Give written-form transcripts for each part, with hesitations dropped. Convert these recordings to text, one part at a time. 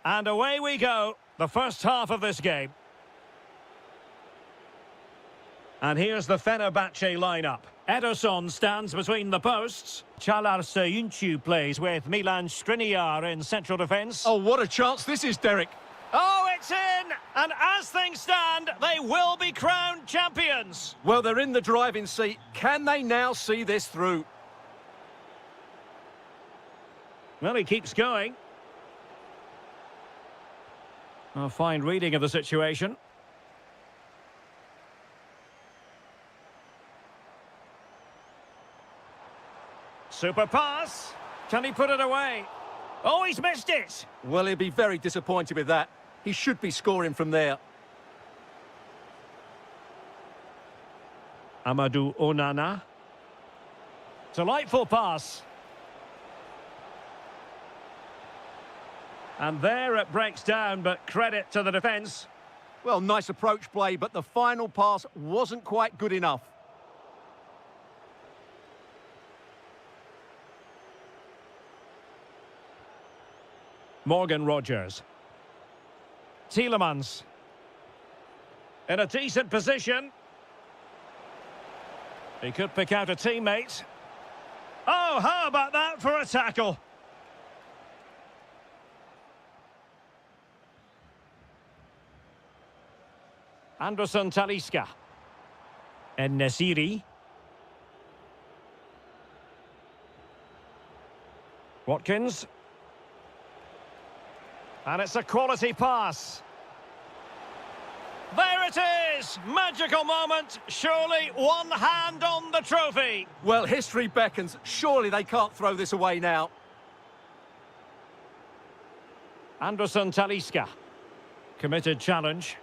And away we go, the first half of this game. And here's the Fenerbahce lineup. Ederson stands between the posts. Çağlar Söyüncü plays with Milan Skriniar in central defence. Oh, what a chance this is, Derek. Oh, it's in! And as things stand, they will be crowned champions. Well, they're in the driving seat. Can they now see this through? Well, he keeps going. A fine reading of the situation. Super pass. Can he put it away? Oh, he's missed it. Well, he'll be very disappointed with that. He should be scoring from there. Amadou Onana. Delightful pass. And there it breaks down, but credit to the defence. Well, nice approach play, but the final pass wasn't quite good enough. Morgan Rogers. Tielemans. In a decent position. He could pick out a teammate. Oh, how about that for a tackle? Anderson Talisca. En-Nesyri. Watkins. And it's a quality pass. There it is! Magical moment. Surely one hand on the trophy. Well, history beckons. Surely they can't throw this away now. Anderson Talisca. Committed challenge.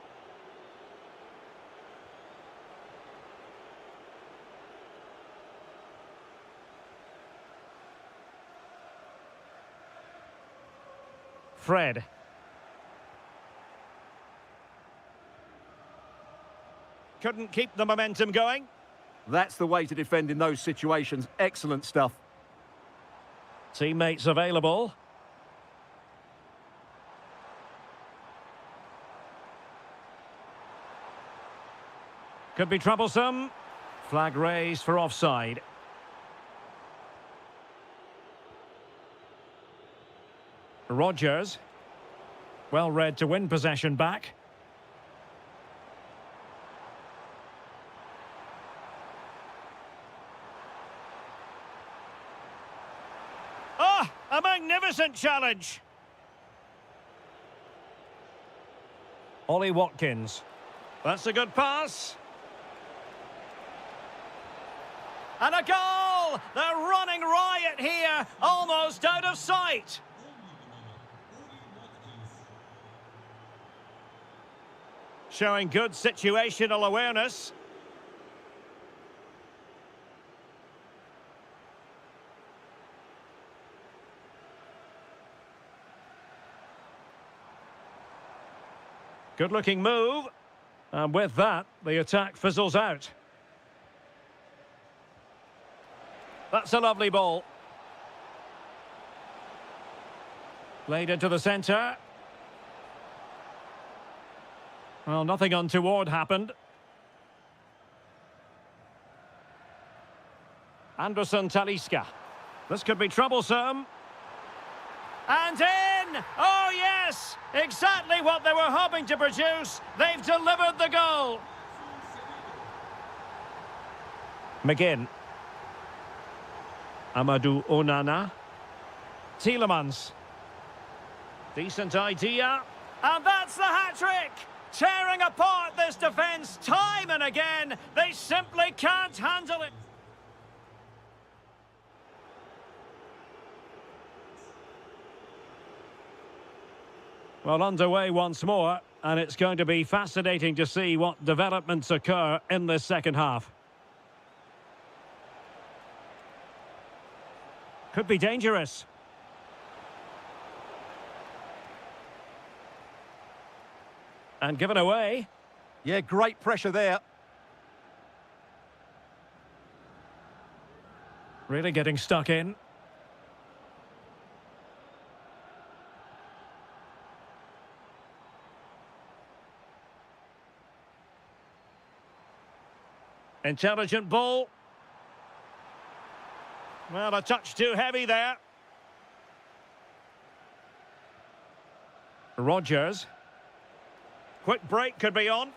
Fred. Couldn't keep the momentum going. That's the way to defend in those situations. Excellent stuff. Teammates available. Could be troublesome. Flag raised for offside. Rogers. Well read to win possession back. Oh, a magnificent challenge. Ollie Watkins. That's a good pass. And a goal! They're running riot here, almost out of sight. Showing good situational awareness. Good-looking move. And with that, the attack fizzles out. That's a lovely ball. Played into the centre. Well, nothing untoward happened. Anderson Talisca. This could be troublesome. And in! Oh, yes! Exactly what they were hoping to produce. They've delivered the goal. McGinn. Amadou Onana. Tielemans. Decent idea. And that's the hat-trick! Tearing apart this defence time and again. They simply can't handle it. Well, underway once more, and it's going to be fascinating to see what developments occur in this second half. Could be dangerous. And given away. Yeah, great pressure there. Really getting stuck in. Intelligent ball. Well, a touch too heavy there. Rodgers. Quick break could be on.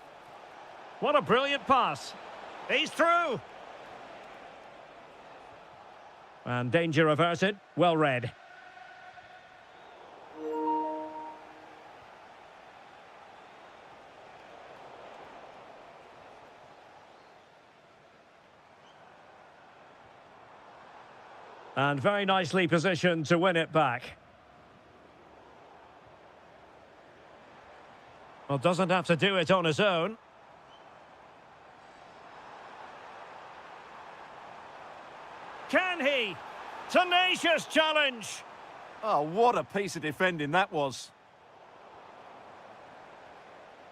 What a brilliant pass. He's through. And danger averted. Well read. And very nicely positioned to win it back. Well, doesn't have to do it on his own. Can he? Tenacious challenge. Oh, what a piece of defending that was.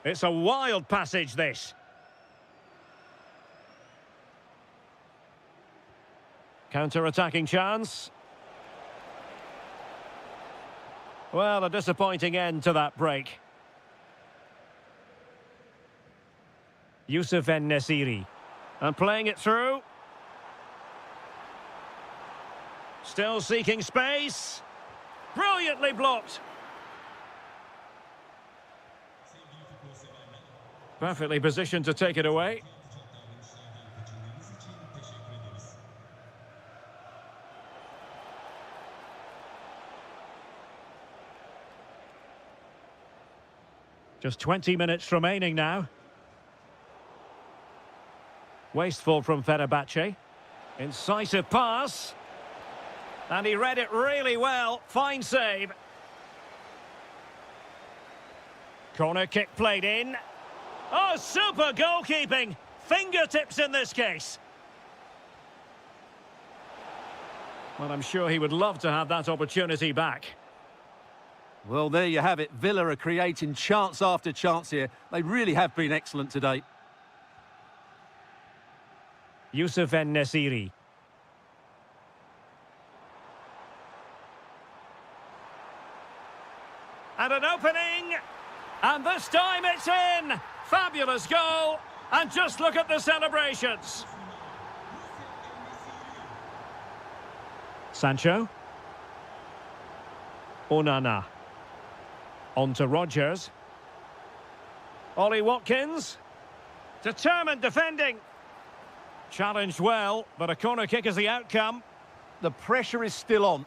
It's a wild passage, this. Counter-attacking chance. Well, a disappointing end to that break. Yusuf En-Nesyri. And playing it through. Still seeking space. Brilliantly blocked. Perfectly positioned to take it away. Just 20 minutes remaining now. Wasteful from Fenerbahce. Incisive pass. And he read it really well. Fine save. Corner kick played in. Oh, super goalkeeping. Fingertips in this case. Well, I'm sure he would love to have that opportunity back. Well, there you have it. Villa are creating chance after chance here. They really have been excellent today. Yusuf En-Nesyri. And an opening. And this time it's in. Fabulous goal. And just look at the celebrations. Sancho. Onana. On to Rodgers. Ollie Watkins. Determined defending. Challenged well, but a corner kick is the outcome. The pressure is still on.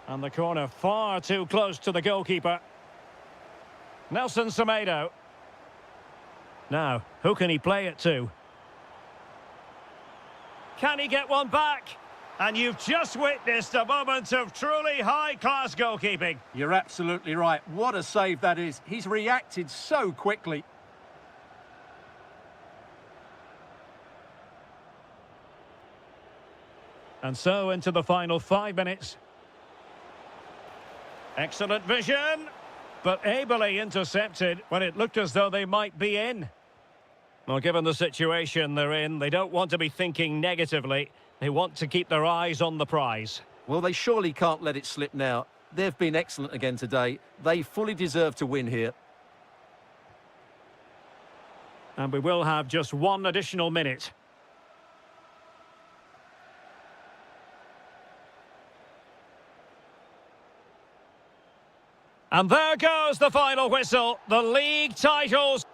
And the corner far too close to the goalkeeper. Nelson Semedo. Now, who can he play it to? Can he get one back? And you've just witnessed a moment of truly high-class goalkeeping. You're absolutely right. What a save that is. He's reacted so quickly. And so into the final 5 minutes. Excellent vision, but ably intercepted when it looked as though they might be in. Well, given the situation they're in, they don't want to be thinking negatively. They want to keep their eyes on the prize. Well, they surely can't let it slip now. They've been excellent again today. They fully deserve to win here. And we will have just one additional minute. And there goes the final whistle. The league titles.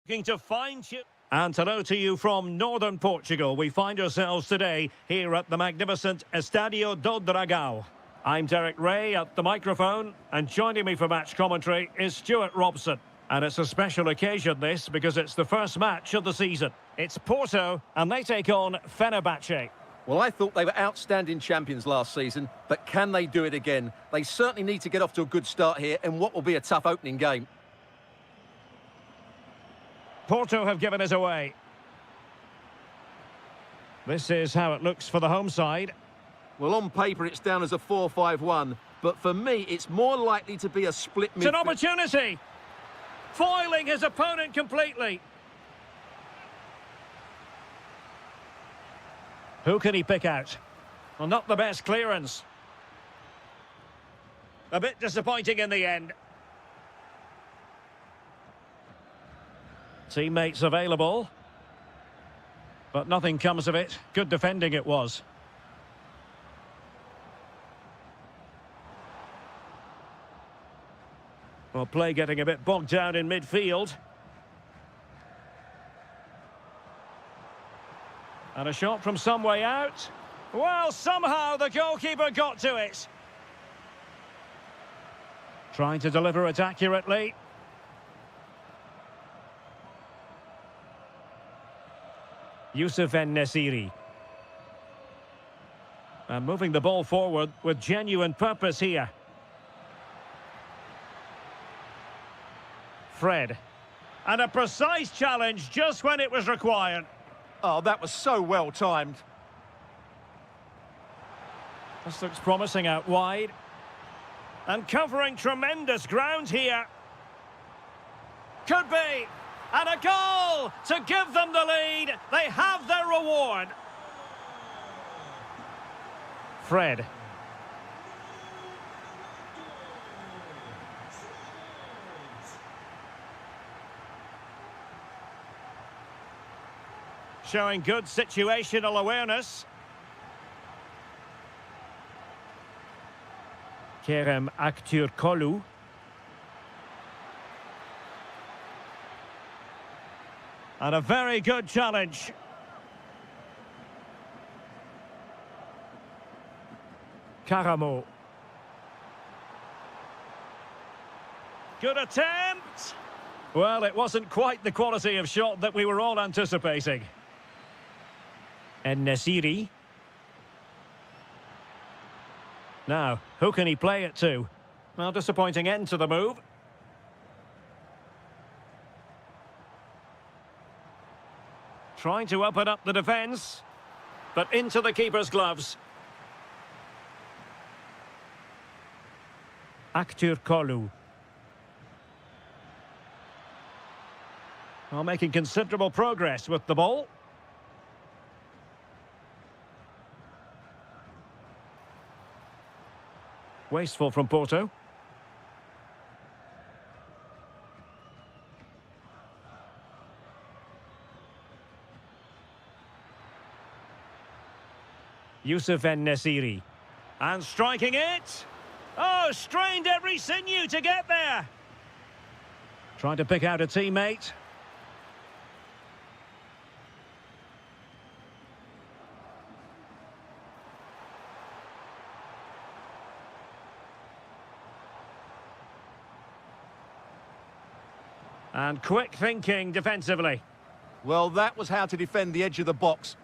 Looking to find you. And hello to you from northern Portugal. We find ourselves today here at the magnificent Estadio do Dragão. I'm Derek Ray at the microphone, and joining me for match commentary is Stuart Robson. And it's a special occasion, this, because it's the first match of the season. It's Porto, and they take on Fenerbahce. Well, I thought they were outstanding champions last season, but can they do it again? They certainly need to get off to a good start here in what will be a tough opening game. Porto have given us away. This is how it looks for the home side. Well, on paper, it's down as a 4-5-1, but for me, it's more likely to be a split midfield. It's an opportunity! Foiling his opponent completely. Who can he pick out? Well, not the best clearance. A bit disappointing in the end. Teammates available. But nothing comes of it. Good defending it was. Well, play getting a bit bogged down in midfield. And a shot from some way out. Well, somehow the goalkeeper got to it. Trying to deliver it accurately. Youssef En-Nesyri. And moving the ball forward with genuine purpose here. Fred. And a precise challenge just when it was required. Oh, that was so well timed. This looks promising out wide. And covering tremendous ground here. Could be. And a goal to give them the lead. They have their reward. Fred. Showing good situational awareness. Kerem Aktürkoğlu. And a very good challenge. Karamo. Good attempt. Well, it wasn't quite the quality of shot that we were all anticipating. En-Nesyri. Now, who can he play it to? Well, disappointing end to the move. Trying to open up the defence, but into the keeper's gloves. Aktürkoğlu. Well, making considerable progress with the ball. Wasteful from Porto. Youssef En-Nesyri. And striking it. Oh, strained every sinew to get there. Trying to pick out a teammate. And quick thinking defensively. Well, that was how to defend the edge of the box.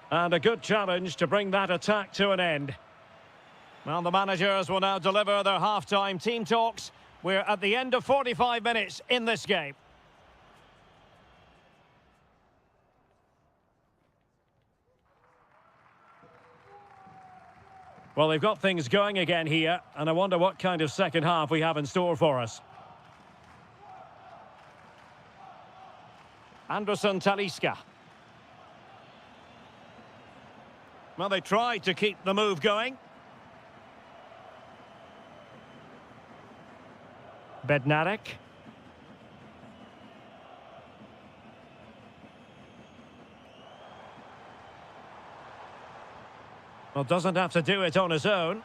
And a good challenge to bring that attack to an end. Well, the managers will now deliver their half-time team talks. We're at the end of 45 minutes in this game. Well, they've got things going again here, and I wonder what kind of second half we have in store for us. Anderson Talisca. Well, they tried to keep the move going. Bednarek. Well, doesn't have to do it on his own.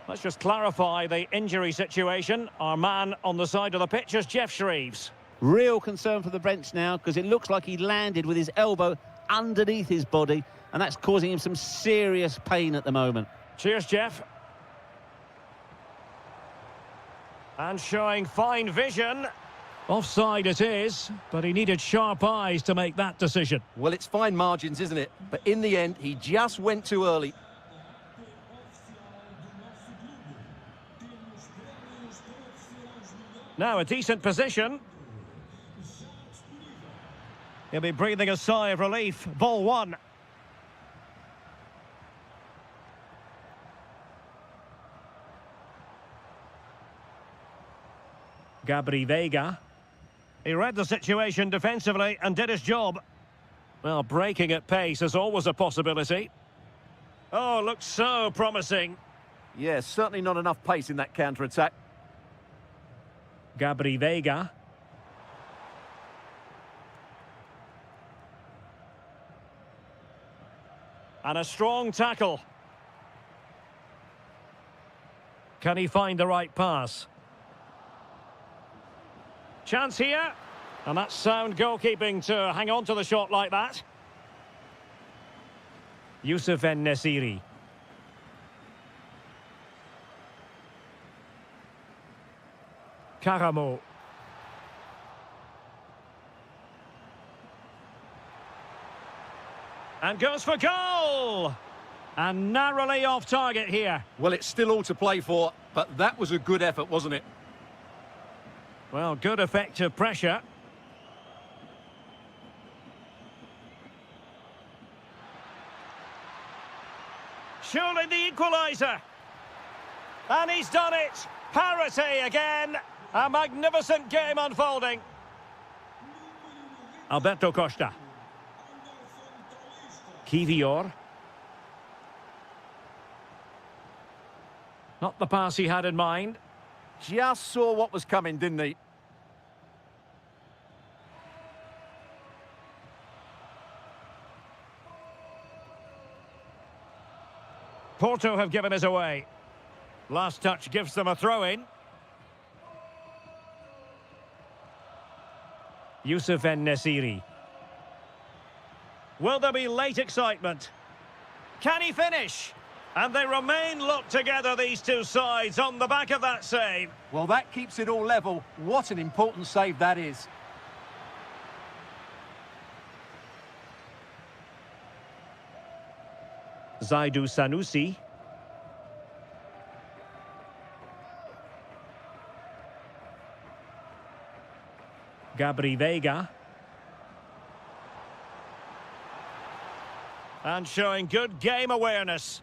Let's just clarify the injury situation. Our man on the side of the pitch is Jeff Shreves. Real concern for the bench now, because it looks like he landed with his elbow underneath his body, and that's causing him some serious pain at the moment. Cheers, Jeff. And showing fine vision. Offside it is, but he needed sharp eyes to make that decision. Well, it's fine margins, isn't it? But in the end, he just went too early. Now a decent position. He'll be breathing a sigh of relief. Ball one. Gabri Veiga. He read the situation defensively and did his job. Well, breaking at pace is always a possibility. Oh, looks so promising. Yeah, certainly not enough pace in that counter-attack. Gabri Veiga. And a strong tackle. Can he find the right pass? Chance here. And that's sound goalkeeping to hang on to the shot like that. Youssef En-Nesyri. Karamo. And goes for goal! And narrowly off target here. Well, it's still all to play for, but that was a good effort, wasn't it? Well, good effective pressure. Surely the equaliser. And he's done it. Parity again. A magnificent game unfolding. Alberto Costa. Kivior. Not the pass he had in mind. Just saw what was coming, didn't he? Porto have given us away. Last touch gives them a throw-in. Youssef En-Nesyri. Will there be late excitement? Can he finish? And they remain locked together, these two sides, on the back of that save. Well, that keeps it all level. What an important save that is. Zaidu Sanusi. Gabri Veiga. And showing good game awareness.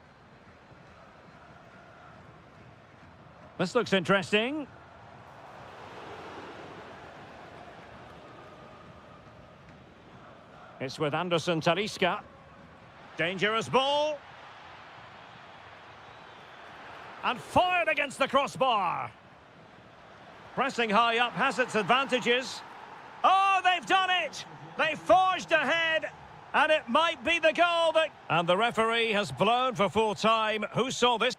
This looks interesting. It's with Anderson Talisca. Dangerous ball. And fired against the crossbar. Pressing high up has its advantages. Oh, they've done it! They forged ahead, and it might be the goal that... And the referee has blown for full time. Who saw this?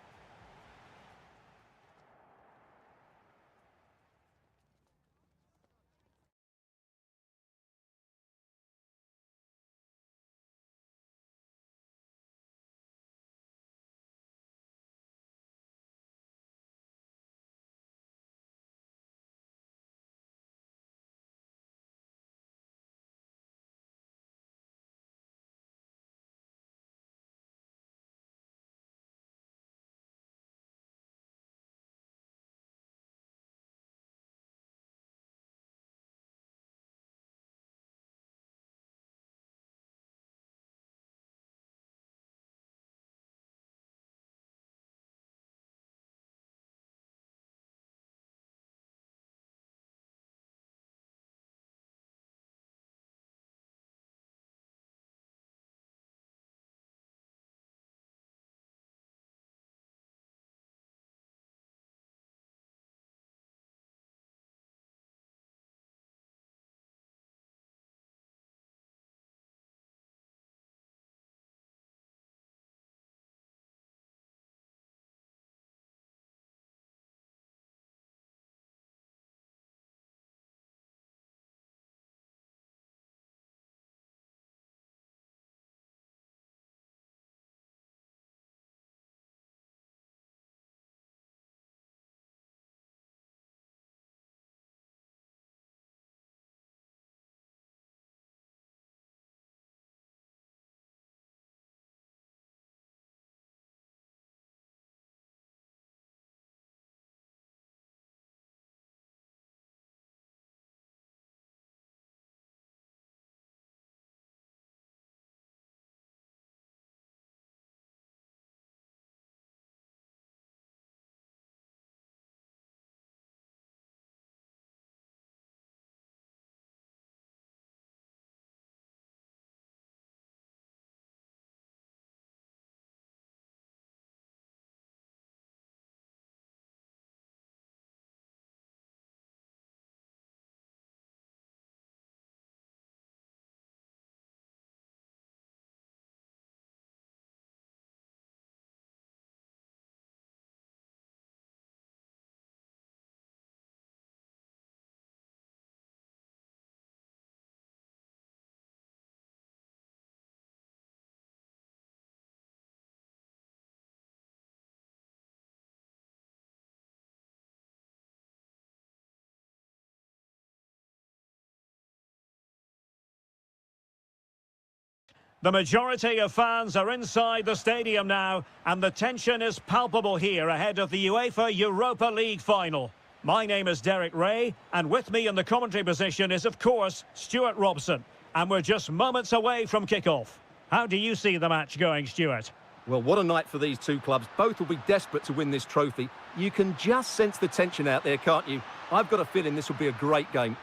The majority of fans are inside the stadium now, and the tension is palpable here ahead of the UEFA Europa League final. My name is Derek Ray, and with me in the commentary position is, of course, Stuart Robson. And we're just moments away from kick-off. How do you see the match going, Stuart? Well, what a night for these two clubs. Both will be desperate to win this trophy. You can just sense the tension out there, can't you? I've got a feeling this will be a great game.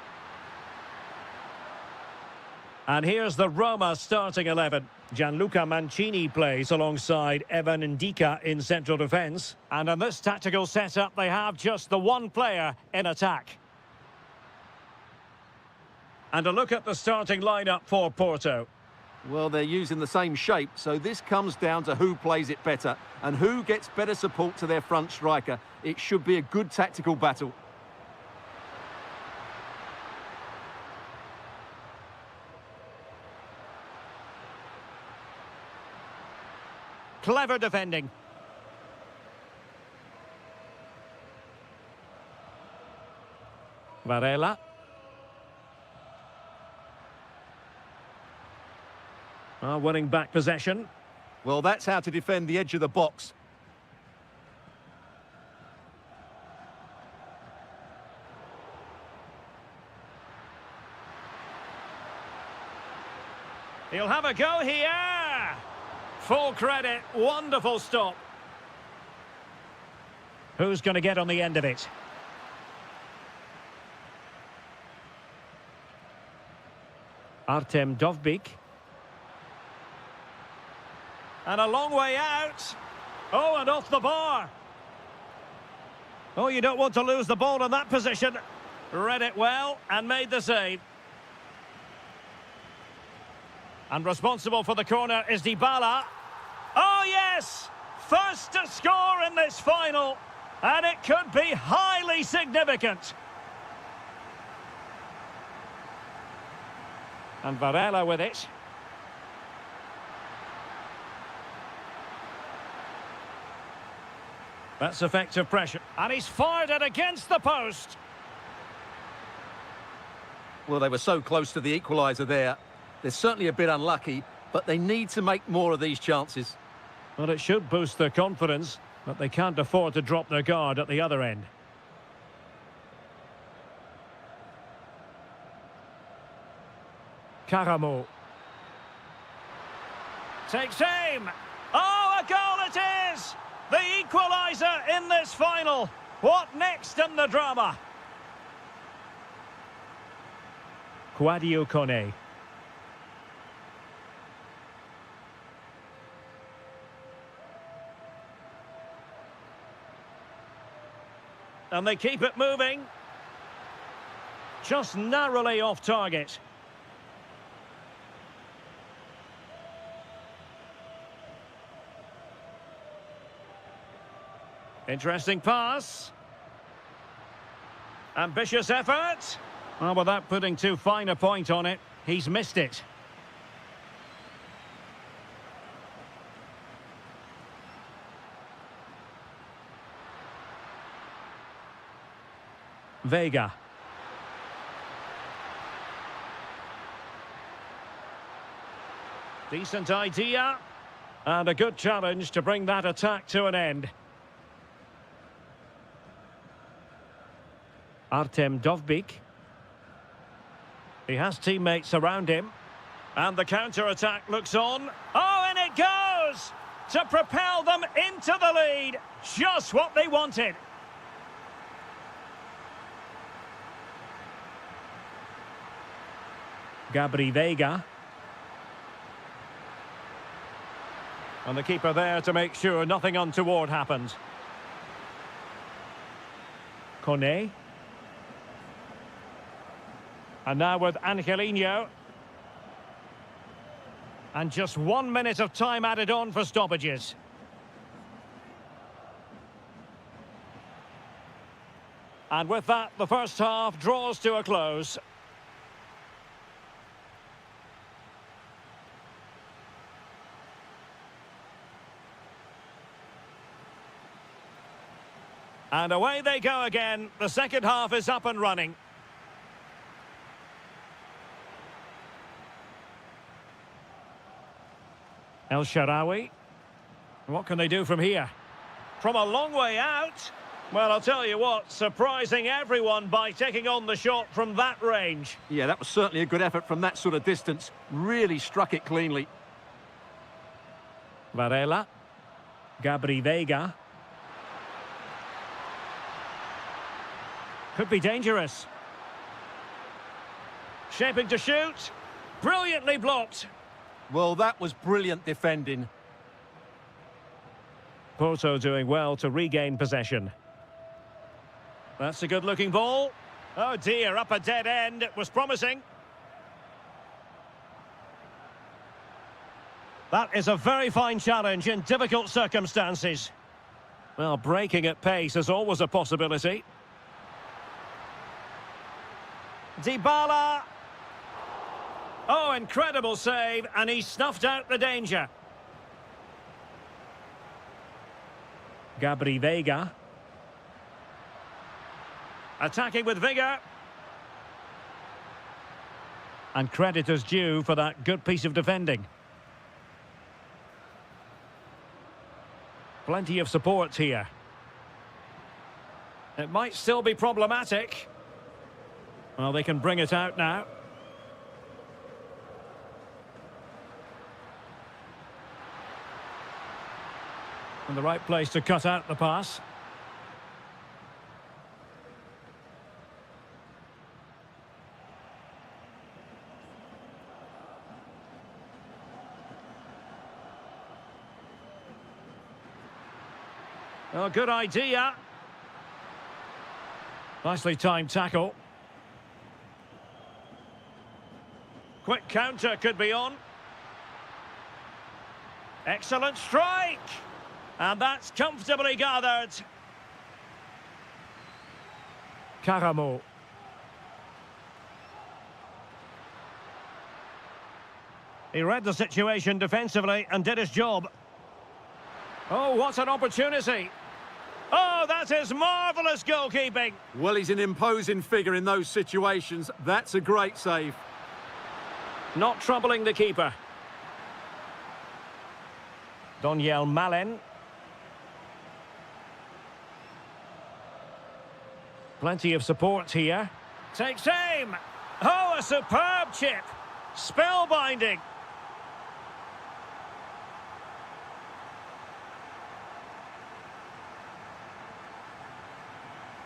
And here's the Roma starting 11. Gianluca Mancini plays alongside Evan Ndika in central defence. And in this tactical setup, they have just the one player in attack. And a look at the starting lineup for Porto. Well, they're using the same shape, so this comes down to who plays it better and who gets better support to their front striker. It should be a good tactical battle. Clever defending. Varela. Winning back possession. Well, that's how to defend the edge of the box. He'll have a go here. Full credit, wonderful stop. Who's going to get on the end of it? Artem Dovbyk. And a long way out. Oh, and off the bar. Oh, you don't want to lose the ball in that position. Read it well and made the save. And responsible for the corner is Dybala. Oh, yes! First to score in this final. And it could be highly significant. And Varela with it. That's effective pressure. And he's fired it against the post. Well, they were so close to the equaliser there. They're certainly a bit unlucky, but they need to make more of these chances. Well, it should boost their confidence, but they can't afford to drop their guard at the other end. Karamo. Takes aim. Oh, a goal it is! The equaliser in this final. What next in the drama? Quadio Kone. And they keep it moving. Just narrowly off target. Interesting pass. Ambitious effort. Well, without putting too fine a point on it, he's missed it. Vega. Decent idea. And a good challenge to bring that attack to an end. Artem Dovbyk. He has teammates around him. And the counter-attack looks on. Oh, and it goes! To propel them into the lead. Just what they wanted. Gabri Vega. And the keeper there to make sure nothing untoward happened. Kone. And now with Angelino. And just 1 minute of time added on for stoppages. And with that, the first half draws to a close. And away they go again. The second half is up and running. El Shaarawy. What can they do from here? From a long way out. Well, I'll tell you what, surprising everyone by taking on the shot from that range. Yeah, that was certainly a good effort from that sort of distance. Really struck it cleanly. Varela. Gabri Veiga. Could be dangerous. Shaping to shoot. Brilliantly blocked. Well, that was brilliant defending. Porto doing well to regain possession. That's a good-looking ball. Oh dear, up a dead end. It was promising. That is a very fine challenge in difficult circumstances. Well, breaking at pace is always a possibility. Dybala. Oh, incredible save, and he snuffed out the danger. Gabri Veiga. Attacking with vigour. And credit is due for that good piece of defending. Plenty of support here. It might still be problematic. Well, they can bring it out now. In the right place to cut out the pass. Oh, good idea. Nicely timed tackle. Quick counter could be on. Excellent strike. And that's comfortably gathered. Karamo. He read the situation defensively and did his job. Oh, what an opportunity. Oh, that is marvellous goalkeeping. Well, he's an imposing figure in those situations. That's a great save. Not troubling the keeper. Donyell Malen. Plenty of support here. Takes aim. Oh, a superb chip. Spellbinding.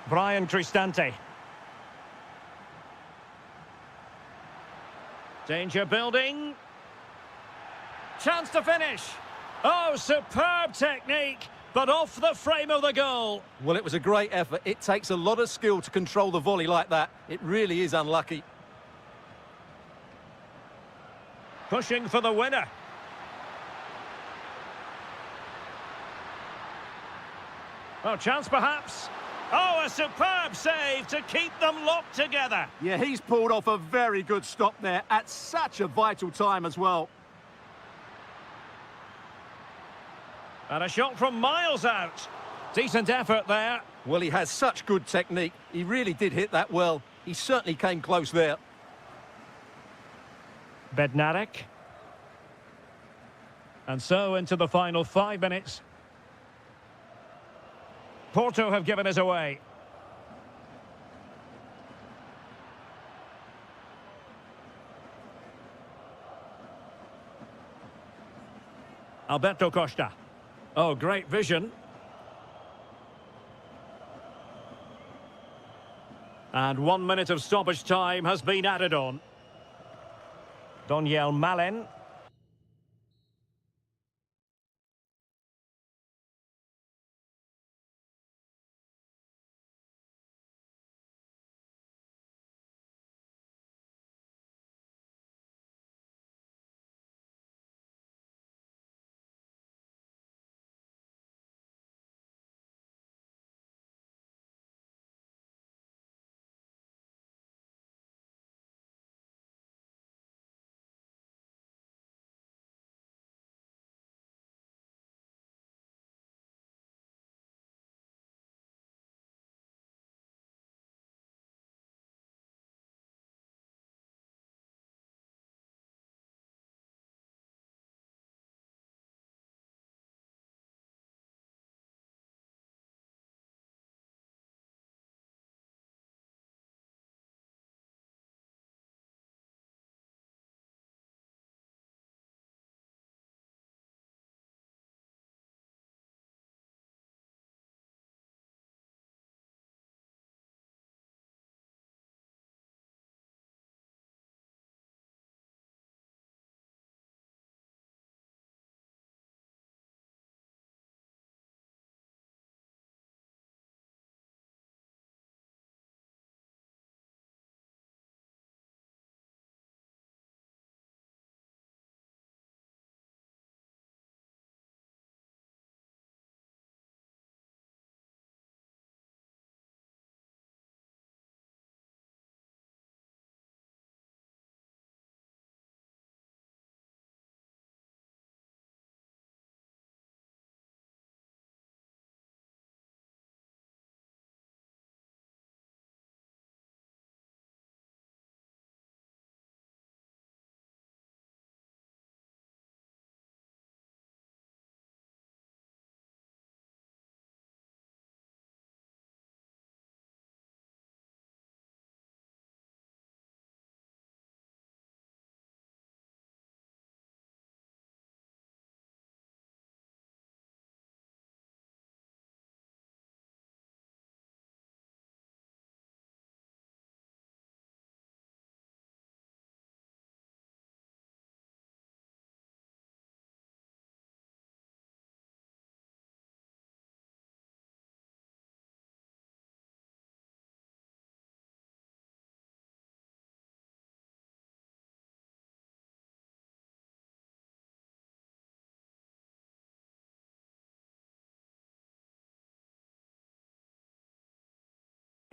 Brian Cristante. Danger building. Chance to finish. Oh, superb technique, but off the frame of the goal. Well, it was a great effort. It takes a lot of skill to control the volley like that. It really is unlucky. Pushing for the winner. Oh, chance perhaps. Oh, a superb save to keep them locked together. Yeah, he's pulled off a very good stop there at such a vital time as well. And a shot from miles out. Decent effort there. Well, he has such good technique. He really did hit that well. He certainly came close there. Bednarek. And so into the final 5 minutes. Porto have given us away. Alberto Costa. Oh, great vision. And 1 minute of stoppage time has been added on. Donyell Malen.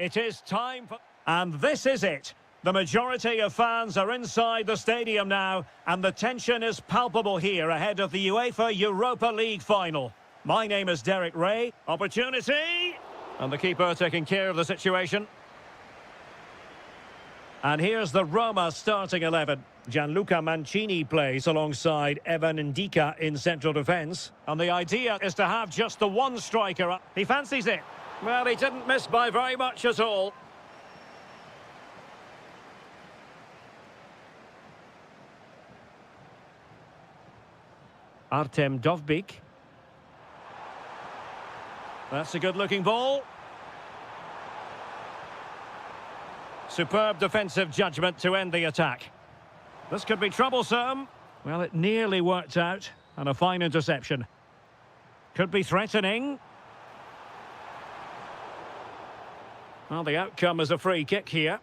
It is time for... And this is it. The majority of fans are inside the stadium now, and the tension is palpable here ahead of the UEFA Europa League final. My name is Derek Ray. Opportunity! And the keeper taking care of the situation. And here's the Roma starting 11. Gianluca Mancini plays alongside Evan Ndika in central defence. And the idea is to have just the one striker up. He fancies it. Well, he didn't miss by very much at all. Artem Dovbyk. That's a good-looking ball. Superb defensive judgment to end the attack. This could be troublesome. Well, it nearly worked out. And a fine interception. Could be threatening. Well, the outcome is a free kick here.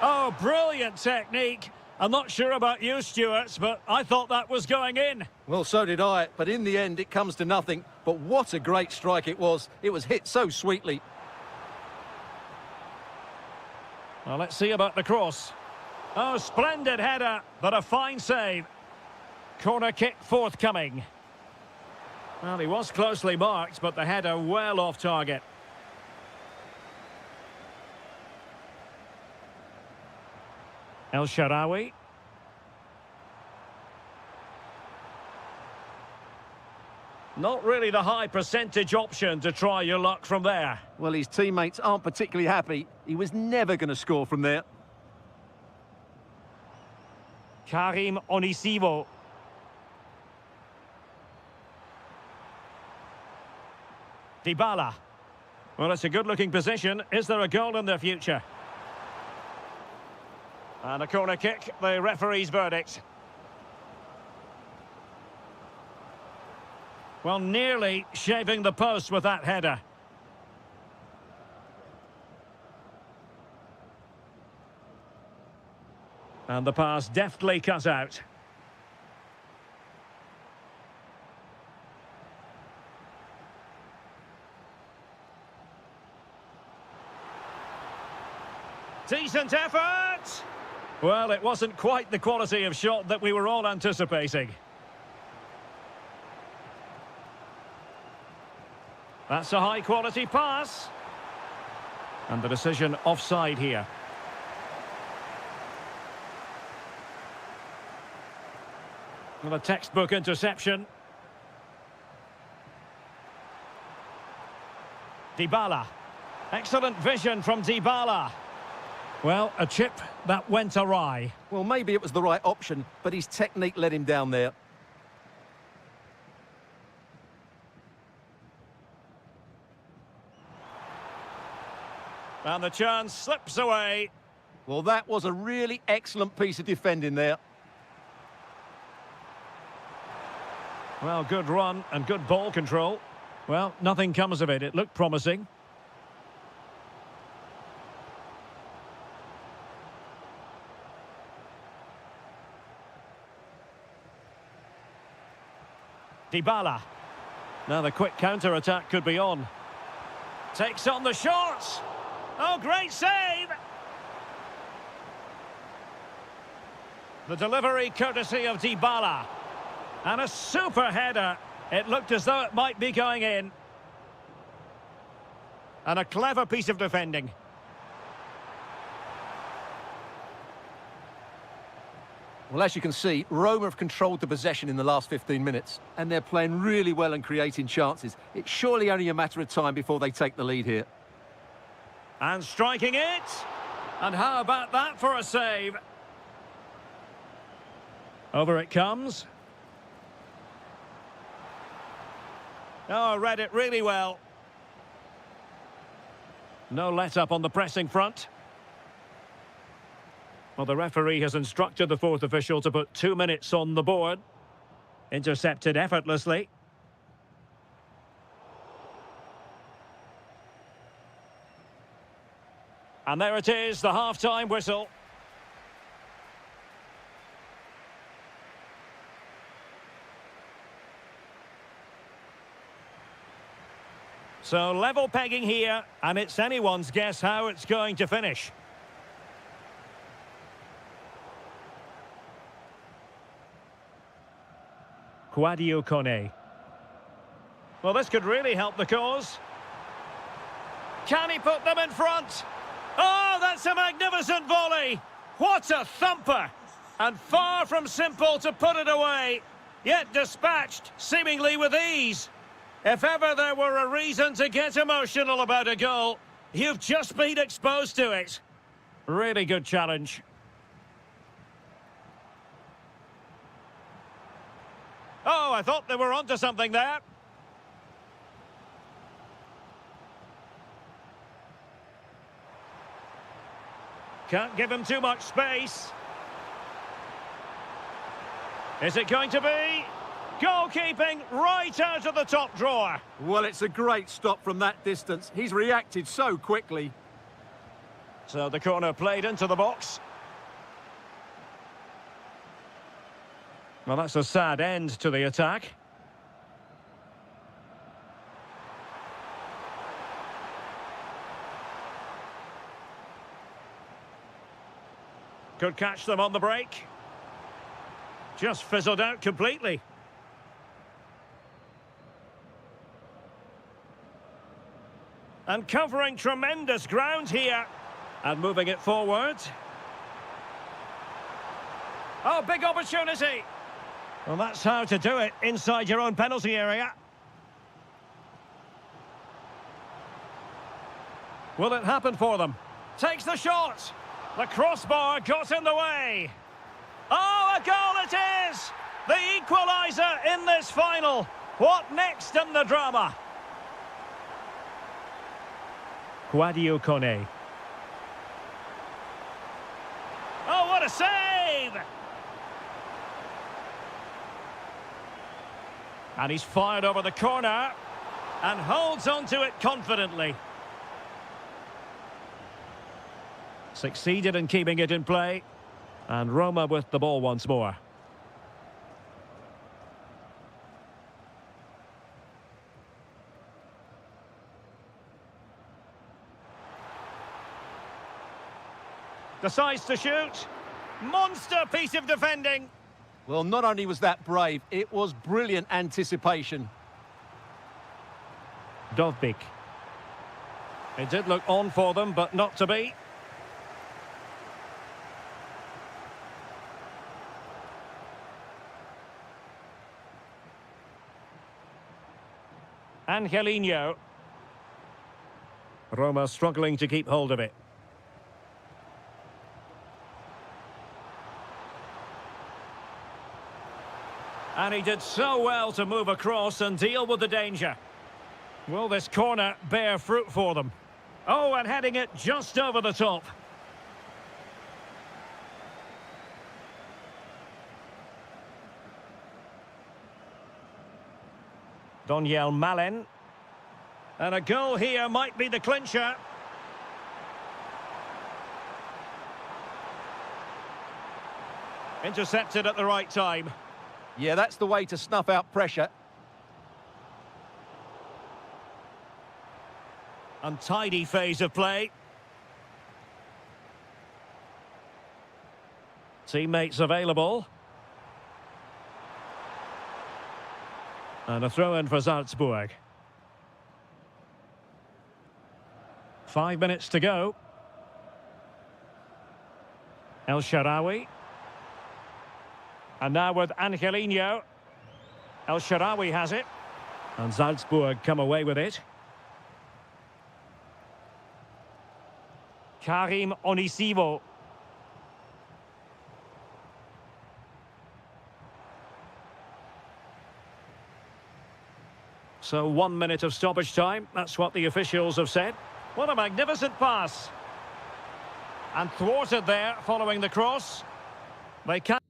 Oh, brilliant technique. I'm not sure about you, Stuart, but I thought that was going in. Well, so did I, but in the end it comes to nothing. But what a great strike it was. It was hit so sweetly. Well, let's see about the cross. Oh, splendid header, but a fine save. Corner kick forthcoming. Well, he was closely marked, but the header well off target. El Shaarawy. Not really the high percentage option to try your luck from there. Well, his teammates aren't particularly happy. He was never going to score from there. Karim Onisivo. Dybala. Well, it's a good-looking position. Is there a goal in the future? And a corner kick, the referee's verdict. Well, nearly shaving the post with that header. And the pass deftly cut out. Decent effort! Well, it wasn't quite the quality of shot that we were all anticipating. That's a high-quality pass. And the decision offside here. Well, a textbook interception. Dybala. Excellent vision from Dybala. Well, a chip that went awry. Well, maybe it was the right option, but his technique let him down there. And the chance slips away. Well, that was a really excellent piece of defending there. Well, good run and good ball control. Well, nothing comes of it. It looked promising. Dybala. Now the quick counter-attack could be on. Takes on the shot. Oh, great save! The delivery courtesy of Dybala. And a super header. It looked as though it might be going in. And a clever piece of defending. Well, as you can see, Roma have controlled the possession in the last 15 minutes, and they're playing really well and creating chances. It's surely only a matter of time before they take the lead here. And striking it. And how about that for a save? Over it comes. Oh, read it really well. No let-up on the pressing front. Well, the referee has instructed the fourth official to put 2 minutes on the board. Intercepted effortlessly. And there it is, the half-time whistle. So level pegging here, and it's anyone's guess how it's going to finish. Quadio Kone. Well, this could really help the cause. Can he put them in front? Oh, that's a magnificent volley! What a thumper! And far from simple to put it away, yet dispatched seemingly with ease. If ever there were a reason to get emotional about a goal, you've just been exposed to it. Really good challenge. Oh, I thought they were onto something there. Can't give him too much space. Is it going to be? Goalkeeping right out of the top drawer. Well, it's a great stop from that distance. He's reacted so quickly. So the corner played into the box. Well, that's a sad end to the attack. Could catch them on the break. Just fizzled out completely. And covering tremendous ground here. And moving it forward. Oh, big opportunity. Well, that's how to do it inside your own penalty area. Will it happen for them? Takes the shot. The crossbar got in the way. Oh, a goal it is! The equaliser in this final. What next in the drama? Quadio Kone. Oh, what a save! And he's fired over the corner and holds onto it confidently. Succeeded in keeping it in play. And Roma with the ball once more. Decides to shoot. Monster piece of defending. Well, not only was that brave, it was brilliant anticipation. Dovbik. It did look on for them, but not to be. Angelino. Roma struggling to keep hold of it. And he did so well to move across and deal with the danger. Will this corner bear fruit for them? Oh, and heading it just over the top. Doniel Malen. And a goal here might be the clincher. Intercepted at the right time. Yeah, that's the way to snuff out pressure. Untidy phase of play. Teammates available. And a throw-in for Salzburg. 5 minutes to go. El Shaarawy. And now with Angelino. El Shaarawy has it. And Salzburg come away with it. Karim Onisivo. So 1 minute of stoppage time. That's what the officials have said. What a magnificent pass. And thwarted there following the cross. They can't.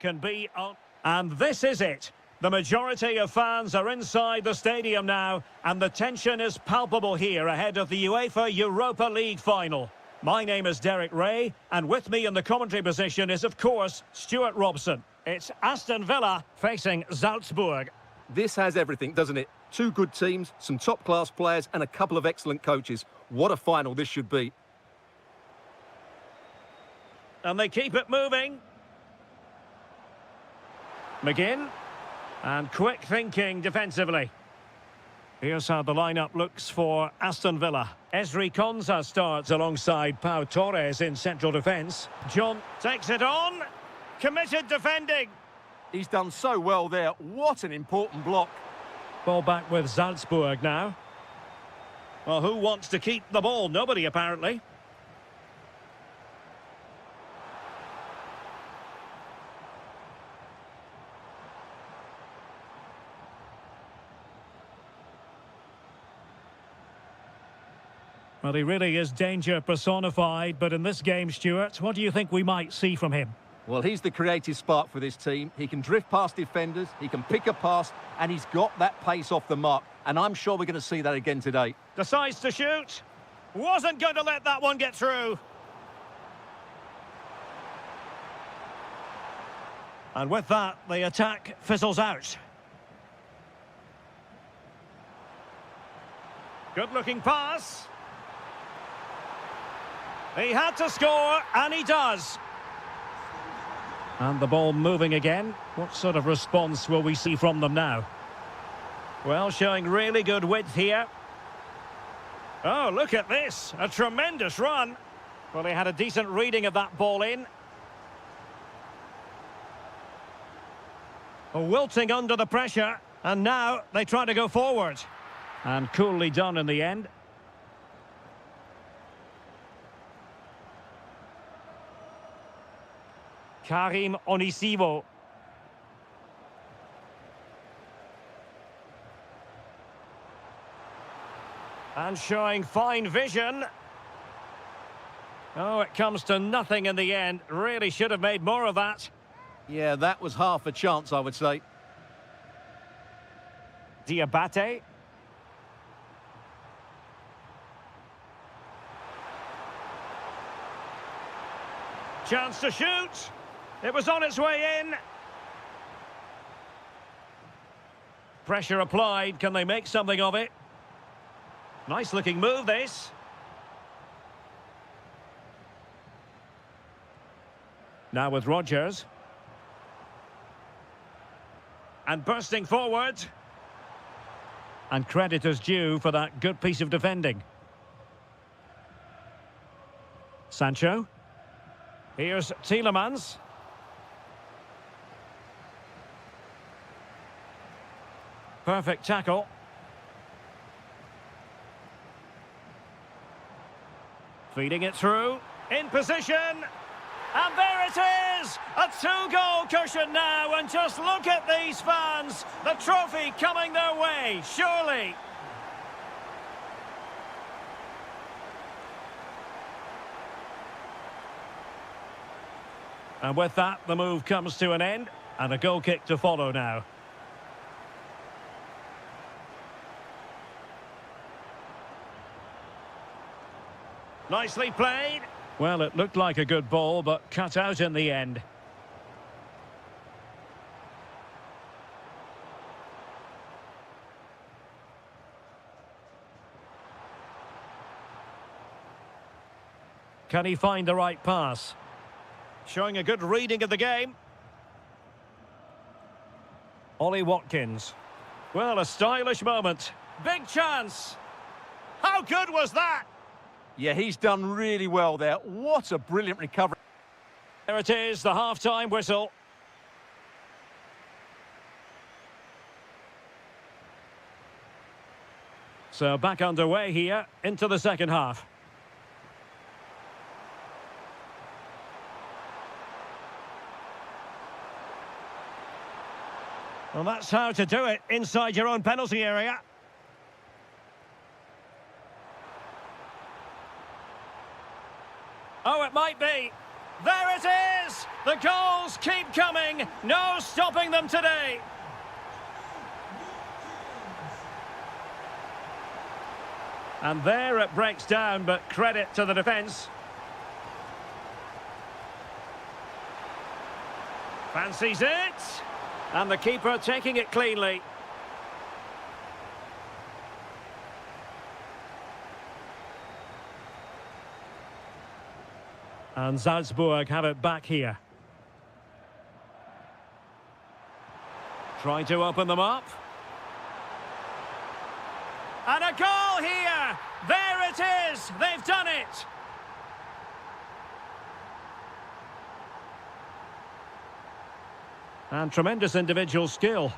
can be on. And this is it. The majority of fans are inside the stadium now, and the tension is palpable here ahead of the UEFA Europa League final. My name is Derek Ray, and with me in the commentary position is, of course, Stuart Robson. It's Aston Villa facing Salzburg. This has everything, doesn't it? Two good teams, some top-class players, and a couple of excellent coaches. What a final this should be. And they keep it moving. McGinn. And quick thinking defensively. Here's how the lineup looks for Aston Villa. Ezri Konsa starts alongside Pau Torres in central defence. John takes it on. Committed defending. He's done so well there. What an important block. Ball back with Salzburg now. Well, who wants to keep the ball? Nobody, apparently. Well, he really is danger personified, but in this game, Stuart, what do you think we might see from him? Well, he's the creative spark for this team. He can drift past defenders, he can pick a pass, and he's got that pace off the mark. And I'm sure we're going to see that again today. Decides to shoot. Wasn't going to let that one get through. And with that, the attack fizzles out. Good-looking pass. He had to score, and he does. And the ball moving again. What sort of response will we see from them now? Well, showing really good width here. Oh, look at this. A tremendous run. Well, he had a decent reading of that ball in. Wilting under the pressure. And now they try to go forward. And coolly done in the end. Karim Onisivo. And showing fine vision. Oh, it comes to nothing in the end. Really should have made more of that. Yeah, that was half a chance, I would say. Diabate. Chance to shoot. It was on its way in. Pressure applied. Can they make something of it? Nice looking move, this. Now with Rodgers. And bursting forward. And credit is due for that good piece of defending. Sancho. Here's Tielemans. Perfect tackle. Feeding it through. In position. And there it is! A two-goal cushion now, and just look at these fans. The trophy coming their way, surely. And with that, the move comes to an end, and a goal kick to follow now. Nicely played. Well, it looked like a good ball, but cut out in the end. Can he find the right pass? Showing a good reading of the game. Ollie Watkins. Well, a stylish moment. Big chance. How good was that? Yeah, he's done really well there. What a brilliant recovery. There it is, the half-time whistle. So back underway here into the second half. Well, that's how to do it inside your own penalty area. Oh, it might be. There it is! The goals keep coming. No stopping them today. And there it breaks down, but credit to the defence. Fancies it. And the keeper taking it cleanly. And Salzburg have it back here. Trying to open them up. And a goal here! There it is! They've done it! And tremendous individual skill.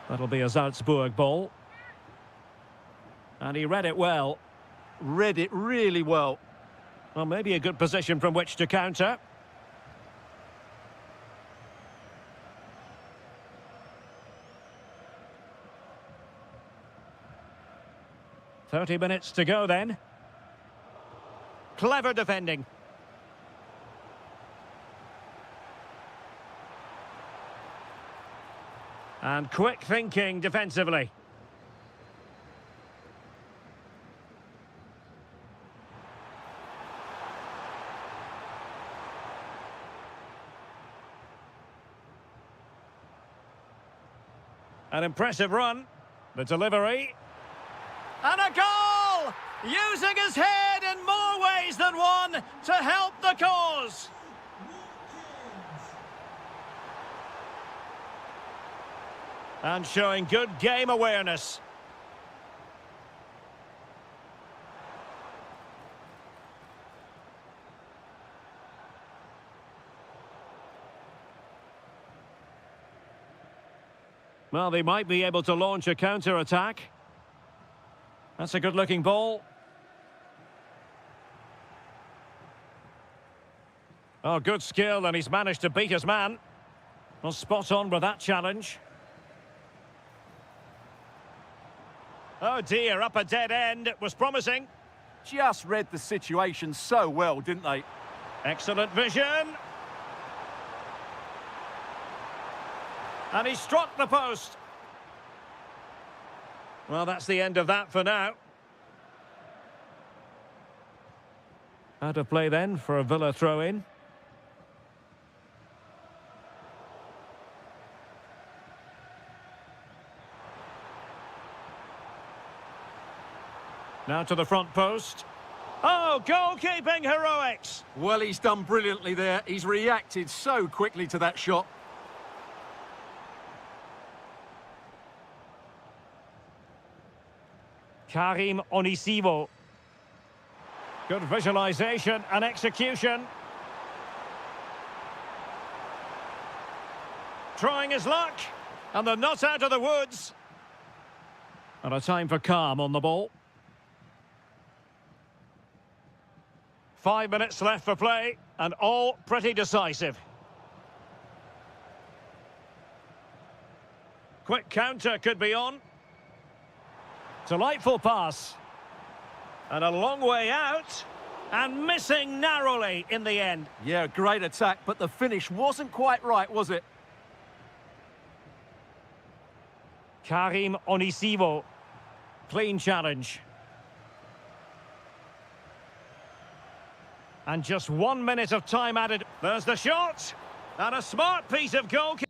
That'll be a Salzburg ball. And he read it well. Read it really well. Well, maybe a good position from which to counter. "30 minutes to go then." Clever defending. And quick thinking defensively. An impressive run. The delivery. And a goal! Using his head in more ways than one to help the cause. And showing good game awareness. Well, they might be able to launch a counter-attack. That's a good-looking ball. Oh, good skill, and he's managed to beat his man. Well, spot on with that challenge. Oh dear, up a dead end. It was promising. Just read the situation so well, didn't they? Excellent vision. And he struck the post. Well, that's the end of that for now. Out of play then for a Villa throw-in. Now to the front post. Oh, goalkeeping heroics! Well, he's done brilliantly there. He's reacted so quickly to that shot. Karim Onisivo. Good visualization and execution. Trying his luck, and they're not out of the woods. And a time for calm on the ball. 5 minutes left for play, and all pretty decisive. Quick counter could be on. Delightful pass. And a long way out. And missing narrowly in the end. Yeah, great attack, but the finish wasn't quite right, was it? Karim Onisivo. Clean challenge. And just 1 minute of time added. There's the shot. And a smart piece of goalkeeping.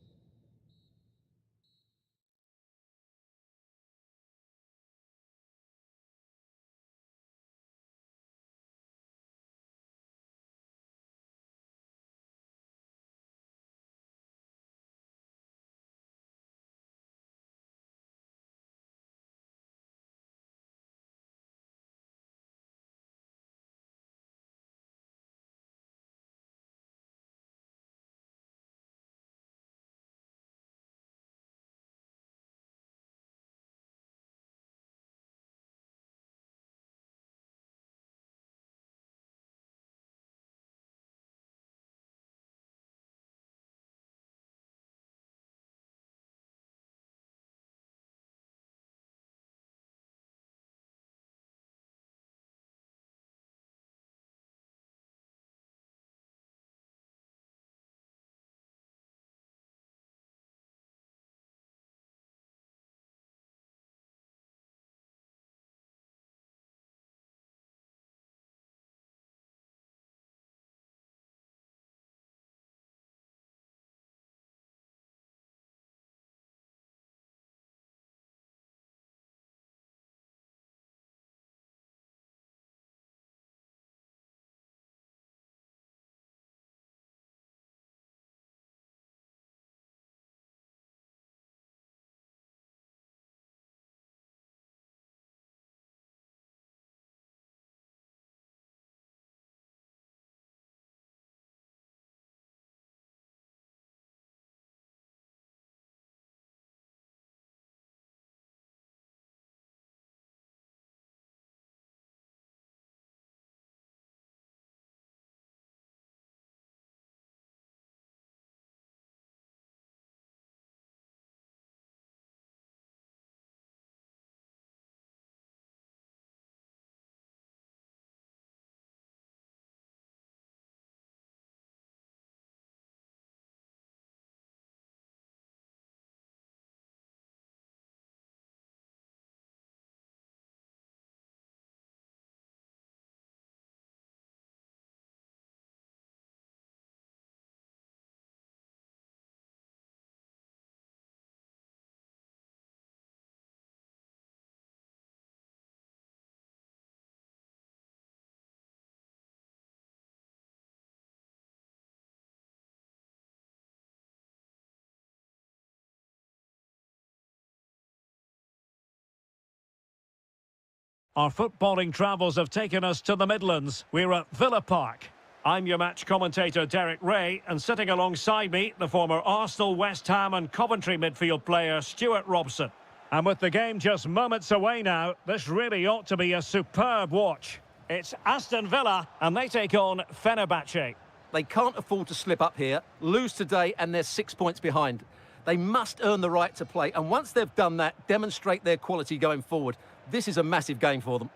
Our footballing travels have taken us to the Midlands. We're at Villa Park. I'm your match commentator, Derek Ray, and sitting alongside me, the former Arsenal, West Ham and Coventry midfield player, Stuart Robson. And with the game just moments away now, this really ought to be a superb watch. It's Aston Villa, and they take on Fenerbahce. They can't afford to slip up here, lose today, and they're 6 points behind. They must earn the right to play, and once they've done that, demonstrate their quality going forward. This is a massive game for them.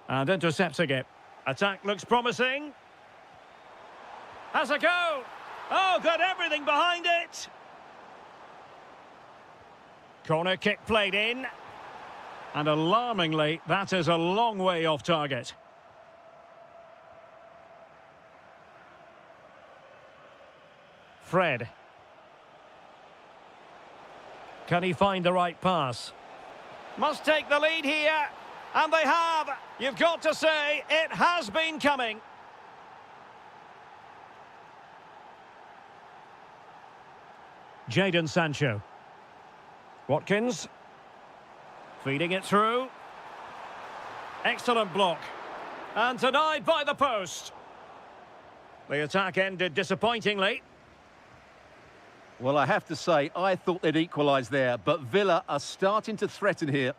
And intercepting it. Attack looks promising. Has a go. Oh, got everything behind it. Corner kick played in. And alarmingly, that is a long way off target. Fred. Can he find the right pass? Must take the lead here. And they have. You've got to say, it has been coming. Jadon Sancho. Watkins. Feeding it through. Excellent block. And denied by the post. The attack ended disappointingly. Well, I have to say, I thought they'd equalise there, but Villa are starting to threaten here.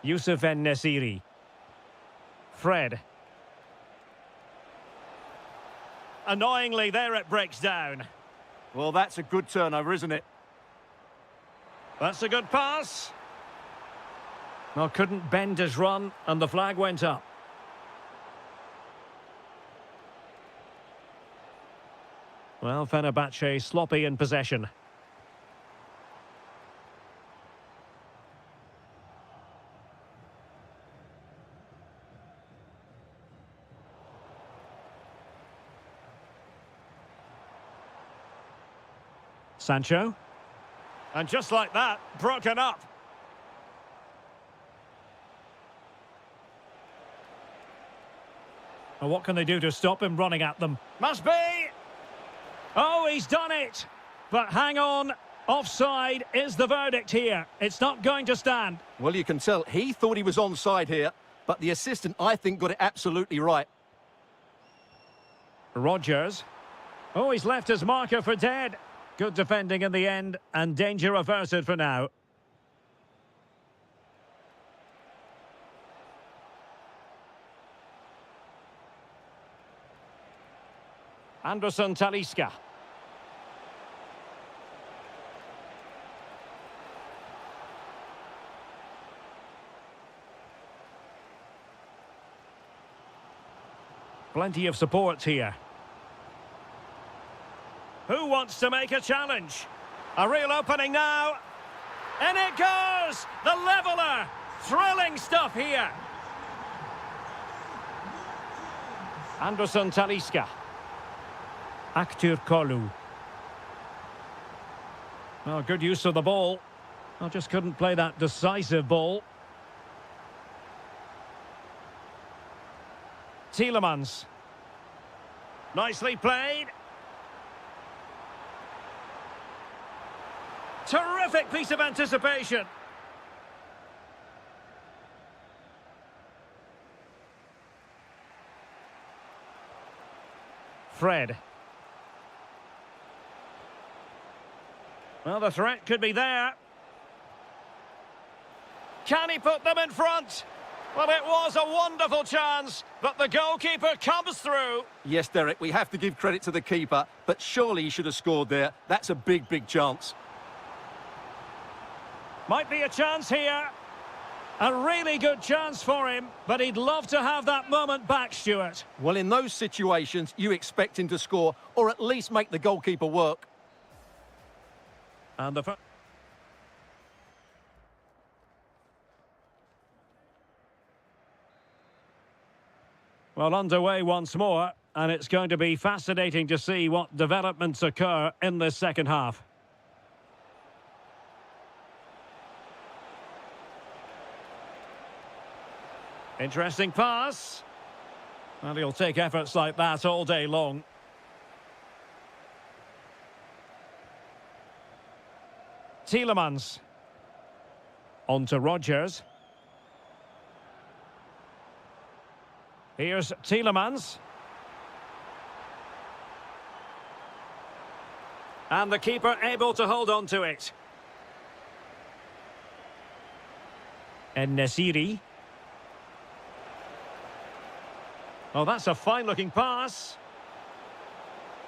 Youssef En-Nesyri. Fred. Annoyingly, there it breaks down. Well, that's a good turnover, isn't it? That's a good pass. Well, couldn't bend his run, and the flag went up. Well, Fenerbahce sloppy in possession. Sancho. And just like that, broken up. And what can they do to stop him running at them? Must be! Oh, he's done it! But hang on, offside is the verdict here. It's not going to stand. Well, you can tell he thought he was onside here, but the assistant, I think, got it absolutely right. Rodgers. Oh, he's left his marker for dead. Good defending in the end, and danger averted for now. Anderson Talisca. Plenty of support here. Who wants to make a challenge? A real opening now. And it goes! The leveller! Thrilling stuff here. Anderson Talisca. Aktür Kolu. Well, good use of the ball. I just couldn't play that decisive ball. Tielemans. Nicely played. Terrific piece of anticipation. Fred. Well, the threat could be there. Can he put them in front? Well, it was a wonderful chance, but the goalkeeper comes through. Yes, Derek, we have to give credit to the keeper, but surely he should have scored there. That's a big, big chance. Might be a chance here. A really good chance for him, but he'd love to have that moment back, Stuart. Well, in those situations, you expect him to score, or at least make the goalkeeper work. And the... Well, underway once more, and it's going to be fascinating to see what developments occur in this second half. Interesting pass. And he'll take efforts like that all day long. Tielemans. On to Rodgers. Here's Tielemans. And the keeper able to hold on to it. And Nesiri. Oh, that's a fine-looking pass.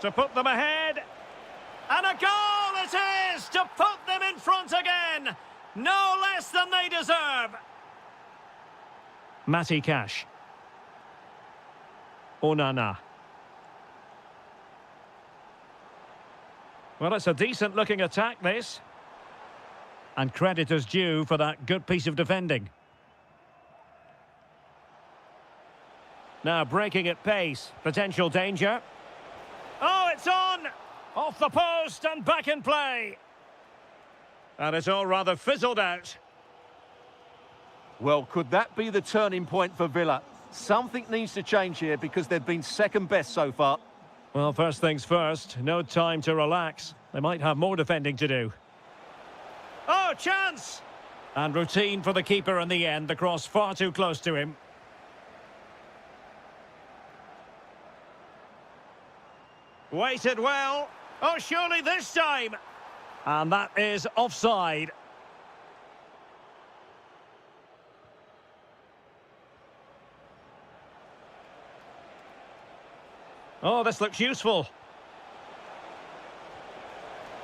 To put them ahead. And a goal it is to put them in front again. No less than they deserve. Matty Cash. Onana. Well, it's a decent-looking attack, this. And credit is due for that good piece of defending. Now breaking at pace. Potential danger. Oh, it's on! Off the post and back in play. And it's all rather fizzled out. Well, could that be the turning point for Villa? Something needs to change here because they've been second best so far. Well, first things first, no time to relax. They might have more defending to do. Oh, chance! And routine for the keeper in the end. The cross far too close to him. Waited well. Oh, surely this time. And that is offside. Oh, this looks useful.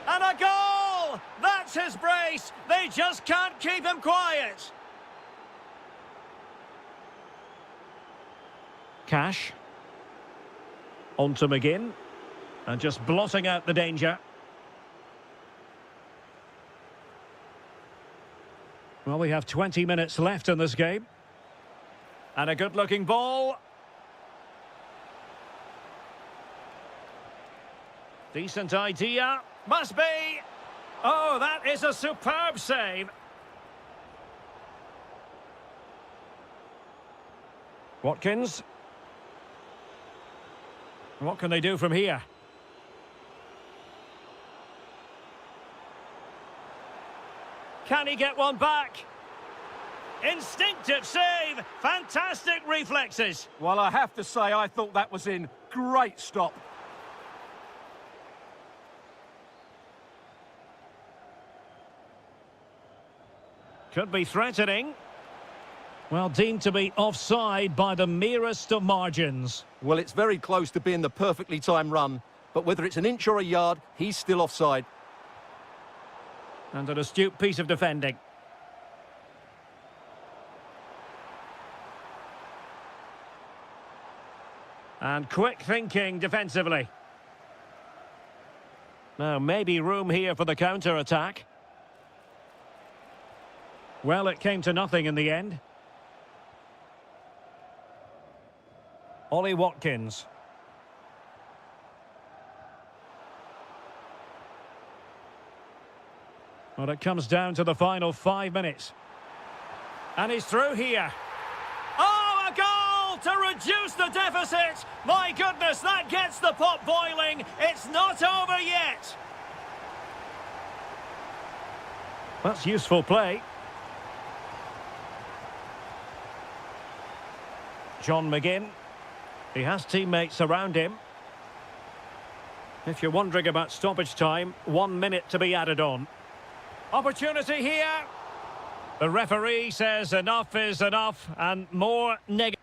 And a goal! That's his brace. They just can't keep him quiet. Cash. On to McGinn. And just blotting out the danger. Well, we have 20 minutes left in this game. And a good-looking ball. Decent idea. Must be. Oh, that is a superb save. Watkins. What can they do from here? Can he get one back? Instinctive save. Fantastic reflexes. Well, I have to say, I thought that was in. Great stop. Could be threatening. Well, deemed to be offside by the merest of margins. Well, it's very close to being the perfectly timed run, but whether it's an inch or a yard, he's still offside. And an astute piece of defending. And quick thinking defensively. Now, maybe room here for the counter-attack. Well, it came to nothing in the end. Ollie Watkins. Well, it comes down to the final 5 minutes. And he's through here. Oh, a goal to reduce the deficit. My goodness, that gets the pot boiling. It's not over yet. That's useful play. John McGinn. He has teammates around him. If you're wondering about stoppage time, 1 minute to be added on. Opportunity here. The referee says enough is enough and more negative.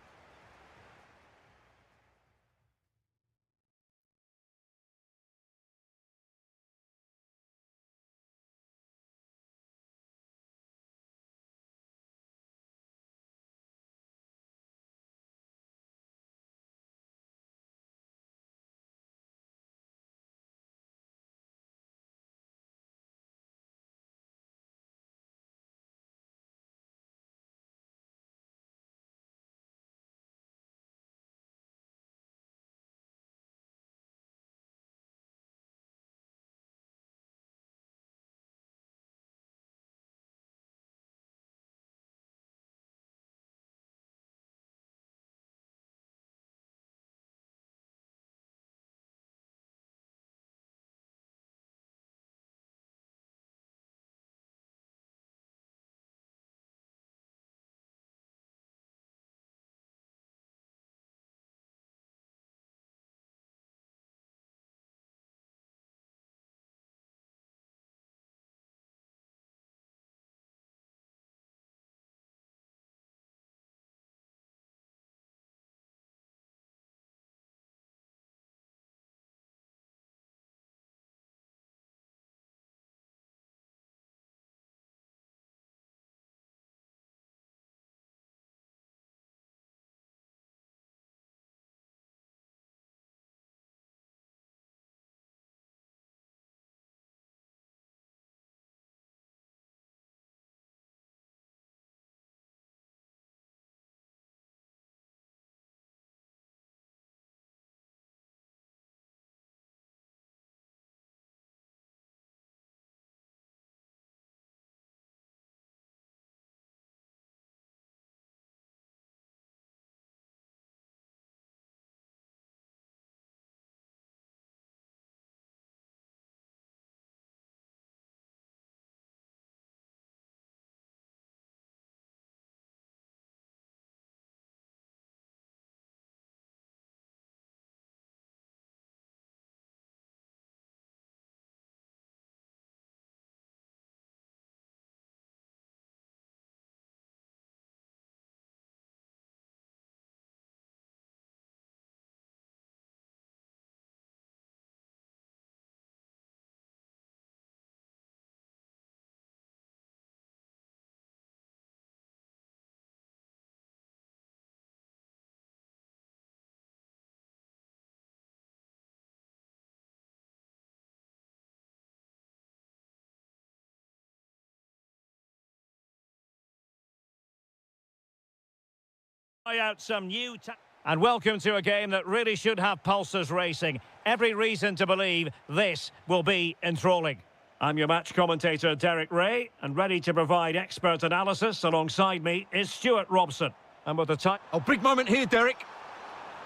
Try out some new... And welcome to a game that really should have pulses racing. Every reason to believe this will be enthralling. I'm your match commentator, Derek Ray, and ready to provide expert analysis alongside me is Stuart Robson. And with the time... Oh, big moment here, Derek.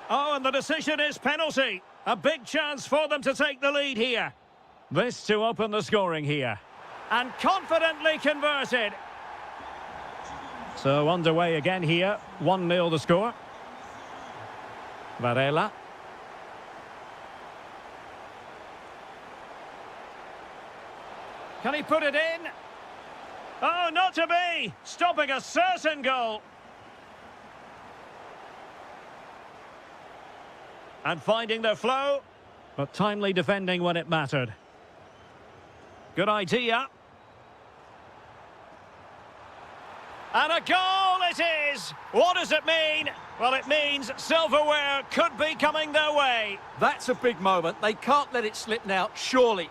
Oh, and the decision is penalty. A big chance for them to take the lead here. This to open the scoring here. And confidently converted. So underway again here. 1-0 the score. Varela. Can he put it in? Oh, not to be! Stopping a certain goal. And finding their flow, but timely defending when it mattered. Good idea. And a goal it is! What does it mean? Well, it means silverware could be coming their way. That's a big moment. They can't let it slip now, surely.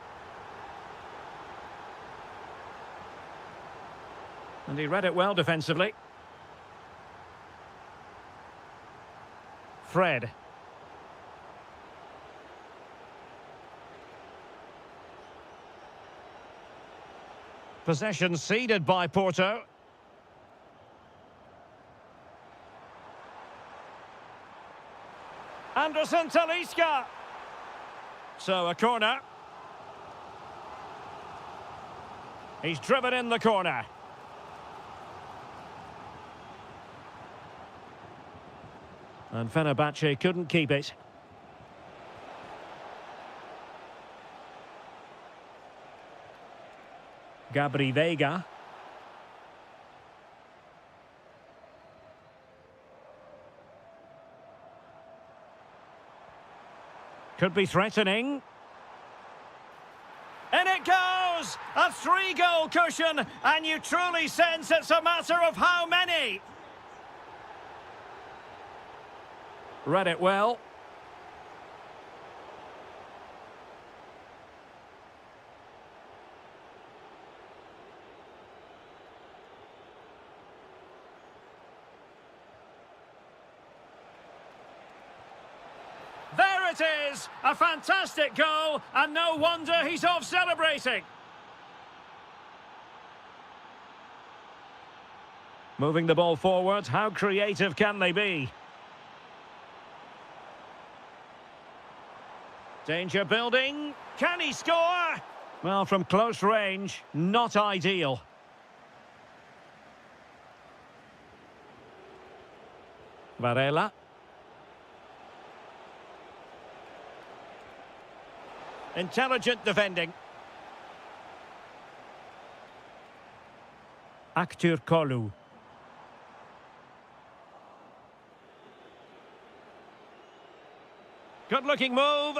And he read it well defensively. Fred. Possession ceded by Porto. Anderson Talisca. So a corner. He's driven in the corner. And Fenerbahce couldn't keep it. Gabri Veiga. Could be threatening. And it goes! A 3-goal cushion, and you truly sense it's a matter of how many. Read it well. There it is! A fantastic goal, and no wonder he's off celebrating. Moving the ball forward, how creative can they be? Danger building. Can he score? Well, from close range, not ideal. Varela. Intelligent defending. Aktür Kolu. Good-looking move.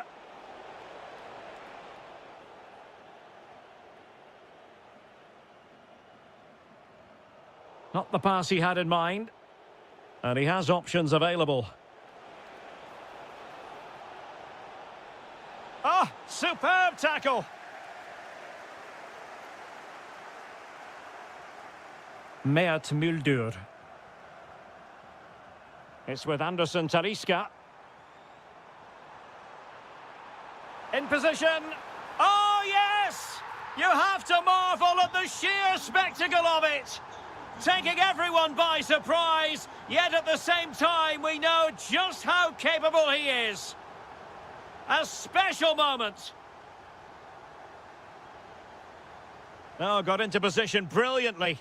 Not the pass he had in mind. And he has options available. Oh, superb tackle. Mert Muldur. It's with Anderson Talisca. In position. Oh, yes! You have to marvel at the sheer spectacle of it. Taking everyone by surprise, yet at the same time we know just how capable he is. A special moment. Oh, got into position brilliantly.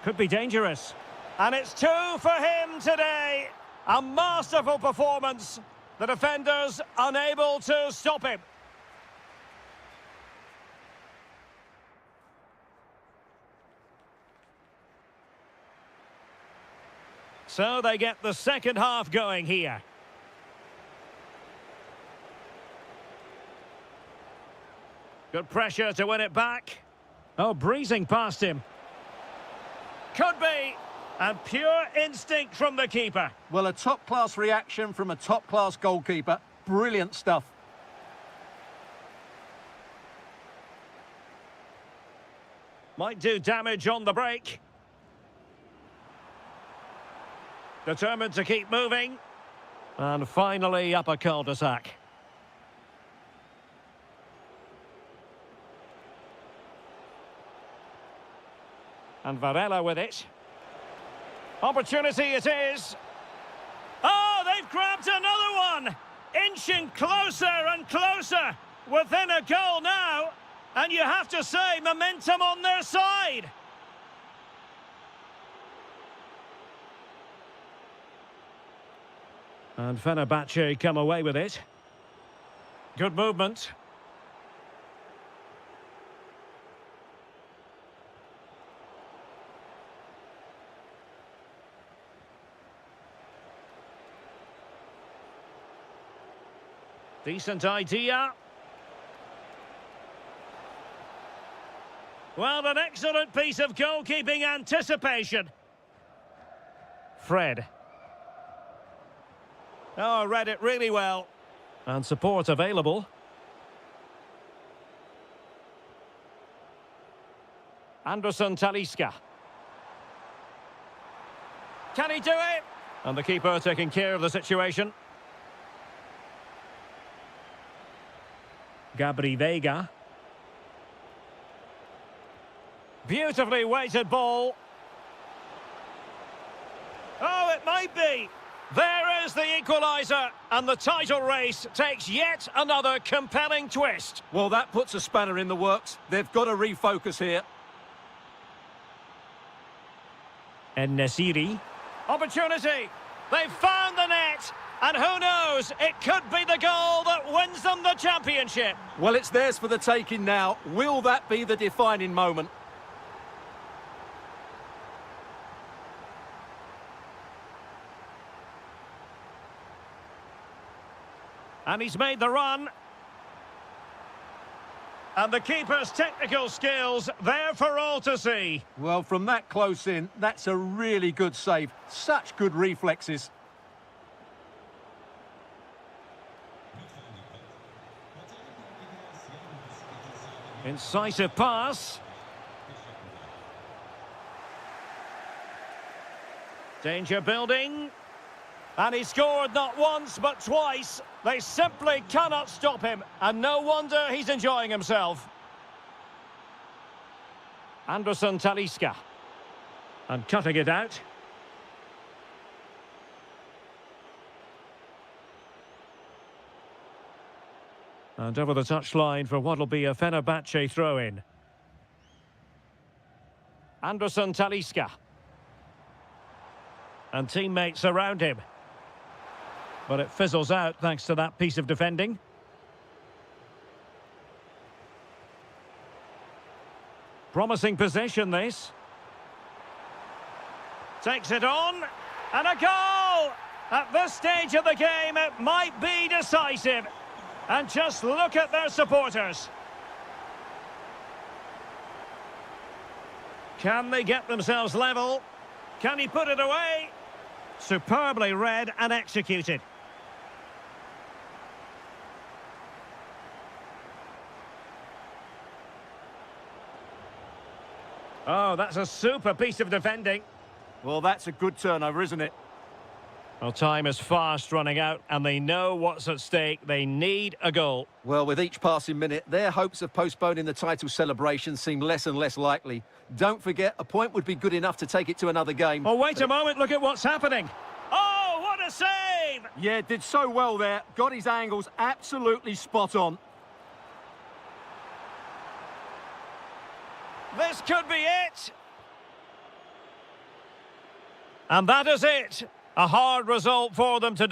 Could be dangerous. And it's 2 for him today. A masterful performance. The defenders unable to stop him. So they get the second half going here. Good pressure to win it back. Oh, breezing past him. Could be. And pure instinct from the keeper. Well, a top-class reaction from a top-class goalkeeper. Brilliant stuff. Might do damage on the break. Determined to keep moving. And finally up a cul-de-sac. And Varela with it. Opportunity it is. Oh, they've grabbed another one. Inching closer and closer. Within a goal now. And you have to say, momentum on their side. And Fenerbahce come away with it. Good movement. Decent idea. Well, an excellent piece of goalkeeping anticipation. Fred. Oh, read it really well. And support available. Anderson Talisca. Can he do it? And the keeper taking care of the situation. Gabri Veiga. Beautifully weighted ball. Oh, it might be. There is the equaliser, and the title race takes yet another compelling twist. Well, that puts a spanner in the works. They've got to refocus here. En-Nesyri. Opportunity. They've found the net. And who knows, it could be the goal that wins them the championship. Well, it's theirs for the taking now. Will that be the defining moment? And he's made the run. And the keeper's technical skills there for all to see. Well, from that close in, that's a really good save. Such good reflexes. Incisive pass. Danger building. And he scored not once but twice. They simply cannot stop him. And no wonder he's enjoying himself. Anderson Talisca. And cutting it out. And over the touchline for what'll be a Fenerbahce throw-in. Anderson Talisca. And teammates around him. But it fizzles out thanks to that piece of defending. Promising possession, this. Takes it on. And a goal! At this stage of the game, it might be decisive. And just look at their supporters. Can they get themselves level? Can he put it away? Superbly read and executed. Oh, that's a super piece of defending. Well, that's a good turnover, isn't it? Well, time is fast running out, and they know what's at stake. They need a goal. Well, with each passing minute, their hopes of postponing the title celebration seem less and less likely. Don't forget, a point would be good enough to take it to another game. Oh, wait a moment, look at what's happening. Oh, what a save! Yeah, did so well there. Got his angles absolutely spot on. This could be it. And that is it. A hard result for them to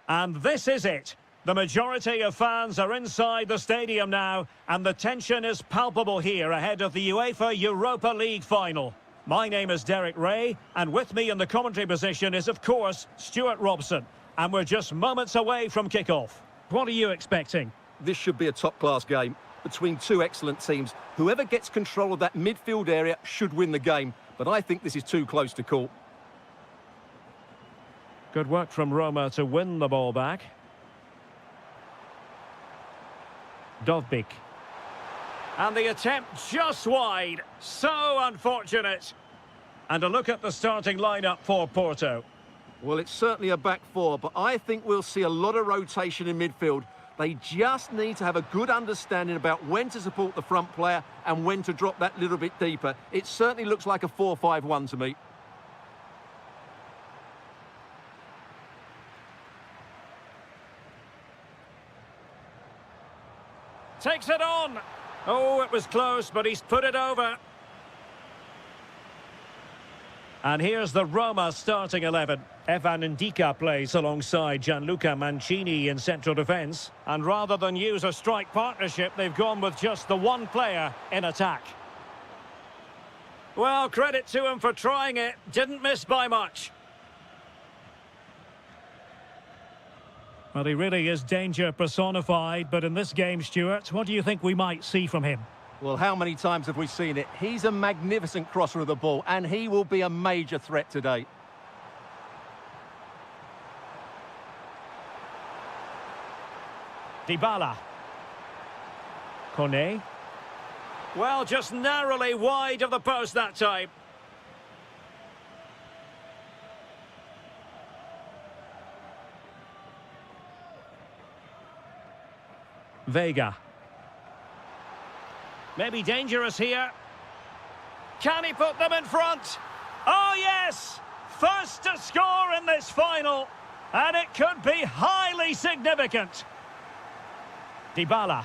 And this is it. The majority of fans are inside the stadium now, and the tension is palpable here ahead of the UEFA Europa League final. My name is Derek Ray, and with me in the commentary position is, of course, Stuart Robson. And we're just moments away from kick-off. What are you expecting? This should be a top-class game between two excellent teams. Whoever gets control of that midfield area should win the game, but I think this is too close to call. Good work from Roma to win the ball back. Dovbik. And the attempt just wide. So unfortunate. And a look at the starting lineup for Porto. Well, it's certainly a back four, but I think we'll see a lot of rotation in midfield. They just need to have a good understanding about when to support the front player and when to drop that little bit deeper. It certainly looks like a 4-5-1 to me. Takes it on. Oh, it was close, but he's put it over. And here's the Roma starting 11. Evan Ndika plays alongside Gianluca Mancini in central defence. And rather than use a strike partnership, they've gone with just the one player in attack. Well, credit to him for trying it. Didn't miss by much. Well, he really is danger personified, but in this game, Stuart, what do you think we might see from him? Well, how many times have we seen it? He's a magnificent crosser of the ball, and he will be a major threat today. Dybala. Kone. Well, just narrowly wide of the post that time. Vega. Maybe dangerous here. Can he put them in front? Oh, yes! First to score in this final. And it could be highly significant. Dybala.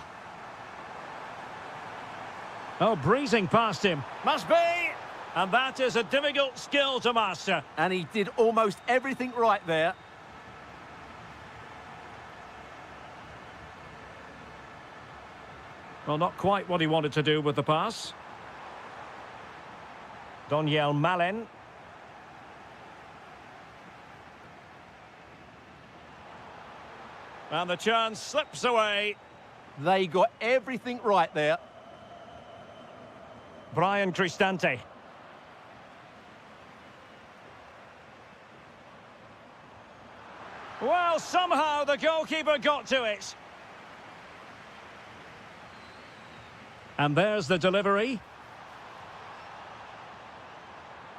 Oh, breezing past him. Must be! And that is a difficult skill to master. And he did almost everything right there. Well, not quite what he wanted to do with the pass. Daniel Malen. And the chance slips away. They got everything right there. Brian Cristante. Well, somehow the goalkeeper got to it. And there's the delivery.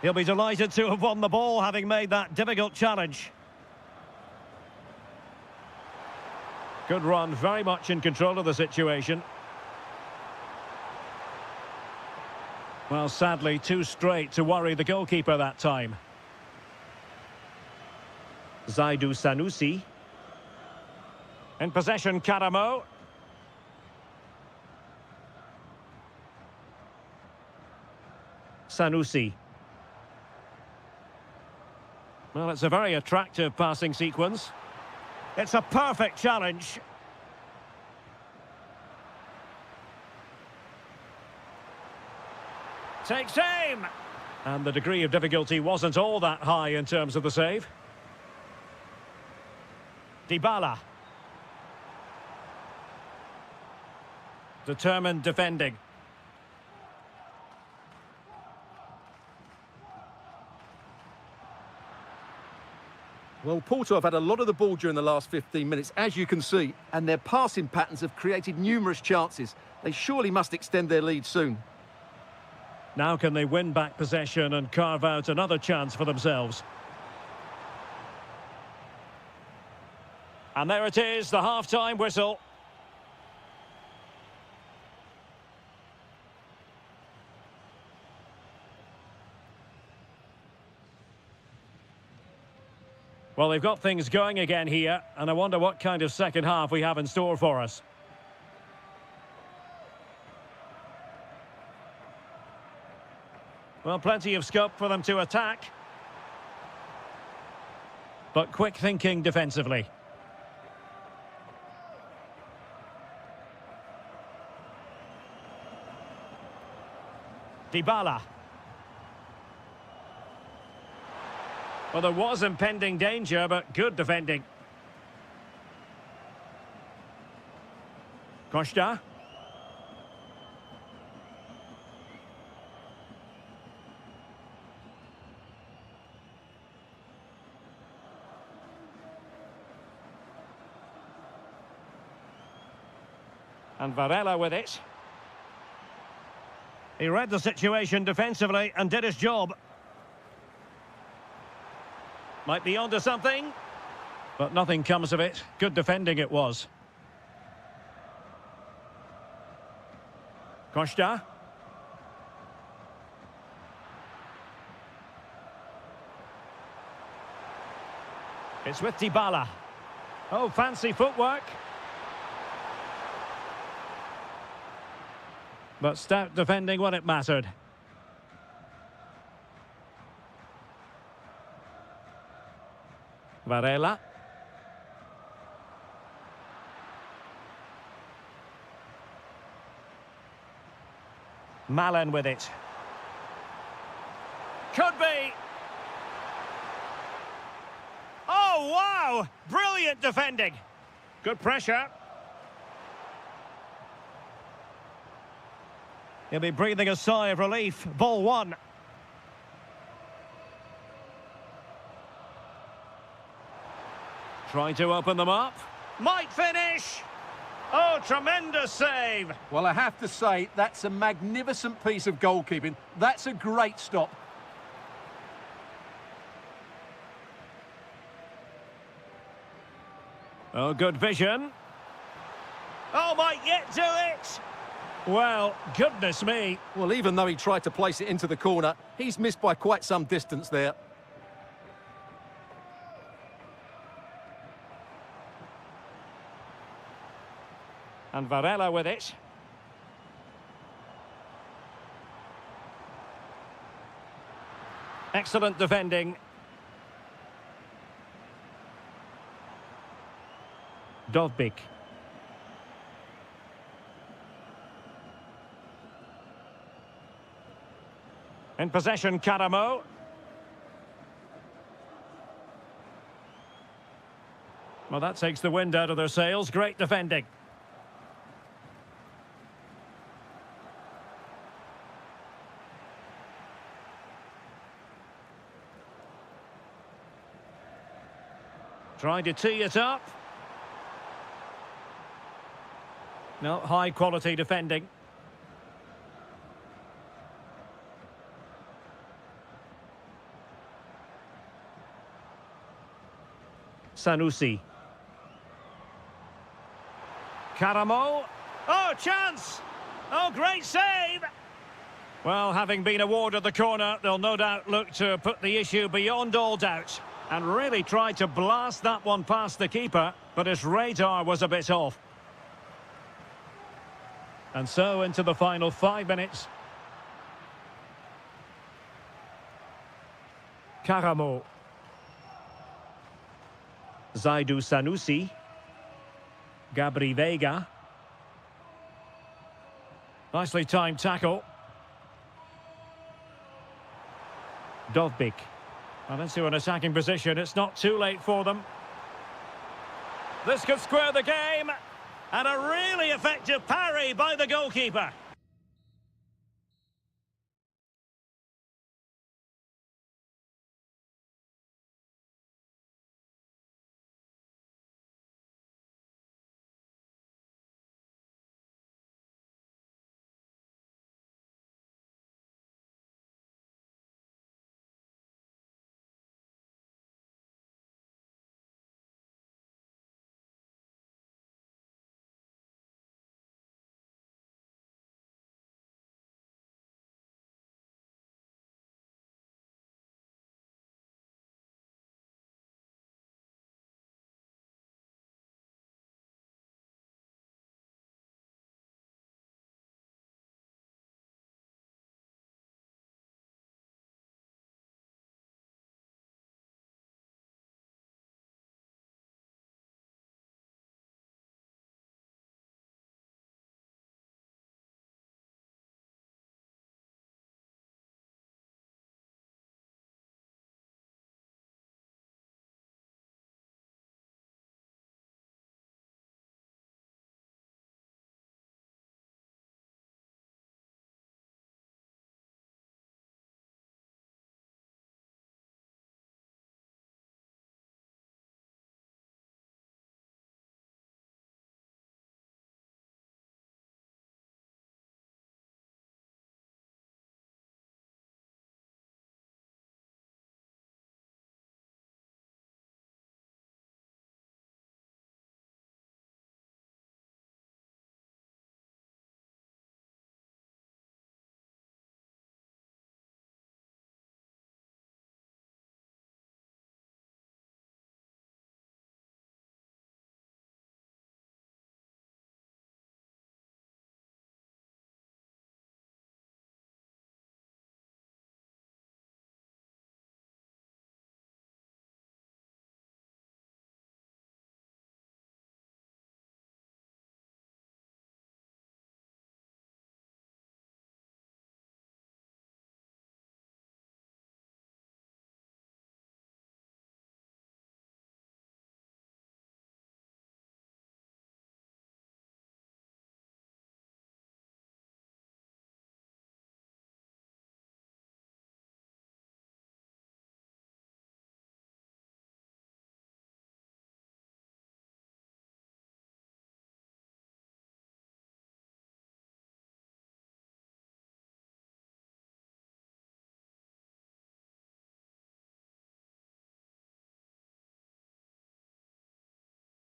He'll be delighted to have won the ball, having made that difficult challenge. Good run, very much in control of the situation. Well, sadly, too straight to worry the goalkeeper that time. Zaidu Sanusi. In possession, Karamo. Sanusi. Well, it's a very attractive passing sequence. It's a perfect challenge. Takes aim. And the degree of difficulty wasn't all that high in terms of the save. Dybala. Determined defending. Well, Porto have had a lot of the ball during the last 15 minutes, as you can see, and their passing patterns have created numerous chances. They surely must extend their lead soon. Now can they win back possession and carve out another chance for themselves? And there it is, the half-time whistle. Well, they've got things going again here, and I wonder what kind of second half we have in store for us. Well, plenty of scope for them to attack. but quick thinking defensively. Dybala. Well, there was impending danger, but good defending. Costa. And Varela with it. He read the situation defensively and did his job. Might be onto something, but nothing comes of it. Good defending it was. Costa. It's with Dybala. Oh, fancy footwork. But stout defending when it mattered. Varela. Malen with it. Could be. Oh, wow! Brilliant defending. Good pressure. He'll be breathing a sigh of relief. Ball one. Trying to open them up. Might finish. Oh, tremendous save. Well, I have to say, that's a magnificent piece of goalkeeping. That's a great stop. Oh, good vision. Oh, might yet do it. Well, goodness me. Well, even though he tried to place it into the corner, he's missed by quite some distance there. And Varela with it. Excellent defending. Dovbik. In possession, Karamo. Well, that takes the wind out of their sails. Great defending. Trying to tee it up. No, high quality defending. Sanusi. Karamo. Oh, chance! Oh, great save! Well, having been awarded the corner, they'll no doubt look to put the issue beyond all doubt. And really tried to blast that one past the keeper, but his radar was a bit off. And so into the final 5 minutes. Karamo. Zaidu Sanusi. Gabri Veiga. Nicely timed tackle. Dovbik. Well, into an attacking position. It's not too late for them. This could square the game. And a really effective parry by the goalkeeper.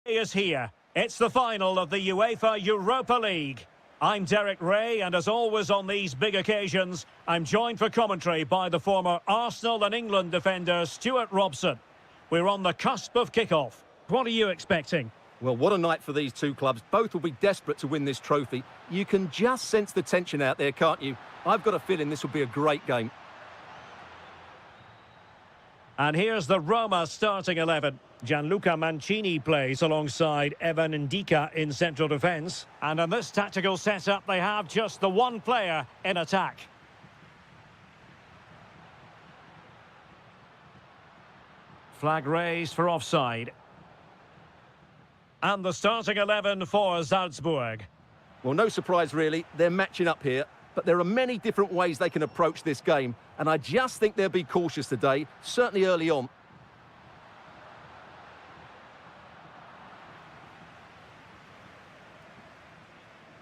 Is here. It's the final of the UEFA Europa League. I'm Derek Ray, and as always on these big occasions, I'm joined for commentary by the former Arsenal and England defender Stuart Robson. We're on the cusp of kickoff. What are you expecting? Well, what a night for these two clubs. Both will be desperate to win this trophy. You can just sense the tension out there, can't you? I've got a feeling this will be a great game. And here's the Roma starting 11. Gianluca Mancini plays alongside Evan Ndika in central defence. And in this tactical setup, they have just the one player in attack. Flag raised for offside. And the starting 11 for Salzburg. Well, no surprise really, they're matching up here, but there are many different ways they can approach this game, and I just think they'll be cautious today, certainly early on.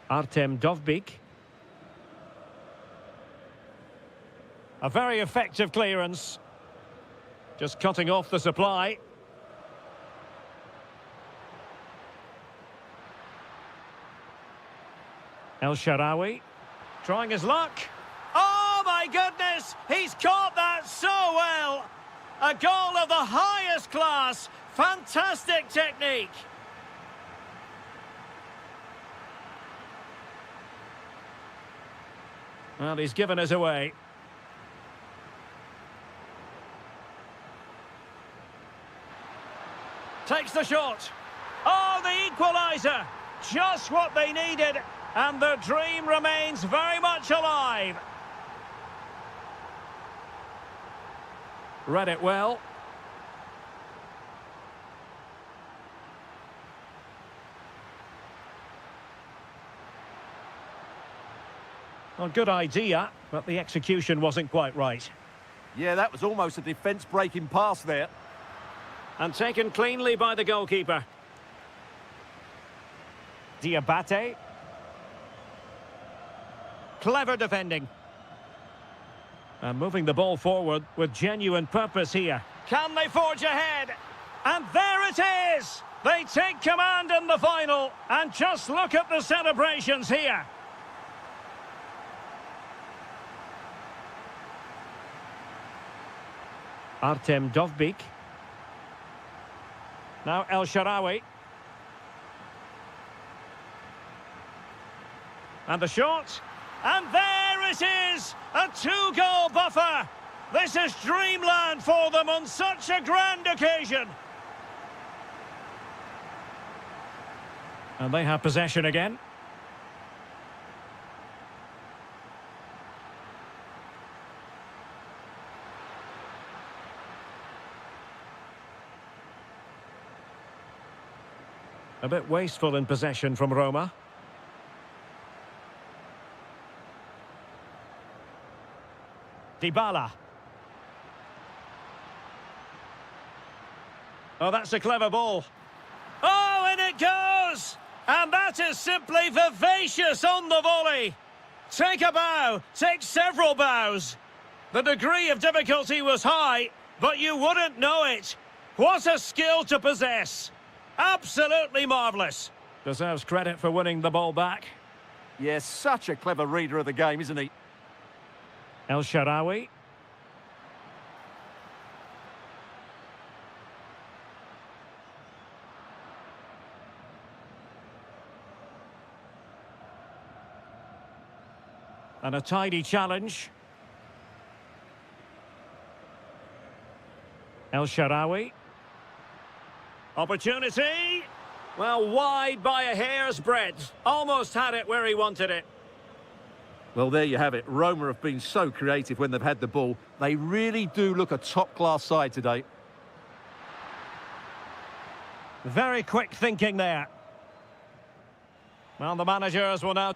Artem Dovbyk. A very effective clearance. Just cutting off the supply. El Shaarawy, trying his luck. Oh my goodness, he's caught that so well. A goal of the highest class, fantastic technique. Well, he's given us away. Takes the shot. Oh, the equaliser. Just what they needed. And the dream remains very much alive. Read it well. Well, good idea, but the execution wasn't quite right. Yeah, that was almost a defence-breaking pass there. And taken cleanly by the goalkeeper. Diabate. Clever defending. And moving the ball forward with genuine purpose here. Can they forge ahead? And there it is! They take command in the final. And just look at the celebrations here. Artem Dovbyk. Now El Shaarawy. And the shot. And there it is! A two-goal buffer! This is dreamland for them on such a grand occasion. And they have possession again. A bit wasteful in possession from Roma. Dybala. Oh, that's a clever ball. Oh, and it goes! And that is simply vivacious on the volley. Take a bow, take several bows. The degree of difficulty was high, but you wouldn't know it. What a skill to possess. Absolutely marvellous. Deserves credit for winning the ball back. Yeah, such a clever reader of the game, isn't he? El Shaarawy. And a tidy challenge. El Shaarawy. Opportunity. Well, wide by a hair's breadth. Almost had it where he wanted it. Well, there you have it. Roma have been so creative when they've had the ball. They really do look a top-class side today. Very quick thinking there. Well, the managers will now...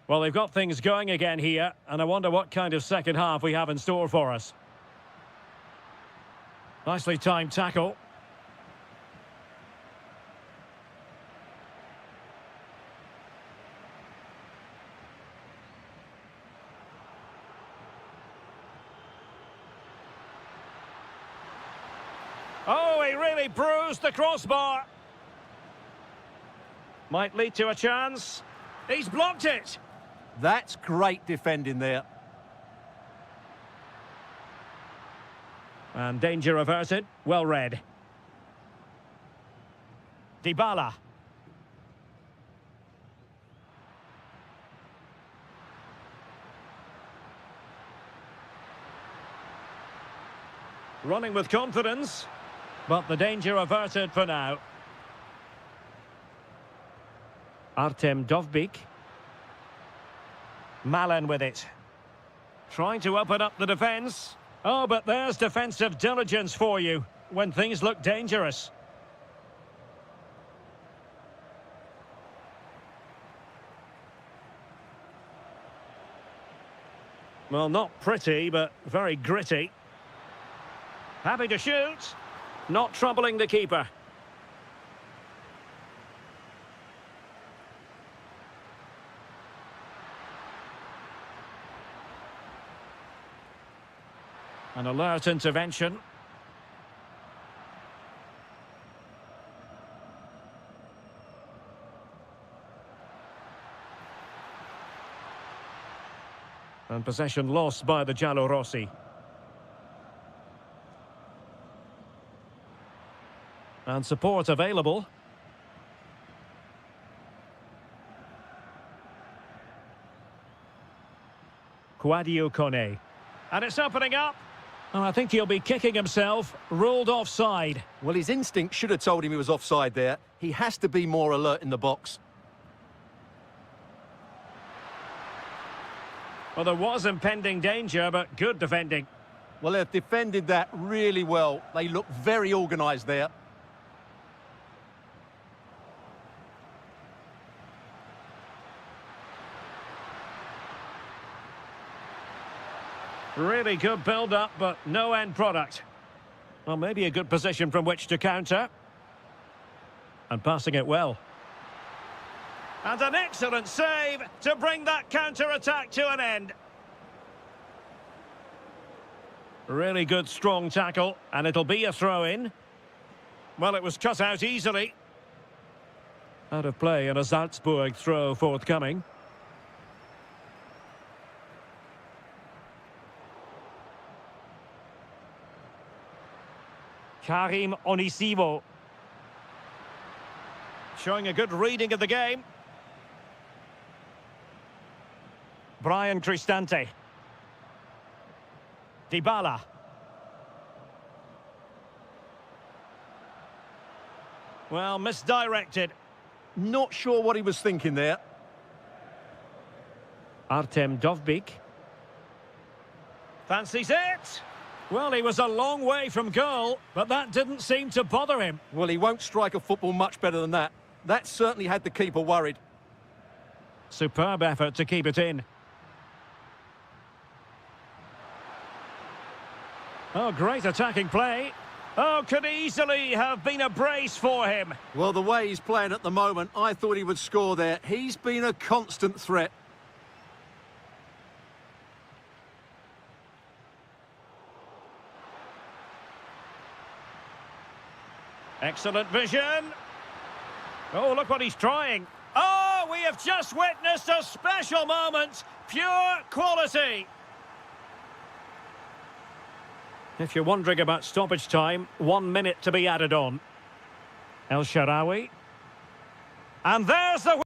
Well, they've got things going again here, and I wonder what kind of second half we have in store for us. Nicely timed tackle. Oh, he really bruised the crossbar. Might lead to a chance. He's blocked it. That's great defending there. And danger averted. Well read. Dybala. Running with confidence, but the danger averted for now. Artem Dovbyk. Malen with it. Trying to open up the defence. Oh, but there's defensive diligence for you when things look dangerous. Well, not pretty, but very gritty. Happy to shoot. Not troubling the keeper. An alert intervention. And possession lost by the Giallorossi. And support available. Quadio Kone. And it's opening up. And I think he'll be kicking himself. Ruled offside. Well, his instinct should have told him he was offside there. He has to be more alert in the box. Well, there was impending danger, but good defending. Well, they've defended that really well. They look very organised there. Really good build-up, but no end product. Well, maybe a good position from which to counter. And passing it well. And an excellent save to bring that counter-attack to an end. Really good, strong tackle, and it'll be a throw-in. Well, it was cut out easily. Out of play and a Salzburg throw forthcoming. Karim Onisivo. Showing a good reading of the game. Brian Cristante. Dybala. Well, misdirected. Not sure what he was thinking there. Artem Dovbyk. Fancies it. Well, he was a long way from goal, but that didn't seem to bother him. Well, he won't strike a football much better than that. That certainly had the keeper worried. Superb effort to keep it in. Oh, great attacking play. Oh, could easily have been a brace for him. Well, the way he's playing at the moment, I thought he would score there. He's been a constant threat. Excellent vision. Oh, look what he's trying. Oh, we have just witnessed a special moment. Pure quality. If you're wondering about stoppage time, 1 minute to be added on. El Shaarawy. And there's the...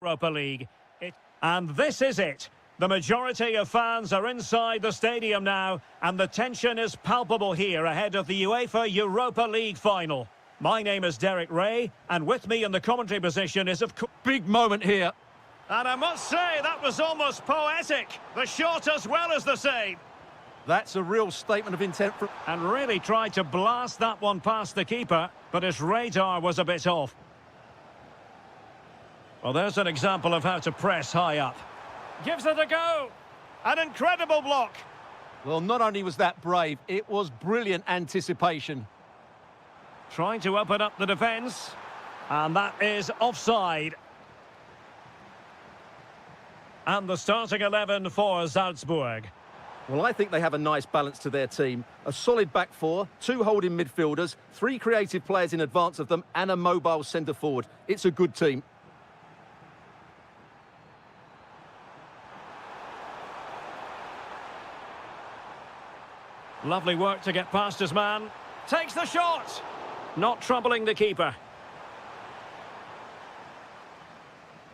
Europa League. And this is it. The majority of fans are inside the stadium now, and the tension is palpable here ahead of the UEFA Europa League final. My name is Derek Ray, and with me in the commentary position is, of course... Big moment here. And I must say, that was almost poetic. The shot as well as the save. That's a real statement of intent. And really tried to blast that one past the keeper, but his radar was a bit off. Well, there's an example of how to press high up. Gives it a go. An incredible block. Well, not only was that brave, it was brilliant anticipation. Trying to open up the defence. And that is offside. And the starting 11 for Salzburg. Well, I think they have a nice balance to their team. A solid back four, 2 holding midfielders, 3 creative players in advance of them, and a mobile centre forward. It's a good team. Lovely work to get past his man. Takes the shot. Not troubling the keeper.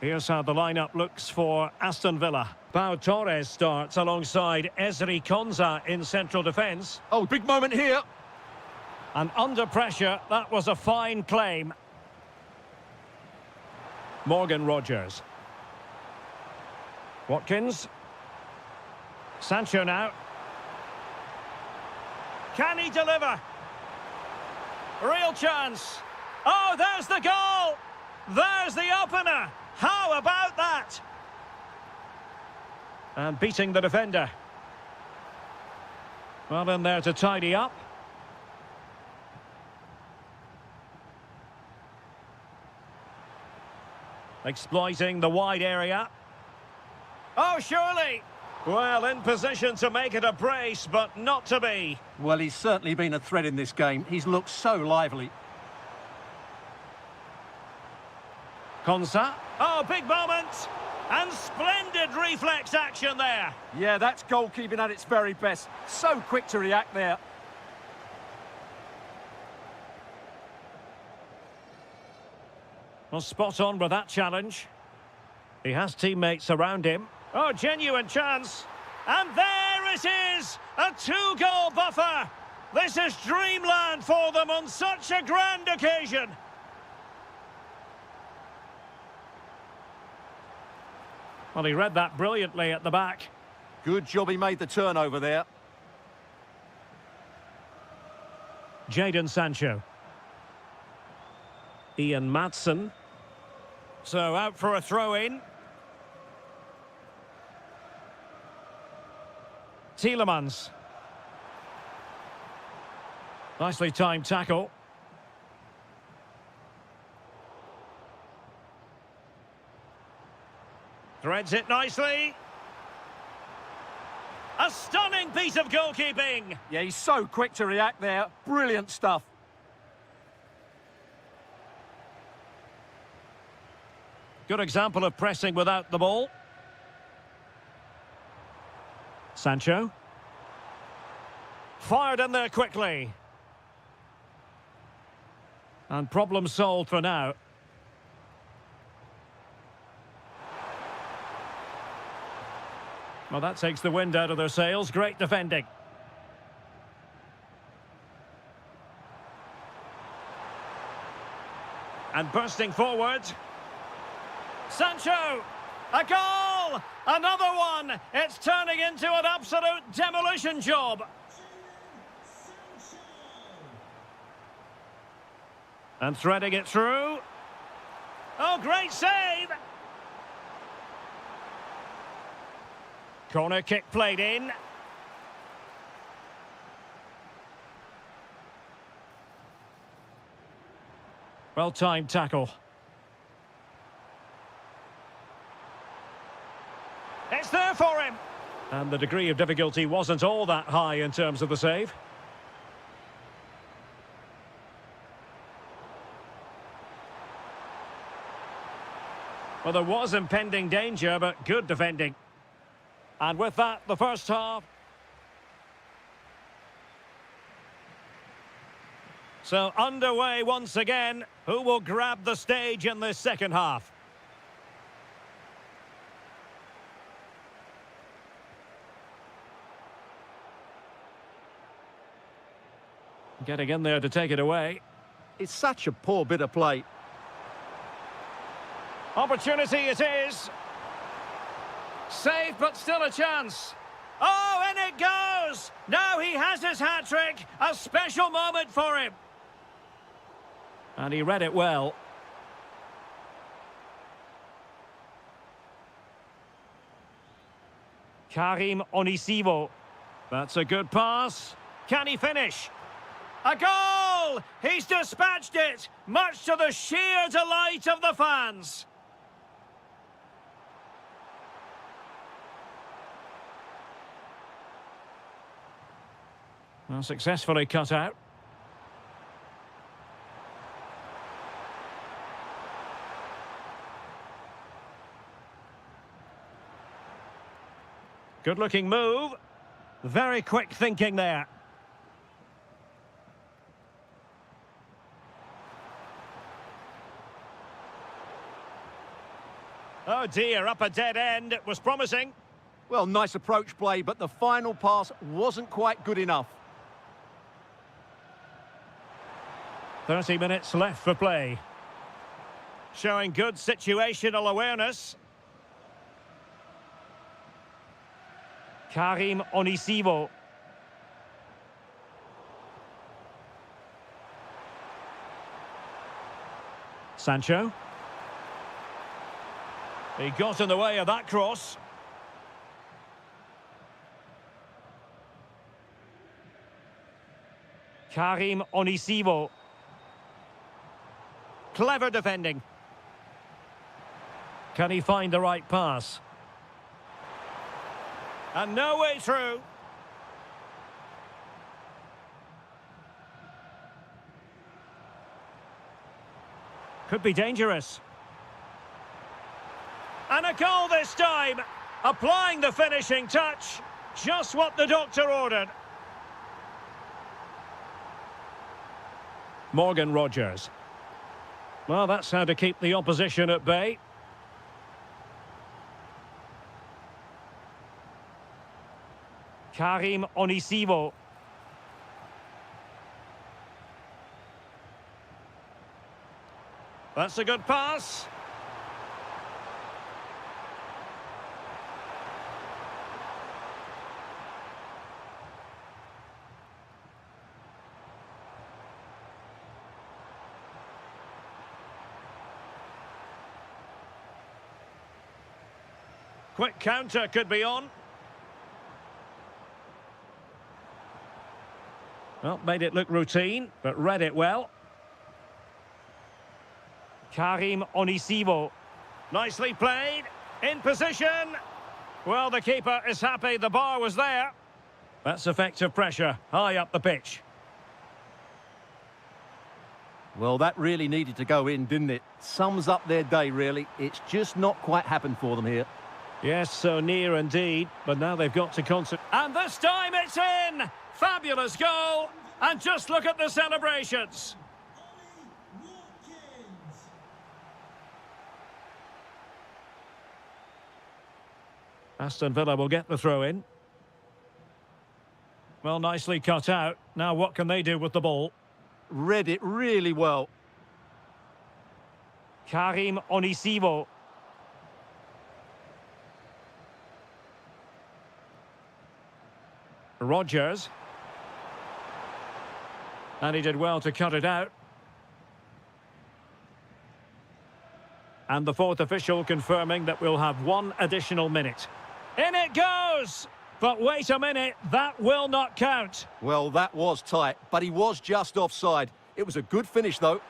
Here's how the lineup looks for Aston Villa. Pau Torres starts alongside Ezri Konsa in central defence. Oh, big moment here. And under pressure, that was a fine claim. Morgan Rogers. Watkins. Sancho now. Can he deliver? Real chance. Oh, there's the goal! There's the opener! How about that? And beating the defender. Well in there to tidy up. Exploiting the wide area. Oh, surely! Well, in position to make it a brace, but not to be. Well, he's certainly been a threat in this game. He's looked so lively. Konsa. Oh, big moment. And splendid reflex action there. Yeah, that's goalkeeping at its very best. So quick to react there. Well, spot on with that challenge. He has teammates around him. Oh, genuine chance. And there it is! A 2-goal buffer! This is dreamland for them on such a grand occasion. Well, he read that brilliantly at the back. Good job he made the turnover there. Jadon Sancho. Ian Maatsen. So out for a throw-in. Tielemans. Nicely timed tackle. Threads it nicely. A stunning piece of goalkeeping. Yeah, he's so quick to react there. Brilliant stuff. Good example of pressing without the ball. Sancho. Fired in there quickly. And problem solved for now. Well, that takes the wind out of their sails. Great defending. And bursting forward. Sancho! A goal! Another one! It's turning into an absolute demolition job. And threading it through. Oh, great save! Corner kick played in. Well-timed tackle. It's there for him. And the degree of difficulty wasn't all that high in terms of the save. Well, there was impending danger, but good defending. And with that, the first half. So underway once again. Who will grab the stage in this second half? Getting in there to take it away. It's such a poor bit of play. Opportunity it is. Saved, but still a chance. Oh, and it goes! Now he has his hat-trick. A special moment for him. And he read it well. Karim Onisivo. That's a good pass. Can he finish? A goal! He's dispatched it, much to the sheer delight of the fans. Well, successfully cut out. Good-looking move. Very quick thinking there. Oh dear, up a dead end. It was promising. Well, nice approach play, but the final pass wasn't quite good enough. 30 minutes left for play. Showing good situational awareness. Karim Onisivo. Sancho. He got in the way of that cross. Karim Onisivo. Clever defending. Can he find the right pass? And no way through. Could be dangerous. And a goal this time. Applying the finishing touch. Just what the doctor ordered. Morgan Rogers. Well, that's how to keep the opposition at bay. Karim Onisivo. That's a good pass. Quick counter could be on. Well, made it look routine, but read it well. Karim Onisivo. Nicely played. In position. Well, the keeper is happy the bar was there. That's effective pressure, high up the pitch. Well, that really needed to go in, didn't it? Sums up their day, really. It's just not quite happened for them here. Yes, so near indeed, but now they've got to concentrate. And this time it's in! Fabulous goal! And just look at the celebrations. Aston Villa will get the throw in. Well, nicely cut out. Now what can they do with the ball? Read it really well. Karim Onisivo. Rogers. And he did well to cut it out. And the fourth official confirming that we'll have one additional minute. In it goes! But wait a minute, that will not count. Well, that was tight, but he was just offside. It was a good finish, though.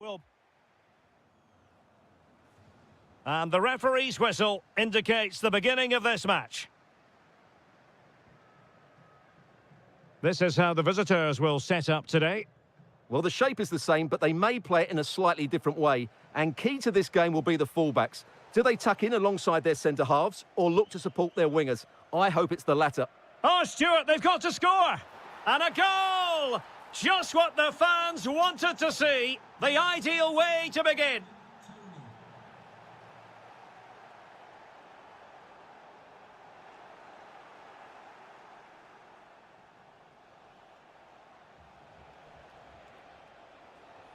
will. And the referee's whistle indicates the beginning of this match. This is how the visitors will set up today. Well, the shape is the same, but they may play it in a slightly different way. And key to this game will be the fullbacks. Do they tuck in alongside their centre-halves or look to support their wingers? I hope it's the latter. Oh, Stuart, they've got to score! And a goal! Just what the fans wanted to see. The ideal way to begin.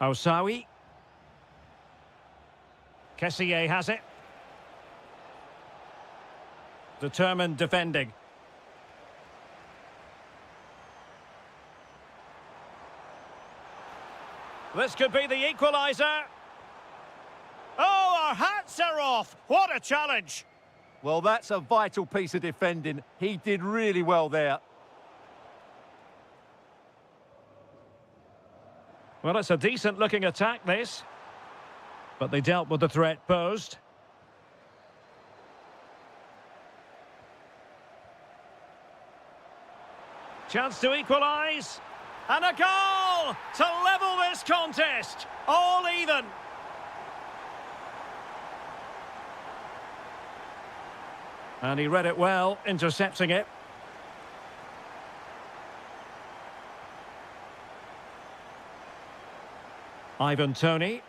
Osawi. Kessié has it. Determined defending. This could be the equaliser. Oh, our hats are off. What a challenge. Well, that's a vital piece of defending. He did really well there. Well, it's a decent-looking attack, this. But they dealt with the threat posed. Chance to equalise. And a goal to level this contest. All even. And he read it well, intercepting it. Ivan Toney.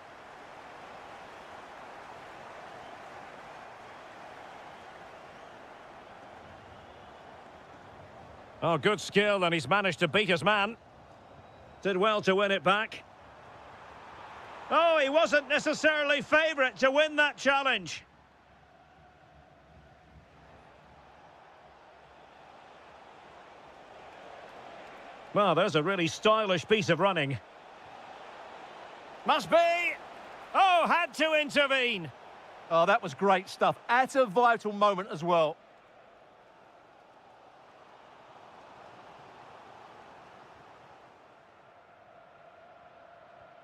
Oh, good skill, and he's managed to beat his man. Did well to win it back. Oh, he wasn't necessarily favourite to win that challenge. Well, there's a really stylish piece of running. Must be. Oh, had to intervene. Oh, that was great stuff. At a vital moment as well.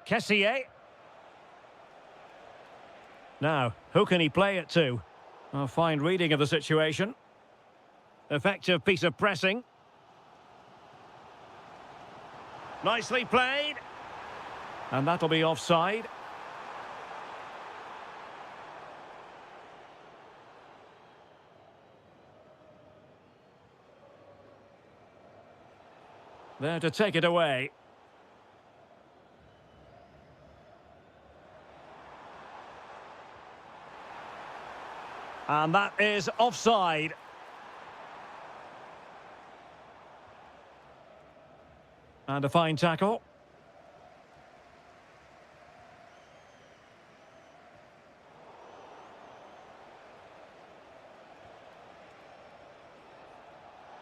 Kessié. Now, who can he play it to? A fine reading of the situation. Effective piece of pressing. Nicely played. And that'll be offside. There to take it away. And that is offside. And a fine tackle.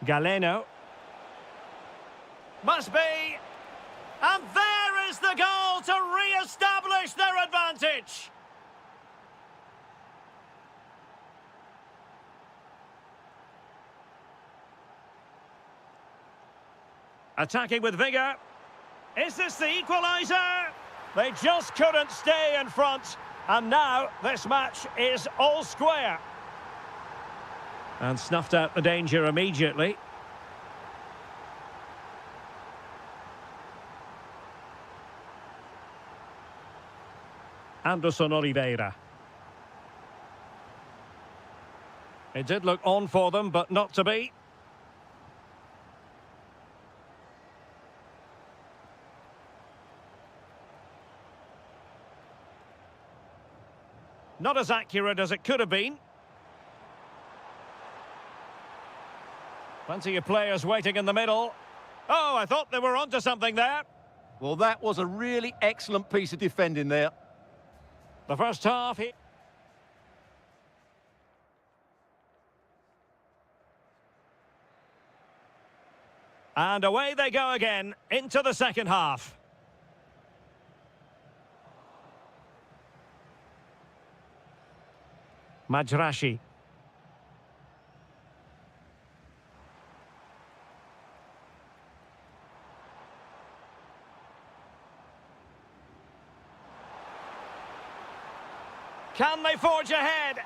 Galeno. Must be. And there is the goal to re-establish their advantage. Attacking with vigour. Is this the equaliser? They just couldn't stay in front. And now this match is all square. And snuffed out the danger immediately. Anderson Oliveira. It did look on for them, but not to be. Not as accurate as it could have been. Plenty of players waiting in the middle. Oh, I thought they were onto something there. Well, that was a really excellent piece of defending there. The first half. And away they go again into the second half. Majrashi. Can they forge ahead?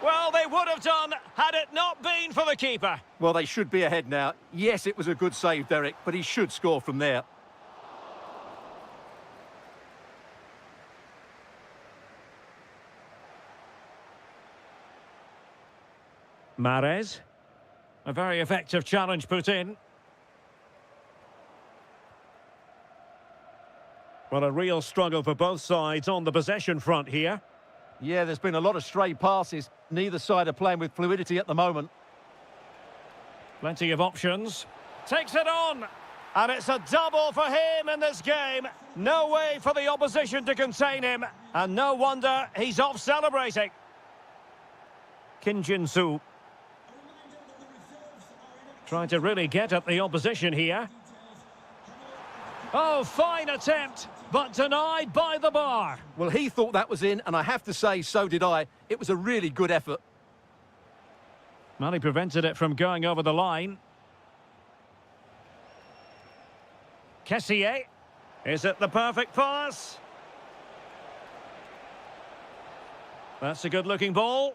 Well, they would have done had it not been for the keeper. Well, they should be ahead now. Yes, it was a good save, Derek, but he should score from there. Mahrez. A very effective challenge put in. Well, a real struggle for both sides on the possession front here. Yeah, there's been a lot of stray passes. Neither side are playing with fluidity at the moment. Plenty of options. Takes it on. And it's a double for him in this game. No way for the opposition to contain him. And no wonder he's off celebrating. Kim Jin-soo. Trying to really get at the opposition here. Oh, fine attempt, but denied by the bar. Well, he thought that was in, and I have to say, so did I. It was a really good effort. Well, he prevented it from going over the line. Kessié. Is it the perfect pass? That's a good-looking ball.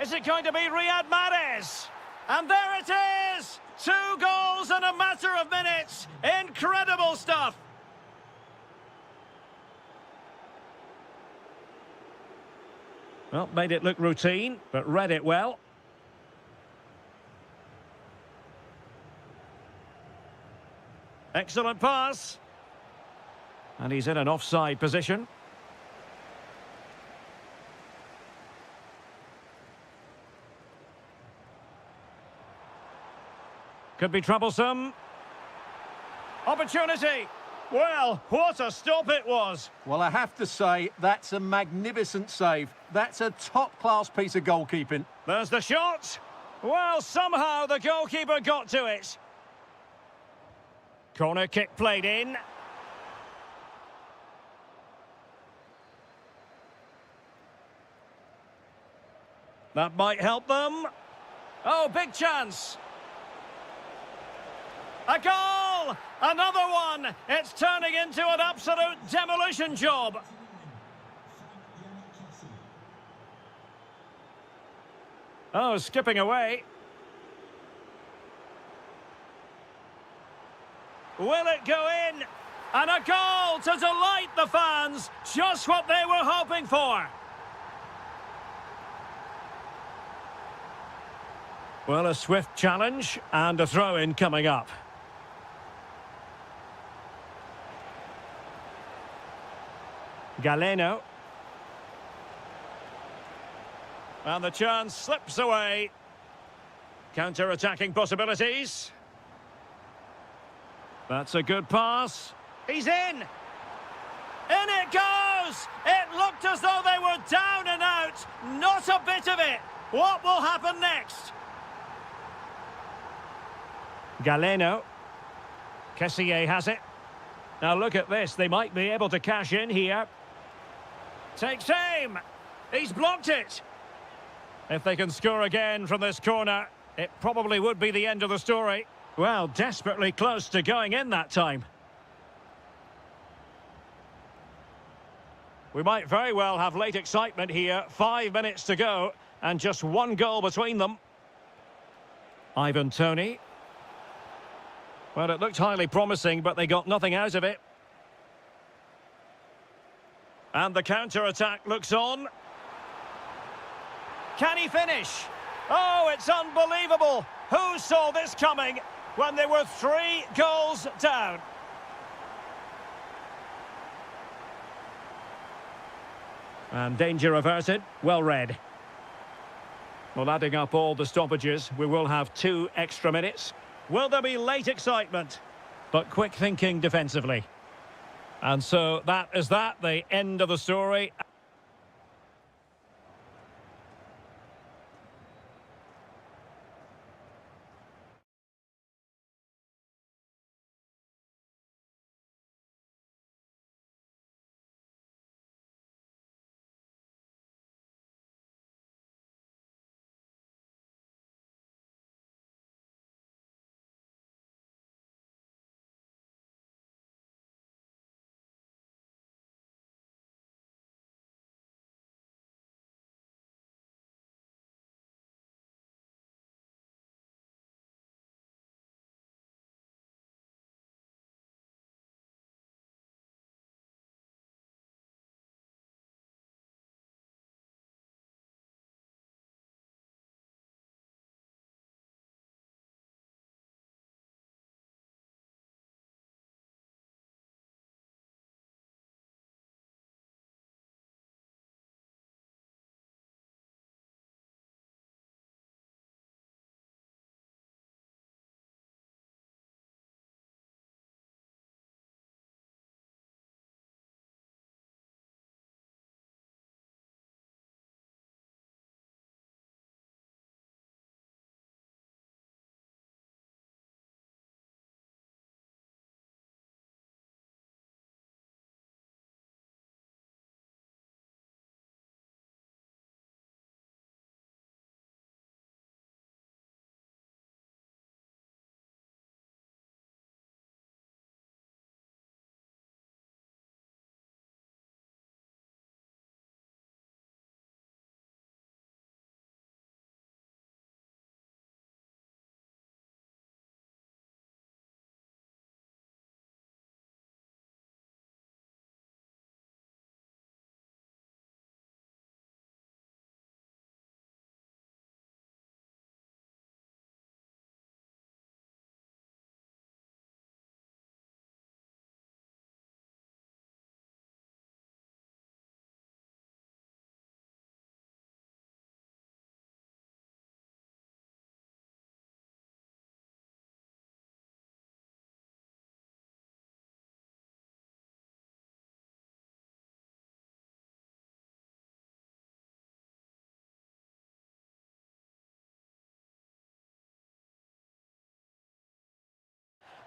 Is it going to be Riyad Mahrez? And there it is! 2 goals in a matter of minutes. Incredible stuff. Well, made it look routine, but read it well. Excellent pass. And he's in an offside position. Could be troublesome. Opportunity. Well, what a stop it was. Well, I have to say, that's a magnificent save. That's a top-class piece of goalkeeping. There's the shot. Well, somehow the goalkeeper got to it. Corner kick played in. That might help them. Oh, big chance. A goal! Another one! It's turning into an absolute demolition job. Oh, skipping away. Will it go in? And a goal to delight the fans. Just what they were hoping for. Well, a swift challenge and a throw-in coming up. Galeno. And the chance slips away. Counter-attacking possibilities. That's a good pass. He's in. In it goes! It looked as though they were down and out. Not a bit of it. What will happen next? Galeno. Kessié has it. Now look at this. They might be able to cash in here. Takes aim. He's blocked it. If they can score again from this corner, it probably would be the end of the story. Well, desperately close to going in that time. We might very well have late excitement here. 5 minutes to go and just 1 goal between them. Ivan Toney. Well, it looked highly promising, but they got nothing out of it. And the counter-attack looks on. Can he finish? Oh, it's unbelievable. Who saw this coming when they were 3 goals down? And danger averted. Well read. Well, adding up all the stoppages, we will have 2 extra minutes. Will there be late excitement? But quick thinking defensively. And so that is that, the end of the story.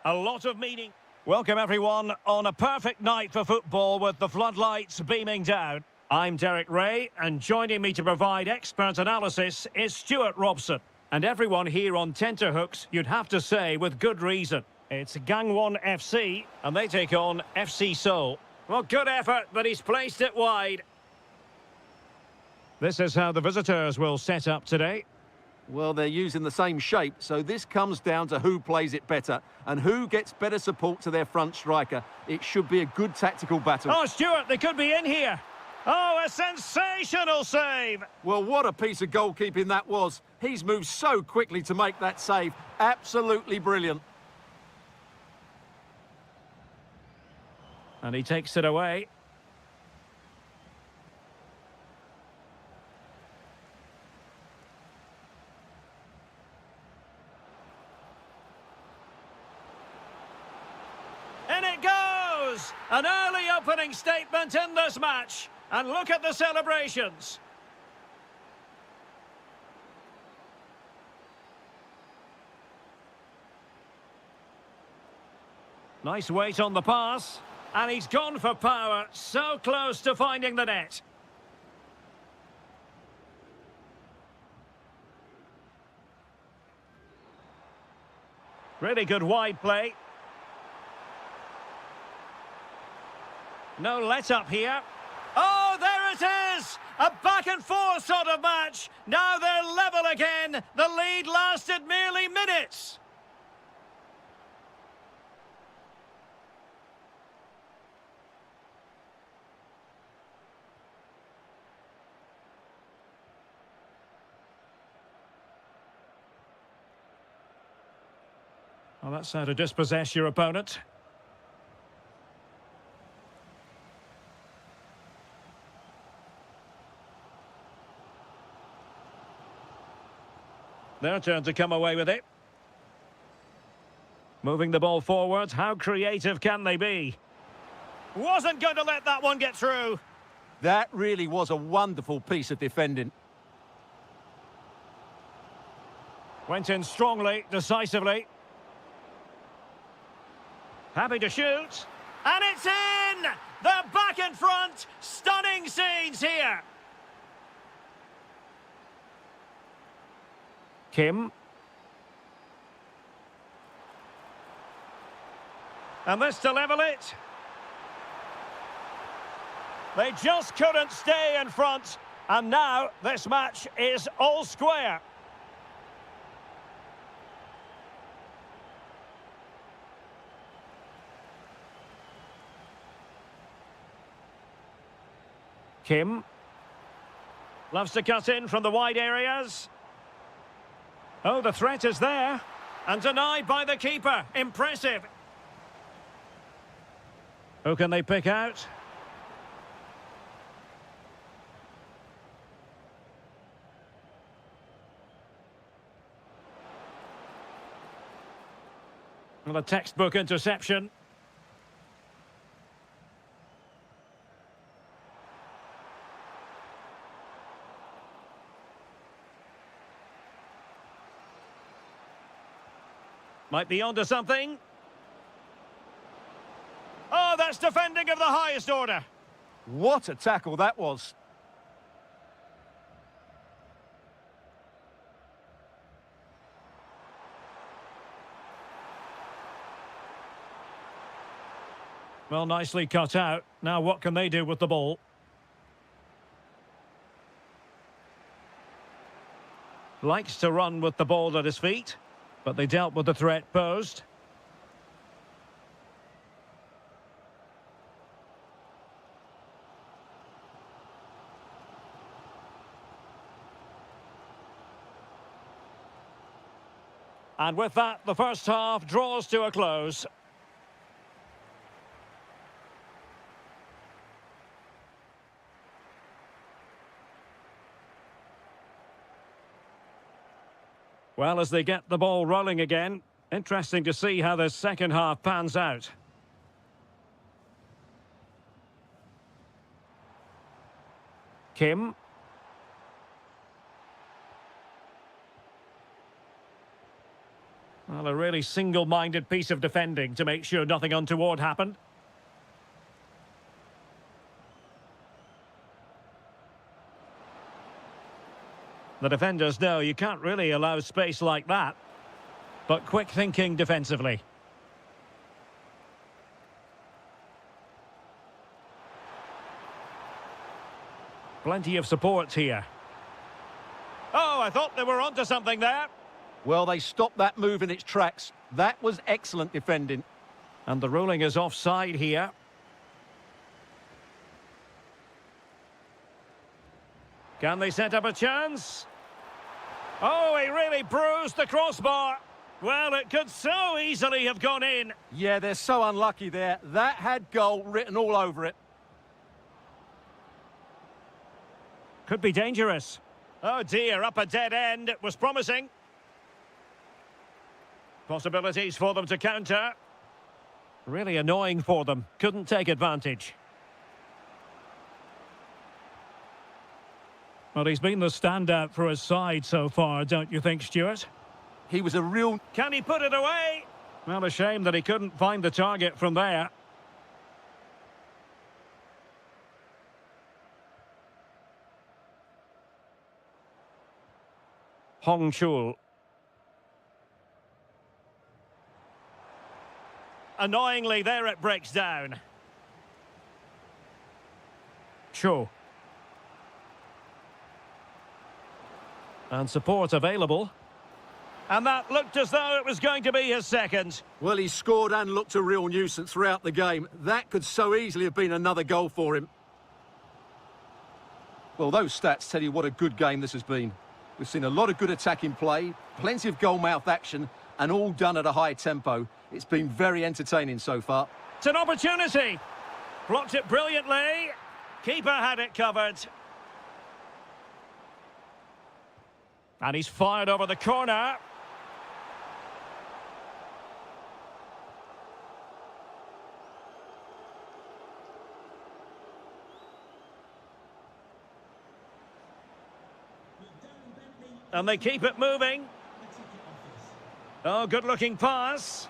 A lot of meaning. Welcome everyone on a perfect night for football with the floodlights beaming down. I'm Derek Ray, and joining me to provide expert analysis is Stuart Robson. And everyone here on tenterhooks, you'd have to say with good reason. It's Gangwon FC, and they take on FC Seoul. Well, good effort, but he's placed it wide. This is how the visitors will set up today. Well, they're using the same shape, so this comes down to who plays it better and who gets better support to their front striker. It should be a good tactical battle. Oh, Stuart, they could be in here. Oh, a sensational save! Well, what a piece of goalkeeping that was. He's moved so quickly to make that save. Absolutely brilliant. And he takes it away. In it goes! An early opening statement in this match. And look at the celebrations. Nice weight on the pass. And he's gone for power, so close to finding the net. Really good wide play. No let-up here. Oh, there it is! A back-and-forth sort of match. Now they're level again. The lead lasted merely minutes. Well, that's how to dispossess your opponent. Their turn to come away with it. Moving the ball forward, how creative can they be? Wasn't going to let that one get through. That really was a wonderful piece of defending. Went in strongly, decisively. Happy to shoot. And it's in! They're back in front. Stunning scenes here. Kim. And this to level it. They just couldn't stay in front. And now this match is all square. Kim. Loves to cut in from the wide areas. Oh, the threat is there. And denied by the keeper. Impressive. Who can they pick out? Well, a textbook interception. Might be onto something. Oh, that's defending of the highest order. What a tackle that was. Well, nicely cut out. Now what can they do with the ball? Likes to run with the ball at his feet. But they dealt with the threat posed. And with that, the first half draws to a close. Well, as they get the ball rolling again, interesting to see how the second half pans out. Kim. Well, a really single-minded piece of defending to make sure nothing untoward happened. The defenders know you can't really allow space like that. But quick thinking defensively. Plenty of support here. Oh, I thought they were onto something there. Well, they stopped that move in its tracks. That was excellent defending. And the ruling is offside here. Can they set up a chance? Oh, he really bruised the crossbar. Well, it could so easily have gone in. Yeah, they're so unlucky there. That had goal written all over it. Could be dangerous. Oh dear, up a dead end. It was promising. Possibilities for them to counter. Really annoying for them. Couldn't take advantage. Well, he's been the standout for his side so far, don't you think, Stuart? He was a real... Can he put it away? Well, a shame that he couldn't find the target from there. Hong Chul. Annoyingly, there it breaks down. Cho. And support available. And that looked as though it was going to be his second. Well, he scored and looked a real nuisance throughout the game. That could so easily have been another goal for him. Well, those stats tell you what a good game this has been. We've seen a lot of good attacking play, plenty of goal-mouth action, and all done at a high tempo. It's been very entertaining so far. It's an opportunity. Blocked it brilliantly. Keeper had it covered. And he's fired over the corner. And they keep it moving. Oh, good-looking pass.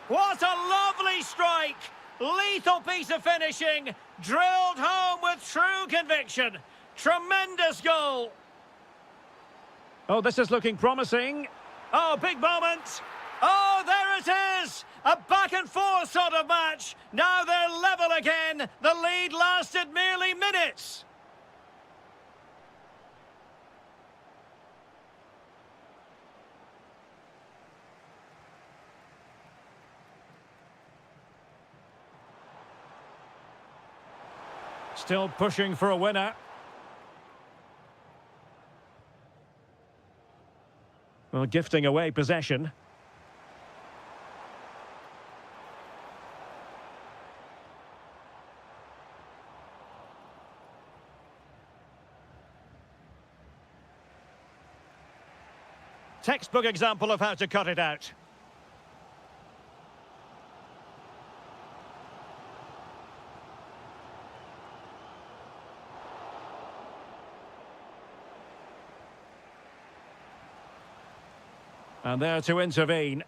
What a lovely strike! Lethal piece of finishing. Drilled home with true conviction. Tremendous goal. Oh, this is looking promising. Oh, big moment. Oh, there it is. A back-and-forth sort of match. Now they're level again. The lead lasted merely minutes. Still pushing for a winner. Well, gifting away possession. Textbook example of how to cut it out. And there to intervene.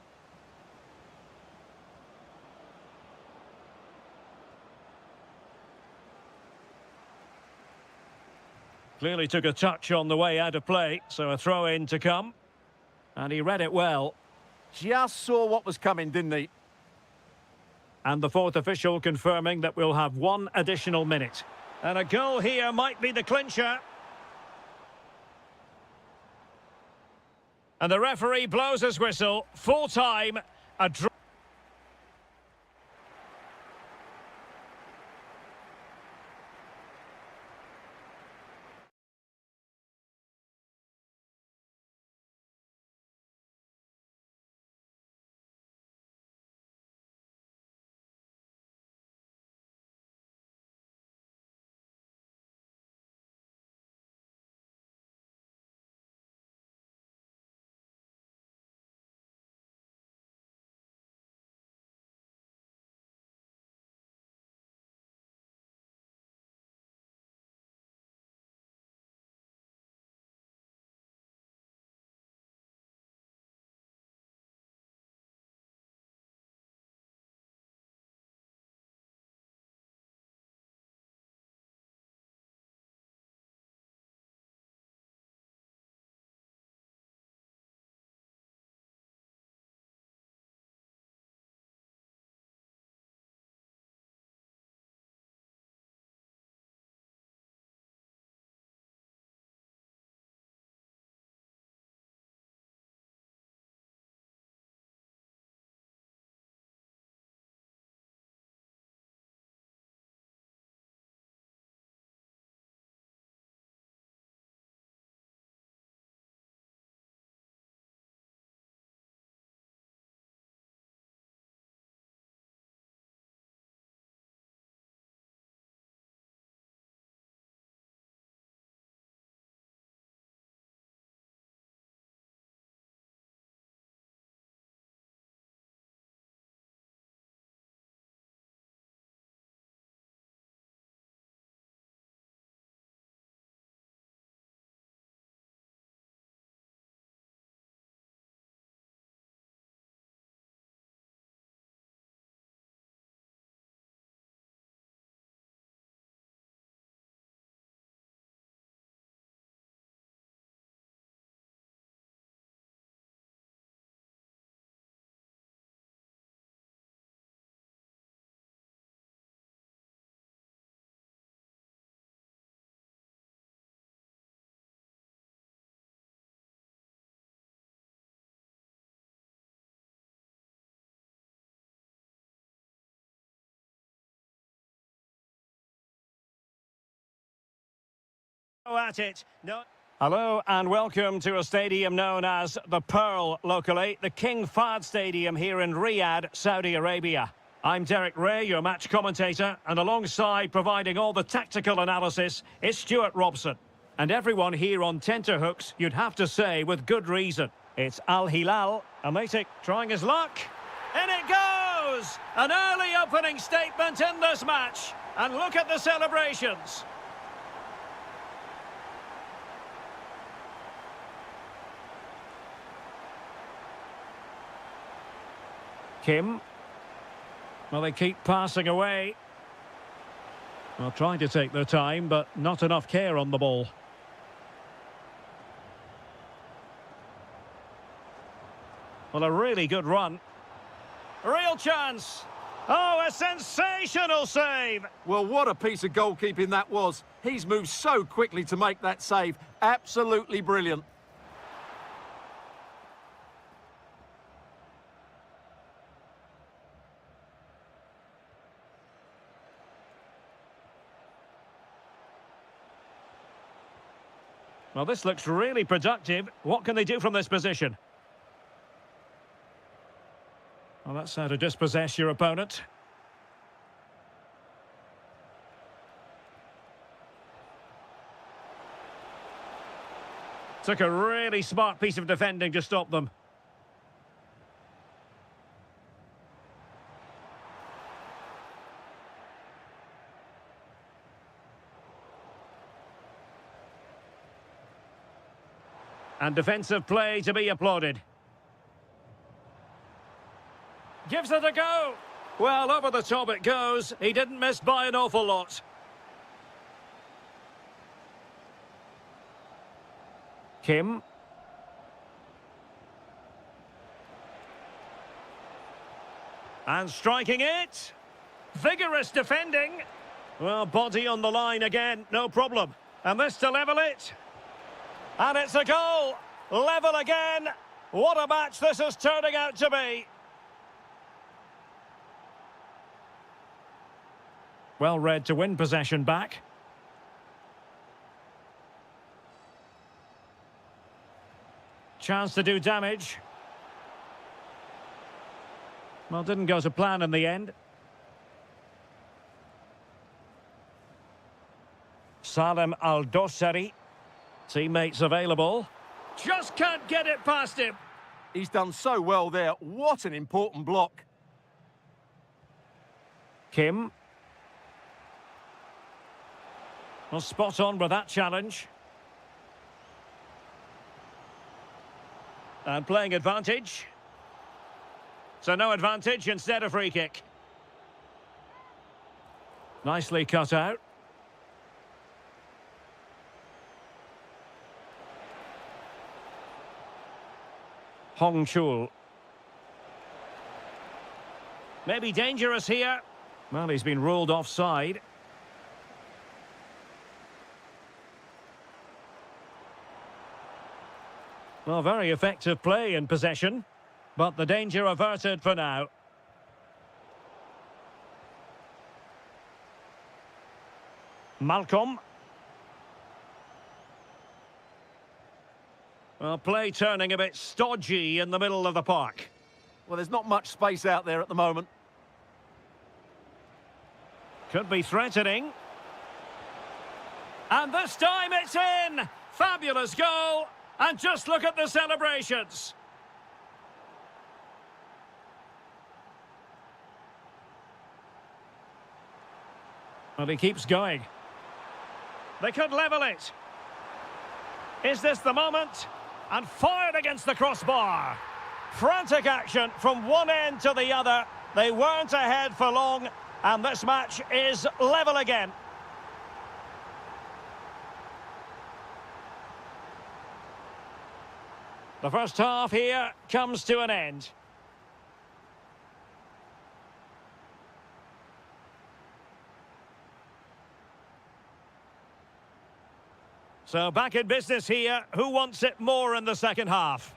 Clearly took a touch on the way out of play, so a throw-in to come. And he read it well. Just saw what was coming, didn't he? And the fourth official confirming that we'll have one additional minute. And a goal here might be the clincher. And the referee blows his whistle. Full time. A draw. At it. No. Hello and welcome to a stadium known as the Pearl locally, the King Fahd Stadium here in Riyadh, Saudi Arabia. I'm Derek Ray, your match commentator, and alongside providing all the tactical analysis is Stuart Robson. And everyone here on tenterhooks, you'd have to say with good reason. It's Al Hilal, Amatic trying his luck. In it goes! An early opening statement in this match. And look at the celebrations. Kim. Well, they keep passing away. Well, trying to take their time, but not enough care on the ball. Well, a really good run. Real chance. Oh, a sensational save. Well, what a piece of goalkeeping that was. He's moved so quickly to make that save. Absolutely brilliant. Well, this looks really productive. What can they do from this position? Well, that's how to dispossess your opponent. Took a really smart piece of defending to stop them. And defensive play to be applauded. Gives it a go. Well, over the top it goes. He didn't miss by an awful lot. Kim. And striking it. Vigorous defending. Well, body on the line again, no problem. And this to level it. And it's a goal. Level again. What a match this is turning out to be. Well read to win possession back. Chance to do damage. Well, didn't go to plan in the end. Salem Al-Dossari. Teammates available. Just can't get it past him. He's done so well there. What an important block. Kim. Well, spot on with that challenge. And playing advantage. So no advantage, instead a free kick. Nicely cut out. Hong Chul. Maybe dangerous here. Well, he's been ruled offside. Well, very effective play in possession, but the danger averted for now. Malcolm. Well, play turning a bit stodgy in the middle of the park. Well, there's not much space out there at the moment. Could be threatening. And this time it's in! Fabulous goal! And just look at the celebrations. Well, he keeps going. They could level it. Is this the moment? And fired against the crossbar. Frantic action from one end to the other. They weren't ahead for long, and this match is level again. The first half here comes to an end. So back in business here. Who wants it more in the second half?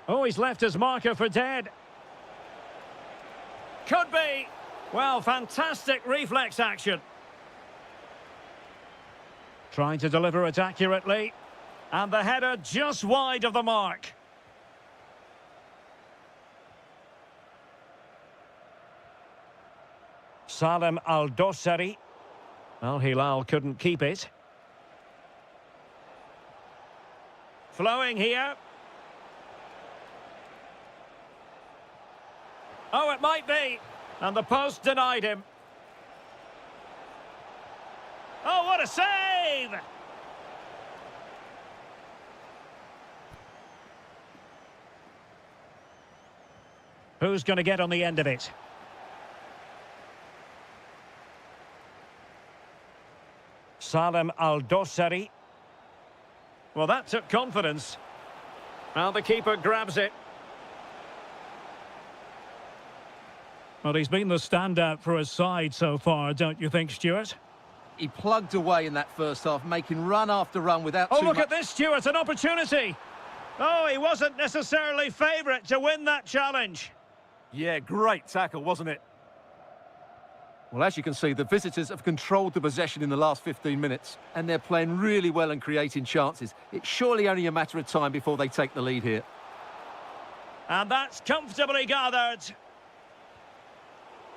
Oh, he's left his marker for dead. Could be. Well, fantastic reflex action. Trying to deliver it accurately. And the header just wide of the mark. Salem Al-Dossari. Al Hilal couldn't keep it. Flowing here. Oh, it might be. And the post denied him. Oh, what a save! Who's going to get on the end of it? Salem Al-Dossari. Well, that took confidence. Now the keeper grabs it. Well, he's been the standout for his side so far, don't you think, Stuart? He plugged away in that first half, making run after run without Oh, too look much... at this, Stuart, an opportunity. Oh, he wasn't necessarily favourite to win that challenge. Yeah, great tackle, wasn't it? Well, as you can see, the visitors have controlled the possession in the last 15 minutes, and they're playing really well and creating chances. It's surely only a matter of time before they take the lead here. And that's comfortably gathered.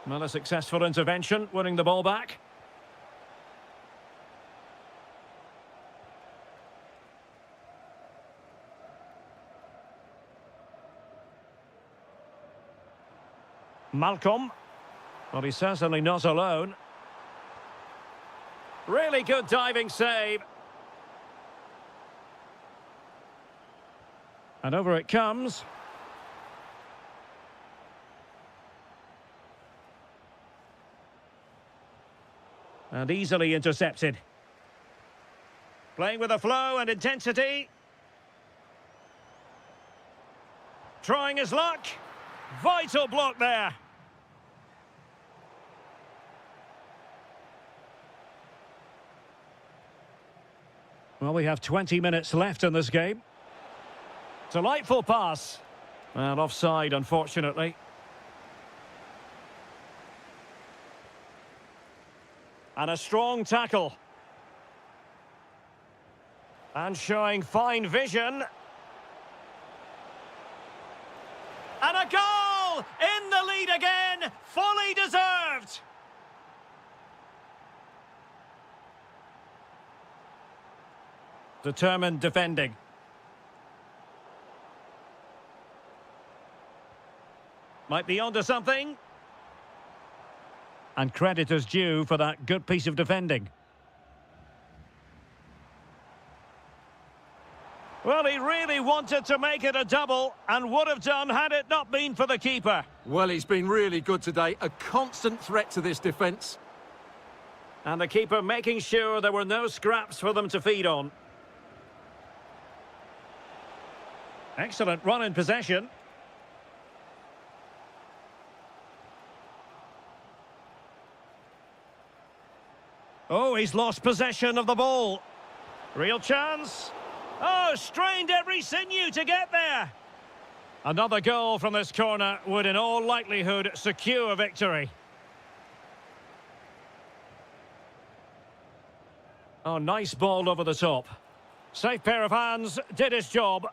Well, a successful intervention, winning the ball back. Malcolm. Well, he's certainly not alone. Really good diving save. And over it comes. And easily intercepted. Playing with a flow and intensity. Trying his luck. Vital block there. Well, we have 20 minutes left in this game. Delightful pass. And offside, unfortunately. And a strong tackle. And showing fine vision. And a goal! In the lead again! Fully deserved! Determined defending. Might be onto something. And credit is due for that good piece of defending. Well, he really wanted to make it a double and would have done had it not been for the keeper. Well, he's been really good today. A constant threat to this defence. And the keeper making sure there were no scraps for them to feed on. Excellent run in possession. Oh, he's lost possession of the ball. Real chance. Oh, strained every sinew to get there. Another goal from this corner would in all likelihood secure victory. Oh, nice ball over the top. Safe pair of hands, did his job.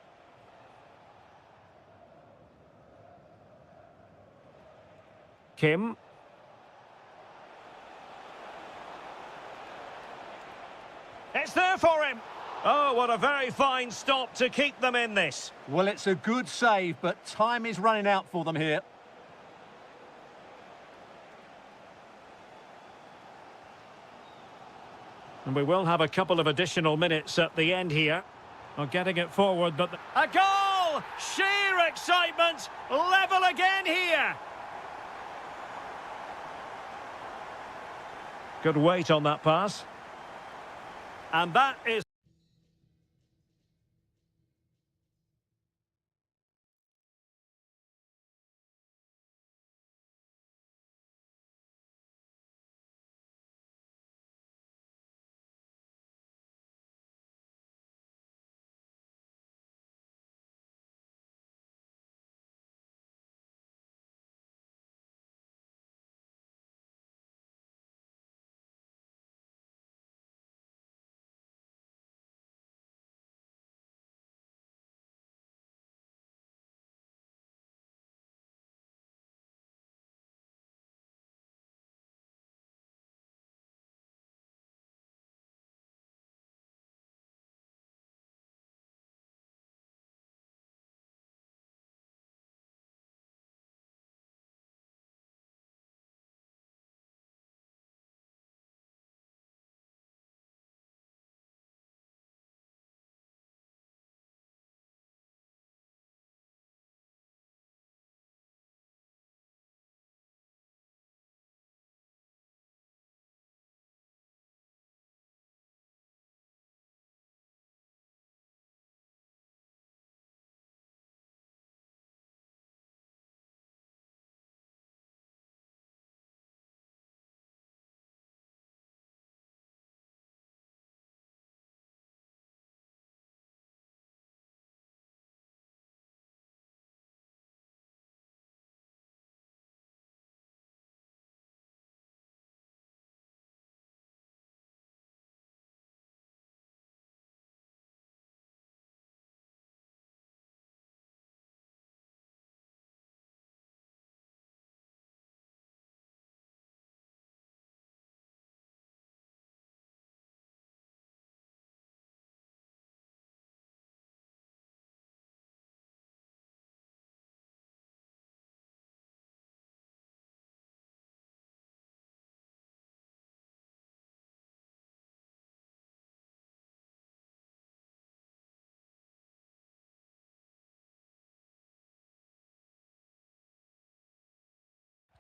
Kim. It's there for him. Oh, what a very fine stop to keep them in this. Well, it's a good save, but time is running out for them here. And we will have a couple of additional minutes at the end here. Well, getting it forward, but... A goal! Sheer excitement! Level again here! Good weight on that pass. And that is...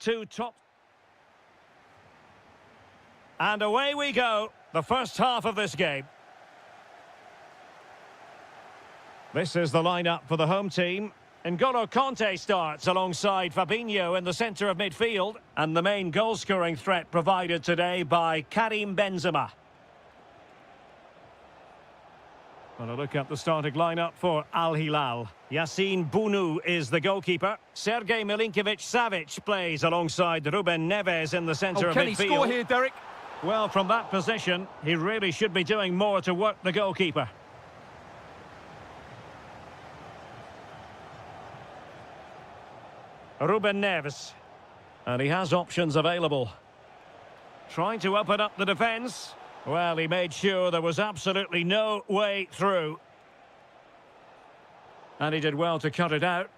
two top. And away we go, the first half of this game. This is the lineup for the home team. N'Golo Conte starts alongside Fabinho in the centre of midfield. And the main goal-scoring threat provided today by Karim Benzema. Well, a look at the starting lineup for Al Hilal. Yassine Bounou is the goalkeeper. Sergej Milinkovic-Savic plays alongside Ruben Neves in the centre of midfield. Can he score here, Derek? Well, from that position, he really should be doing more to work the goalkeeper. Ruben Neves. And he has options available. Trying to open up the defence. Well, he made sure there was absolutely no way through. And he did well to cut it out.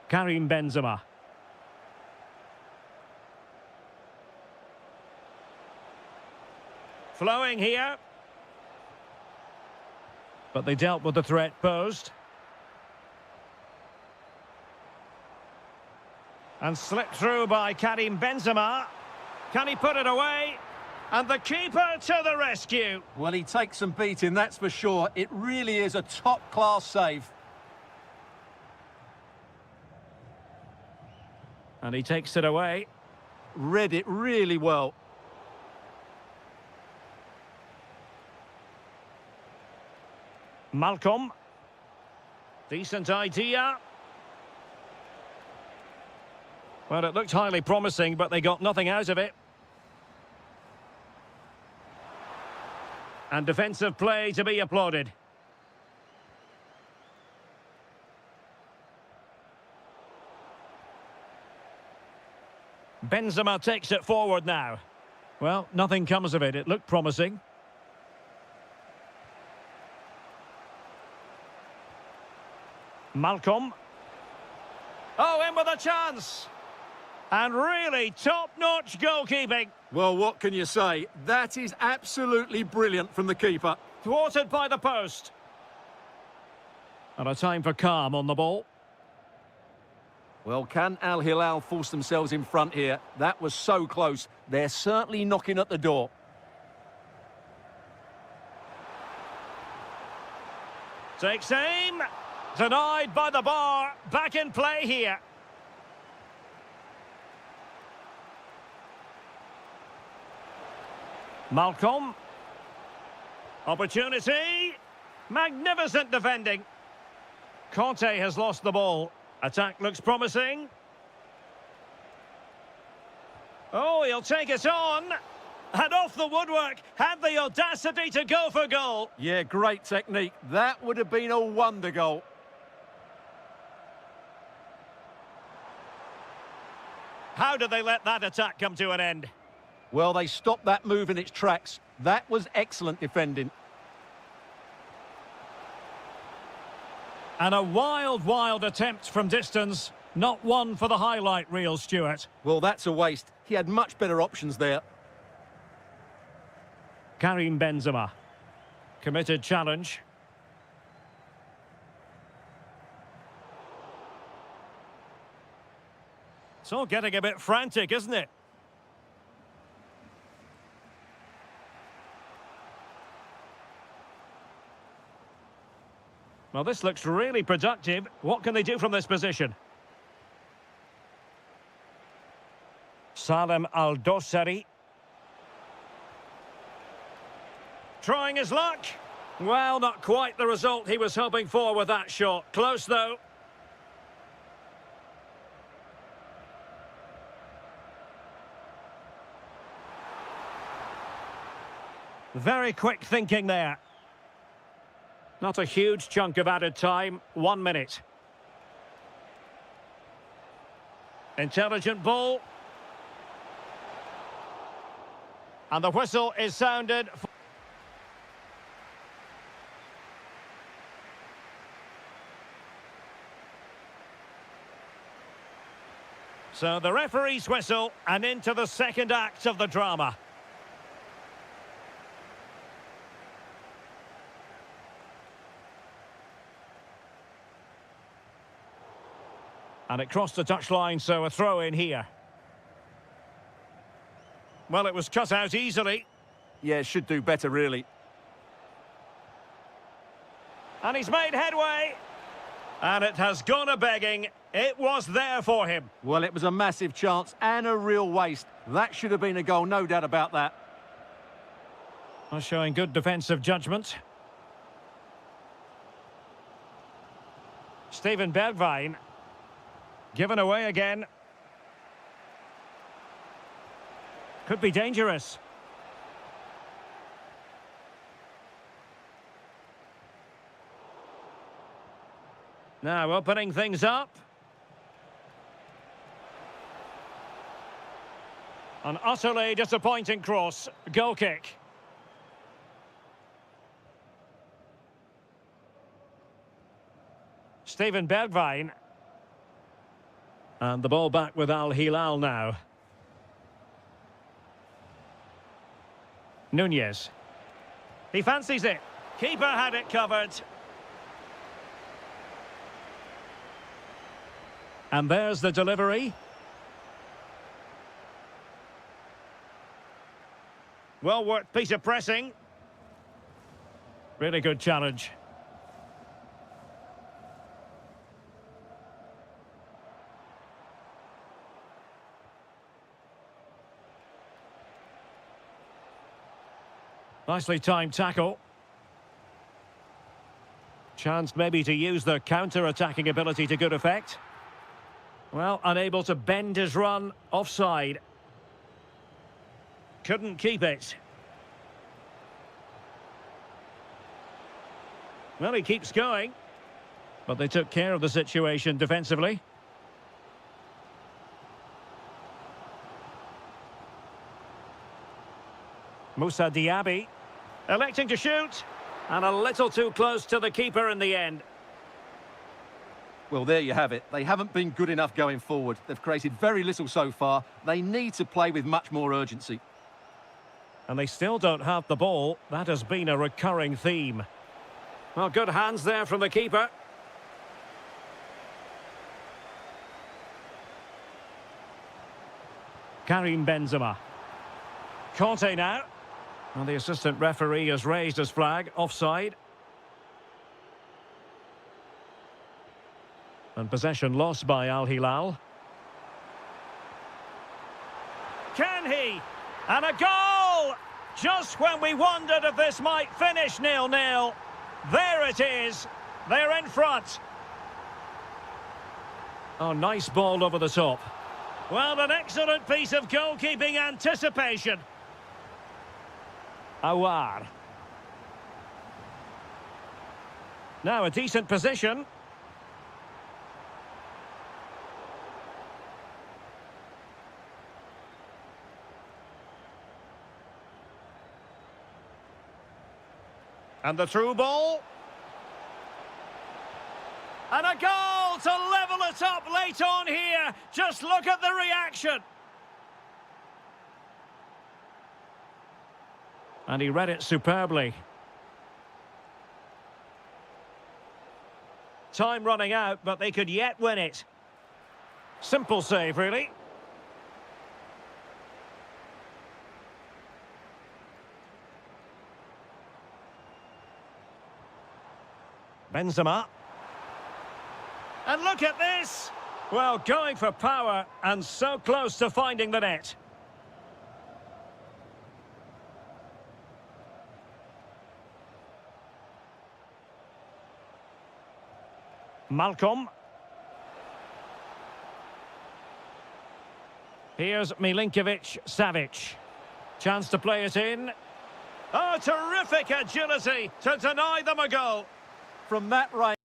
Karim Benzema. Flowing here. But they dealt with the threat posed. And slipped through by Karim Benzema. Can he put it away? And the keeper to the rescue. Well, he takes some beating, that's for sure. It really is a top-class save. And he takes it away. Read it really well. Malcolm. Decent idea. Well, it looked highly promising, but they got nothing out of it. And defensive play to be applauded. Benzema takes it forward now. Well, nothing comes of it. It looked promising. Malcolm. Oh, in with a chance. And really top-notch goalkeeping. Well, what can you say? That is absolutely brilliant from the keeper. Thwarted by the post. And a time for calm on the ball. Well, can Al Hilal force themselves in front here? That was so close. They're certainly knocking at the door. Takes aim. Denied by the bar. Back in play here. Malcolm. Opportunity. Magnificent defending. Conte has lost the ball. Attack looks promising. Oh, he'll take it on. And off the woodwork. Had the audacity to go for goal. Yeah, great technique. That would have been a wonder goal. How did they let that attack come to an end? Well, they stopped that move in its tracks. That was excellent defending. And a wild attempt from distance. Not one for the highlight reel, Stuart. Well, that's a waste. He had much better options there. Karim Benzema. Committed challenge. It's all getting a bit frantic, isn't it? Well, this looks really productive. What can they do from this position? Salem Al-Dossari. Trying his luck. Well, not quite the result he was hoping for with that shot. Close, though. Very quick thinking there. Not a huge chunk of added time. 1 minute. Intelligent ball. And the whistle is sounded. So the referee's whistle, and into the second act of the drama. And it crossed the touchline, so a throw in here. Well, it was cut out easily. Yeah, should do better, really. And he's made headway. And it has gone a-begging. It was there for him. Well, it was a massive chance and a real waste. That should have been a goal, no doubt about that. Well, showing good defensive judgment. Steven Bergwijn. Given away again. Could be dangerous. Now opening things up. An utterly disappointing cross. Goal kick. Steven Bergwijn. And the ball back with Al Hilal now. Nunez. He fancies it. Keeper had it covered. And there's the delivery. Well worked piece of pressing. Really good challenge. Nicely timed tackle. Chance maybe to use their counter-attacking ability to good effect. Well, unable to bend his run, offside. Couldn't keep it. Well, he keeps going. But they took care of the situation defensively. Moussa Diaby. Electing to shoot. And a little too close to the keeper in the end. Well, there you have it. They haven't been good enough going forward. They've created very little so far. They need to play with much more urgency. And they still don't have the ball. That has been a recurring theme. Well, good hands there from the keeper. Karim Benzema. Conte now. And the assistant referee has raised his flag. Offside. And possession lost by Al Hilal. Can he? And a goal! Just when we wondered if this might finish 0-0. There it is. They're in front. Oh, nice ball over the top. Well, an excellent piece of goalkeeping anticipation. Awar. Now a decent position. And the through ball. And a goal to level it up late on here. Just look at the reaction. And he read it superbly. Time running out, but they could yet win it. Simple save, really. Benzema. And look at this! Well, going for power and so close to finding the net. Malcolm. Here's Milinkovic-Savic. Chance to play it in. Oh, terrific agility to deny them a goal. From that range.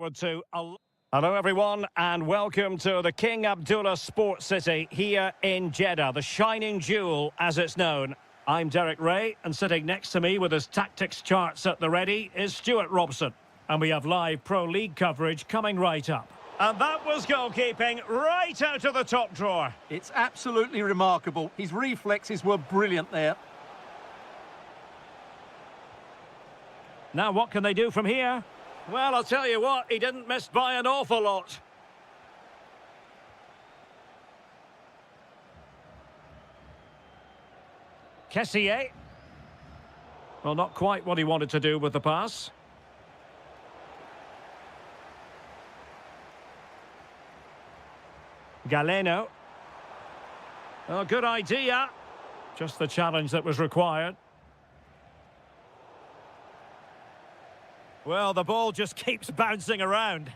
Hello everyone and welcome to the King Abdullah Sports City here in Jeddah, the shining jewel as it's known. I'm Derek Ray and sitting next to me with his tactics charts at the ready is Stuart Robson. And we have live Pro League coverage coming right up. And that was goalkeeping right out of the top drawer. It's absolutely remarkable. His reflexes were brilliant there. Now what can they do from here? Well, I'll tell you what, he didn't miss by an awful lot. Kessié. Well, not quite what he wanted to do with the pass. Galeno. Oh, good idea. Just the challenge that was required. Well, the ball just keeps bouncing around.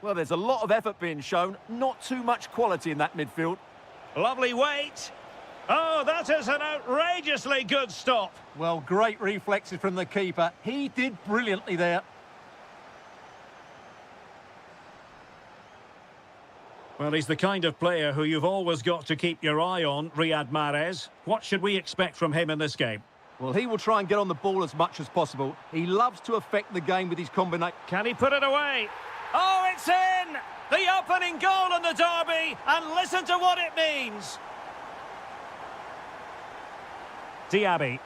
Well, there's a lot of effort being shown, not too much quality in that midfield. Lovely weight. Oh, that is an outrageously good stop. Well, great reflexes from the keeper. He did brilliantly there. Well, he's the kind of player who you've always got to keep your eye on, Riyad Mahrez. What should we expect from him in this game? Well, he will try and get on the ball as much as possible. He loves to affect the game with his combination. Can he put it away? Oh, it's in! The opening goal in the derby, and listen to what it means. Diaby.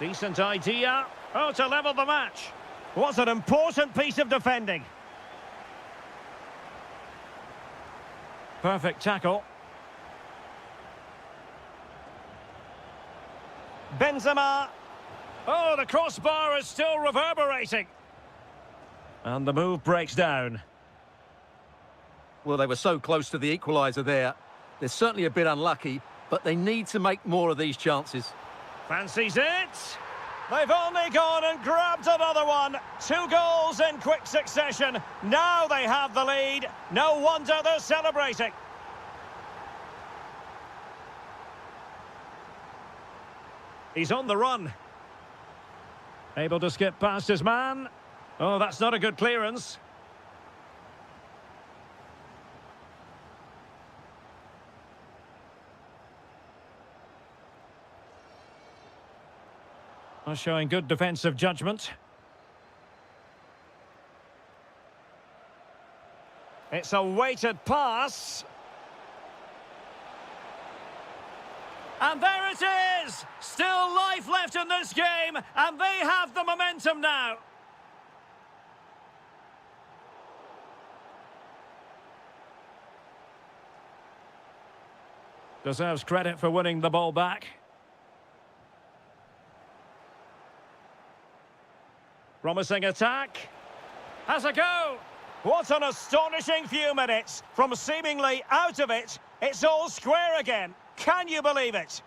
Decent idea. Oh, to level the match. What an important piece of defending. Perfect tackle. Benzema. Oh, the crossbar is still reverberating. And the move breaks down. Well, they were so close to the equaliser there. They're certainly a bit unlucky, but they need to make more of these chances. Fancies it. They've only gone and grabbed another one. 2 goals in quick succession. Now they have the lead. No wonder they're celebrating. He's on the run. Able to skip past his man. Oh, that's not a good clearance. Showing good defensive judgment. It's a weighted pass. And there it is! Still life left in this game, and they have the momentum now. Deserves credit for winning the ball back. Promising attack. Has a go. What an astonishing few minutes. From seemingly out of it, it's all square again. Can you believe it?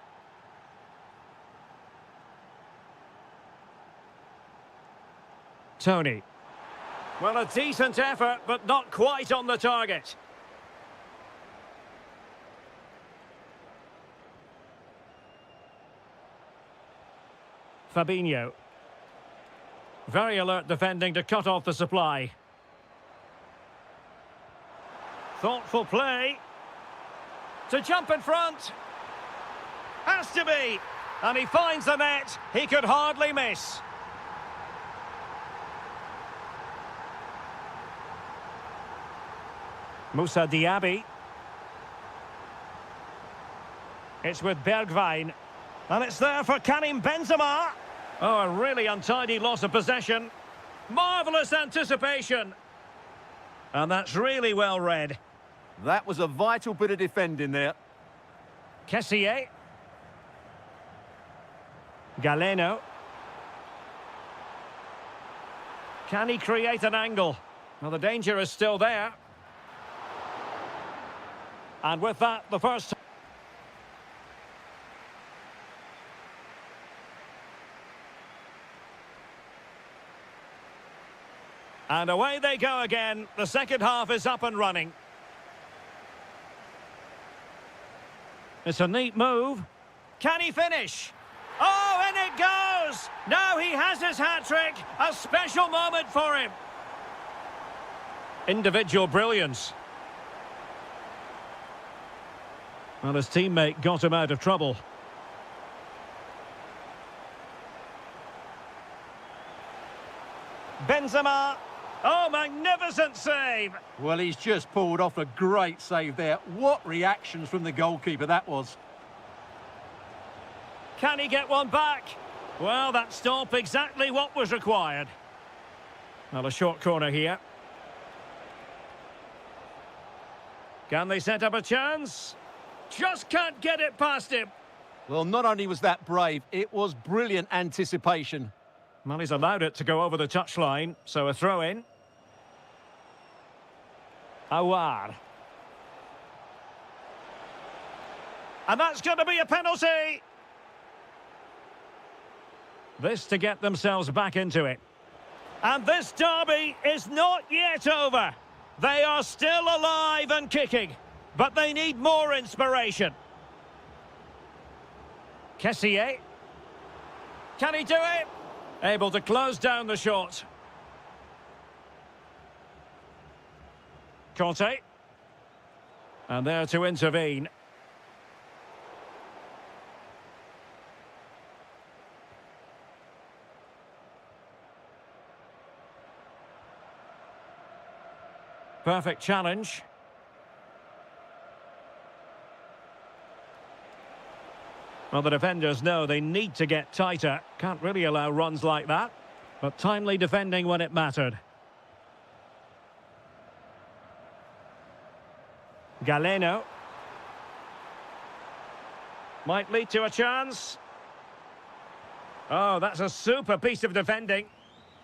Tony. Well, a decent effort, but not quite on the target. Fabinho. Very alert defending to cut off the supply. Thoughtful play. To jump in front. Has to be. And he finds the net. He could hardly miss. Moussa Diaby. It's with Bergwijn. And it's there for Karim Benzema. Oh, a really untidy loss of possession. Marvellous anticipation. And that's really well read. That was a vital bit of defending there. Kessié. Galeno. Can he create an angle? Well, the danger is still there. And with that, the first... And away they go again. The second half is up and running. It's a neat move. Can he finish? Oh, in it goes! scores! Now he has his hat-trick! A special moment for him! Individual brilliance. Well, his teammate got him out of trouble. Benzema. Oh, magnificent save! Well, he's just pulled off a great save there. What reactions from the goalkeeper that was. Can he get one back? Well, that stop exactly what was required. Well, a short corner here. Can they set up a chance? Just can't get it past him. Well, not only was that brave, it was brilliant anticipation. Well, he's allowed it to go over the touchline, so a throw-in. Awar. And that's going to be a penalty. This to get themselves back into it. And this derby is not yet over. They are still alive and kicking, but they need more inspiration. Kessier. Can he do it? Able to close down the shot. Conte. And there to intervene. Perfect challenge. Well, the defenders know they need to get tighter. Can't really allow runs like that. But timely defending when it mattered. Galeno. Might lead to a chance. Oh, that's a super piece of defending.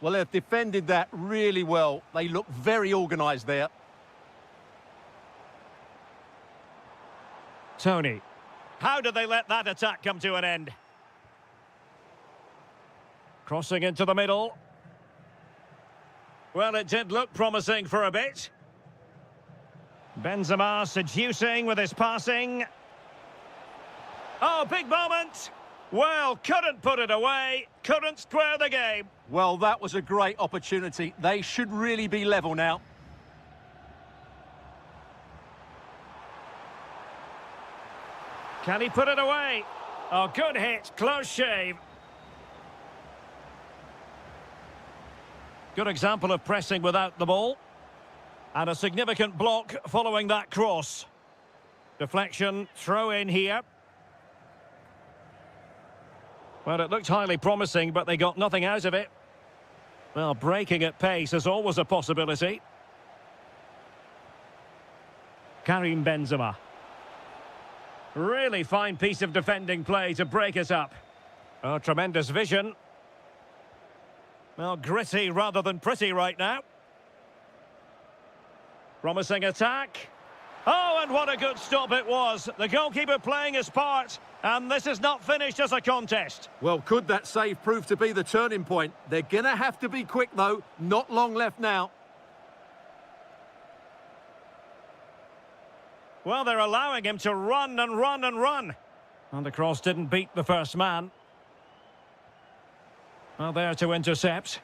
Well, they've defended that really well. They look very organised there. Tony. How did they let that attack come to an end? Crossing into the middle. Well, it did look promising for a bit. Benzema seducing with his passing. Oh, big moment. Well, couldn't put it away. Couldn't square the game. Well, that was a great opportunity. They should really be level now. Can he put it away? Oh, good hit. Close shave. Good example of pressing without the ball. And a significant block following that cross. Deflection, throw in here. Well, it looked highly promising, but they got nothing out of it. Well, breaking at pace is always a possibility. Karim Benzema. Really fine piece of defending play to break it up. Oh, tremendous vision. Well, gritty rather than pretty right now. Promising attack. Oh, and what a good stop it was. The goalkeeper playing his part. And this is not finished as a contest. Well, could that save prove to be the turning point? They're going to have to be quick, though. Not long left now. Well, they're allowing him to run and run and run. And the cross didn't beat the first man. Well, there to intercept.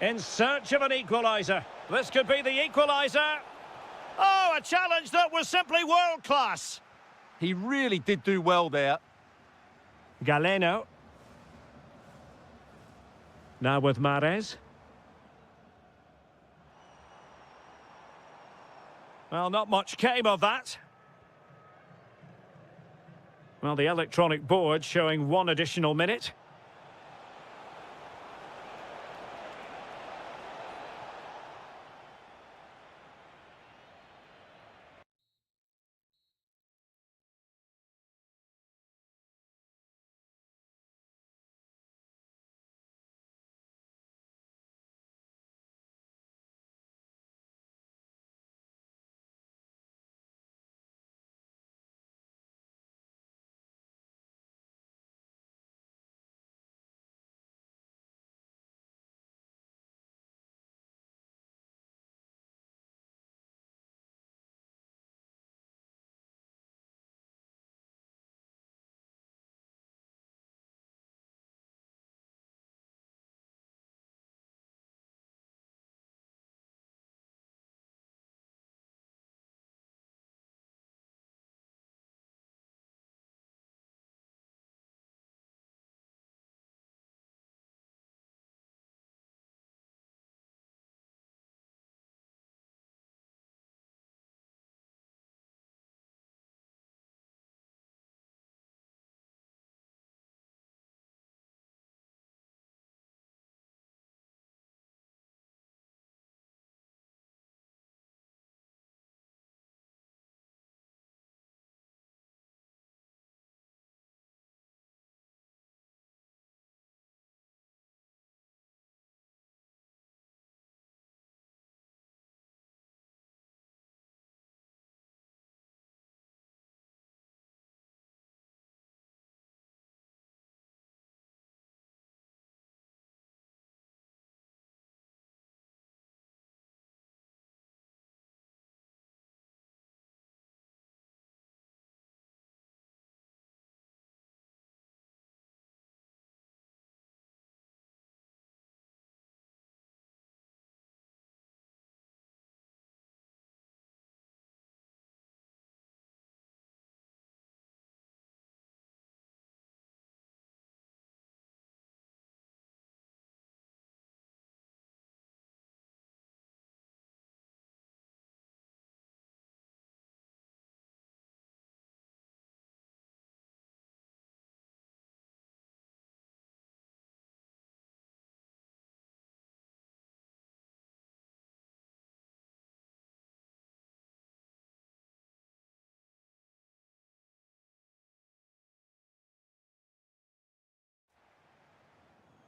In search of an equaliser. This could be the equaliser. Oh, a challenge that was simply world-class. He really did do well there. Galeno. Now with Mahrez. Well, not much came of that. Well, the electronic board showing 1 additional minute.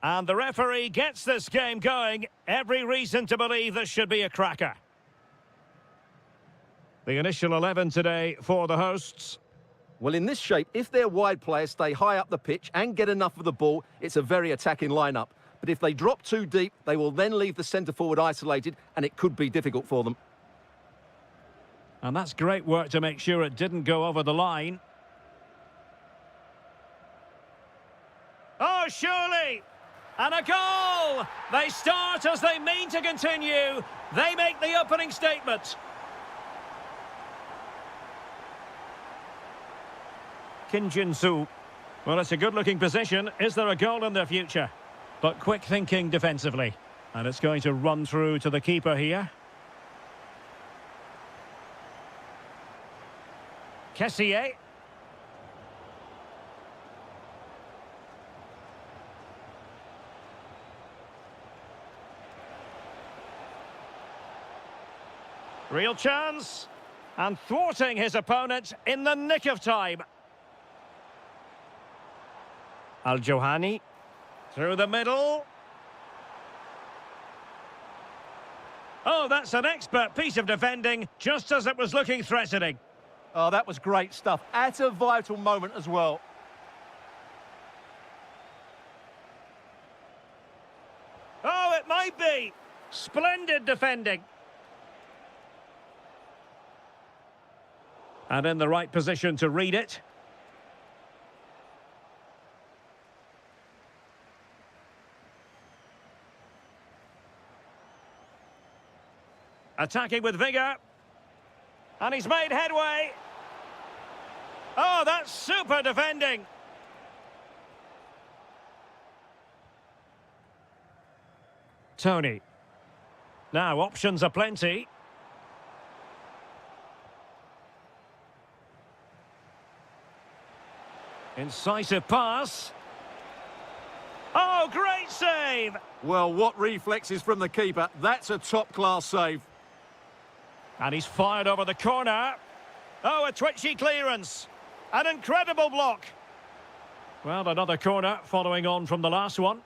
And the referee gets this game going. Every reason to believe this should be a cracker. The initial 11 today for the hosts. Well, in this shape, if their wide players stay high up the pitch and get enough of the ball, it's a very attacking lineup. But if they drop too deep, they will then leave the centre-forward isolated, and it could be difficult for them. And that's great work to make sure it didn't go over the line. Oh, surely! And a goal! They start as they mean to continue. They make the opening statement. Kim Jin-soo. Well, it's a good-looking position. Is there a goal in their future? But quick thinking defensively. And it's going to run through to the keeper here. Kessier. Real chance. And thwarting his opponent in the nick of time. Al-Johani. Through the middle. Oh, that's an expert piece of defending, just as it was looking threatening. Oh, that was great stuff. At a vital moment as well. Oh, it might be. Splendid defending. And in the right position to read it. Attacking with vigour. And he's made headway. Oh, that's super defending. Tony. Now, options are plenty. Incisive pass. Oh, great save! Well, what reflexes from the keeper. That's a top-class save. And he's fired over the corner. Oh, a twitchy clearance. An incredible block. Well, another corner following on from the last one.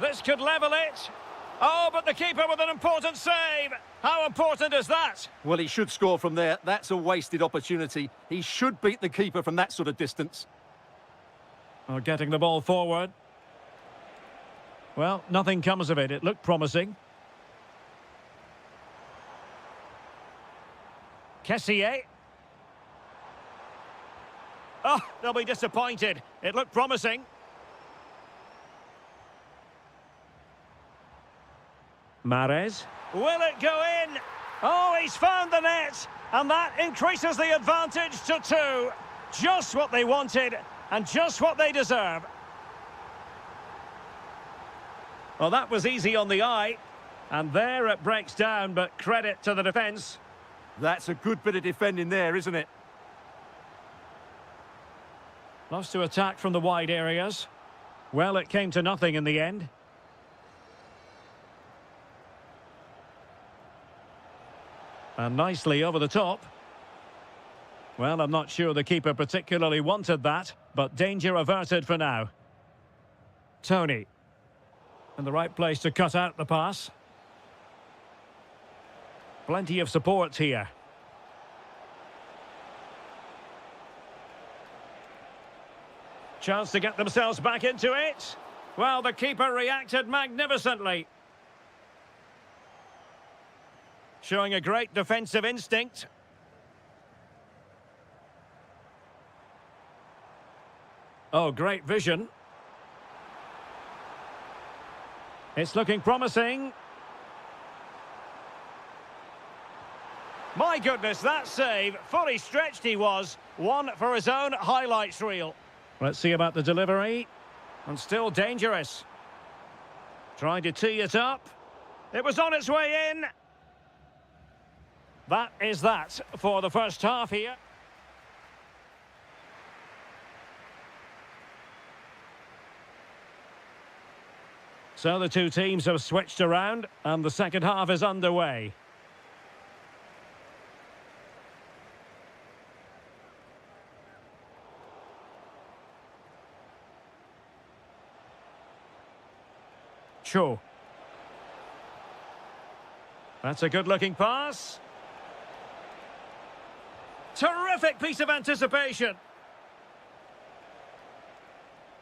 This could level it. Oh, but the keeper with an important save. How important is that? Well, he should score from there. That's a wasted opportunity. He should beat the keeper from that sort of distance. Oh, getting the ball forward. Well, nothing comes of it. It looked promising. Kessier. Oh, they'll be disappointed. It looked promising. Mahrez. Will it go in? Oh, he's found the net. And that increases the advantage to 2. Just what they wanted and just what they deserve. Well, that was easy on the eye. And there it breaks down, but credit to the defence. That's a good bit of defending there, isn't it? Loves to attack from the wide areas. Well, it came to nothing in the end. And nicely over the top. Well, I'm not sure the keeper particularly wanted that, but danger averted for now. Tony. In the right place to cut out the pass. Plenty of support here. Chance to get themselves back into it. Well, the keeper reacted magnificently. Showing a great defensive instinct. Oh, great vision. It's looking promising. My goodness, that save, fully stretched he was. One for his own highlights reel. Let's see about the delivery. And still dangerous. Trying to tee it up. It was on its way in. That is that for the first half here. So the two teams have switched around and the second half is underway. Cho. That's a good-looking pass. Terrific piece of anticipation.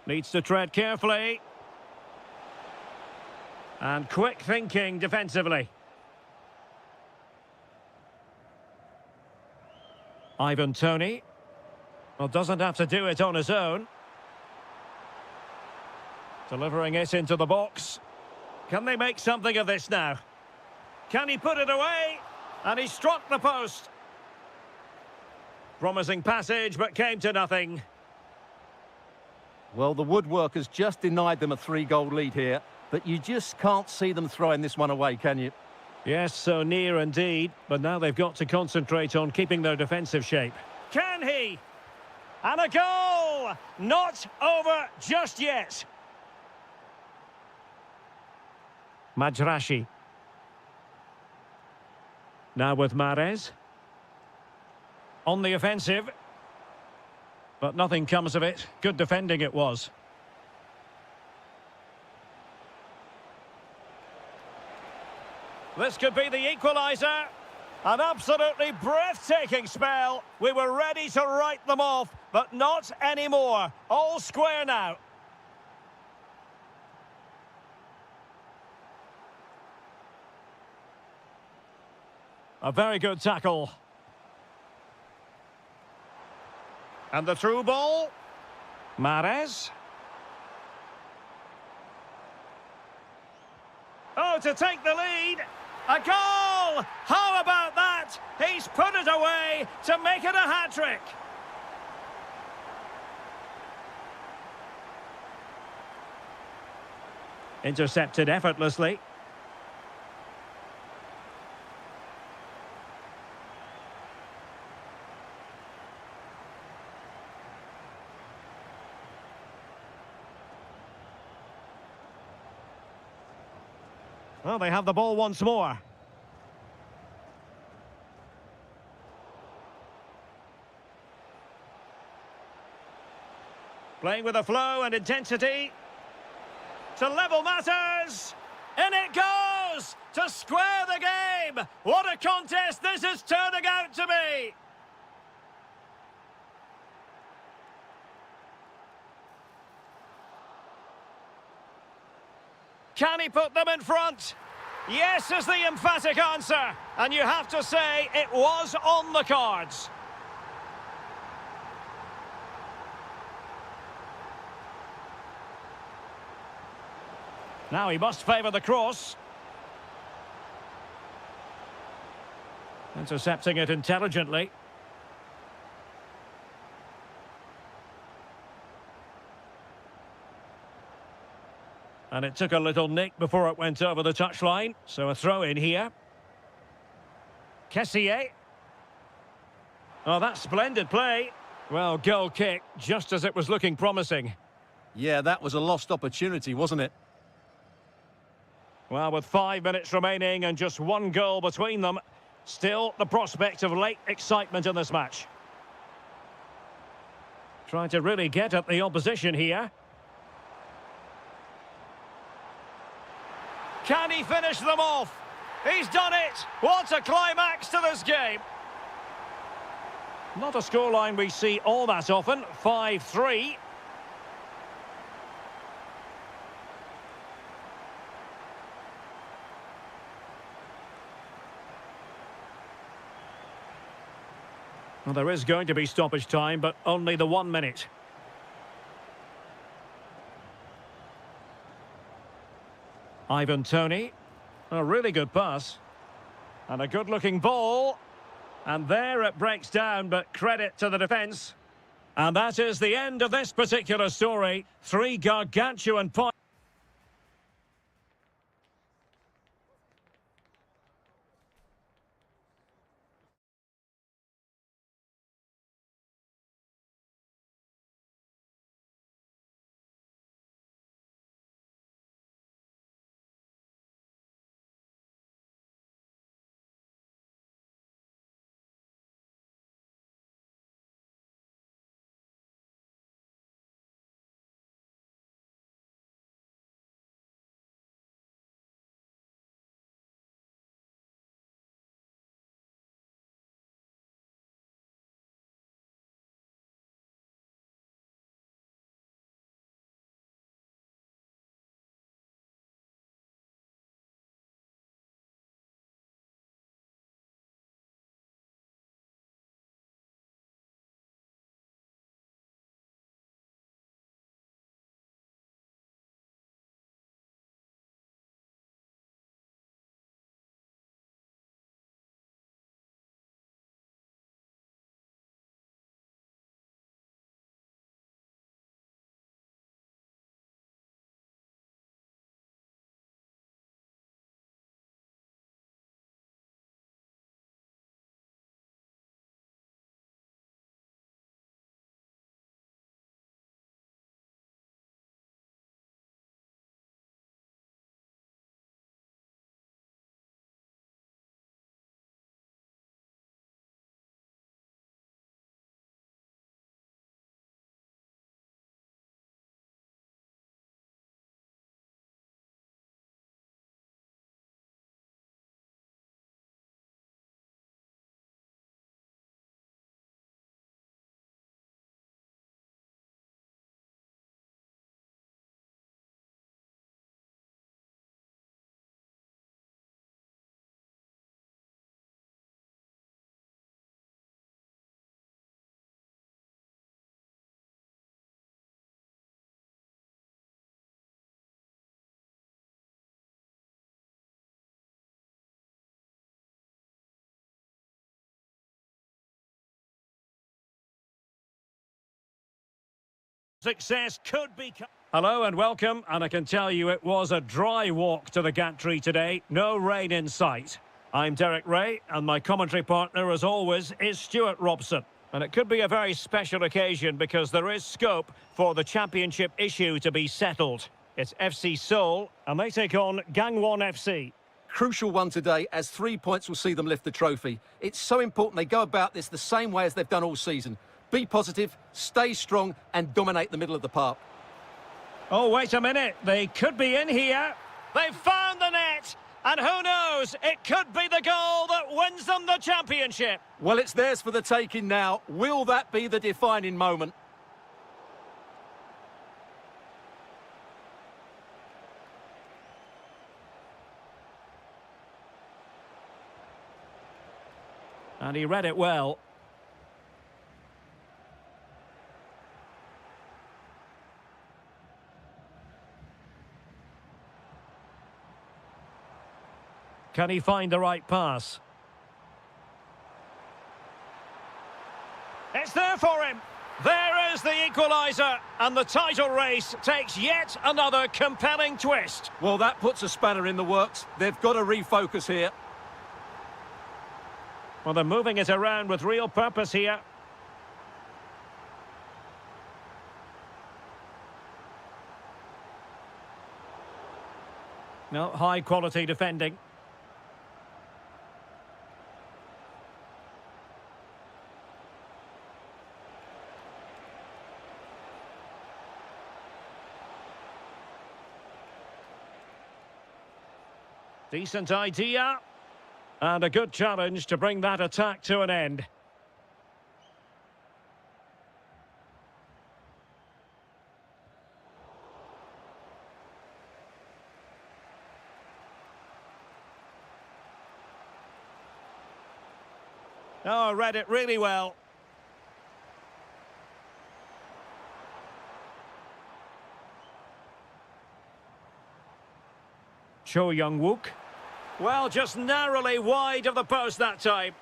Needs to tread carefully. And quick thinking defensively. Ivan Toney. Well, doesn't have to do it on his own. Delivering it into the box. Can they make something of this now? Can he put it away? And he struck the post. Promising passage, but came to nothing. Well, the woodwork has just denied them a 3-goal lead here, but you just can't see them throwing this one away, can you? Yes, so near indeed, but now they've got to concentrate on keeping their defensive shape. Can he? And a goal! Not over just yet. Majrashi. Now with Mahrez. On the offensive. But nothing comes of it. Good defending it was. This could be the equaliser. An absolutely breathtaking spell. We were ready to write them off, but not anymore. All square now. A very good tackle. And the through ball. Mahrez. Oh, to take the lead. A goal! How about that? He's put it away to make it a hat-trick. Intercepted effortlessly. Well, they have the ball once more. Playing with a flow and intensity. To level matters. In it goes! To square the game! What a contest this is turning out to be! Can he put them in front? Yes is the emphatic answer. And you have to say it was on the cards. Now he must favour the cross. Intercepting it intelligently. And it took a little nick before it went over the touchline. So a throw in here. Kessié. Oh, that's splendid play. Well, goal kick, just as it was looking promising. Yeah, that was a lost opportunity, wasn't it? Well, with 5 minutes remaining and just one goal between them, still the prospect of late excitement in this match. Trying to really get at the opposition here. Can he finish them off? He's done it! What a climax to this game! Not a scoreline we see all that often, 5-3. Well, there is going to be stoppage time, but only the 1 minute. Ivan Toney. A really good pass. And a good-looking ball. And there it breaks down, but credit to the defence. And that is the end of this particular story. 3 gargantuan points. Success could be... Hello and welcome, and I can tell you it was a dry walk to the gantry today. No rain in sight. I'm Derek Ray, and my commentary partner, as always, is Stuart Robson. And it could be a very special occasion because there is scope for the championship issue to be settled. It's FC Seoul, and they take on Gangwon FC. Crucial one today, as 3 points will see them lift the trophy. It's so important they go about this the same way as they've done all season. Be positive, stay strong, and dominate the middle of the park. Oh, wait a minute. They could be in here. They've found the net, and who knows, it could be the goal that wins them the championship. Well, it's theirs for the taking now. Will that be the defining moment? And he read it well. Can he find the right pass? It's there for him. There is the equaliser, and the title race takes yet another compelling twist. Well, that puts a spanner in the works. They've got to refocus here. Well, they're moving it around with real purpose here. No, high-quality defending. Decent idea. And a good challenge to bring that attack to an end. Oh, read it really well. Cho Young-wook. Well, just narrowly wide of the post that time.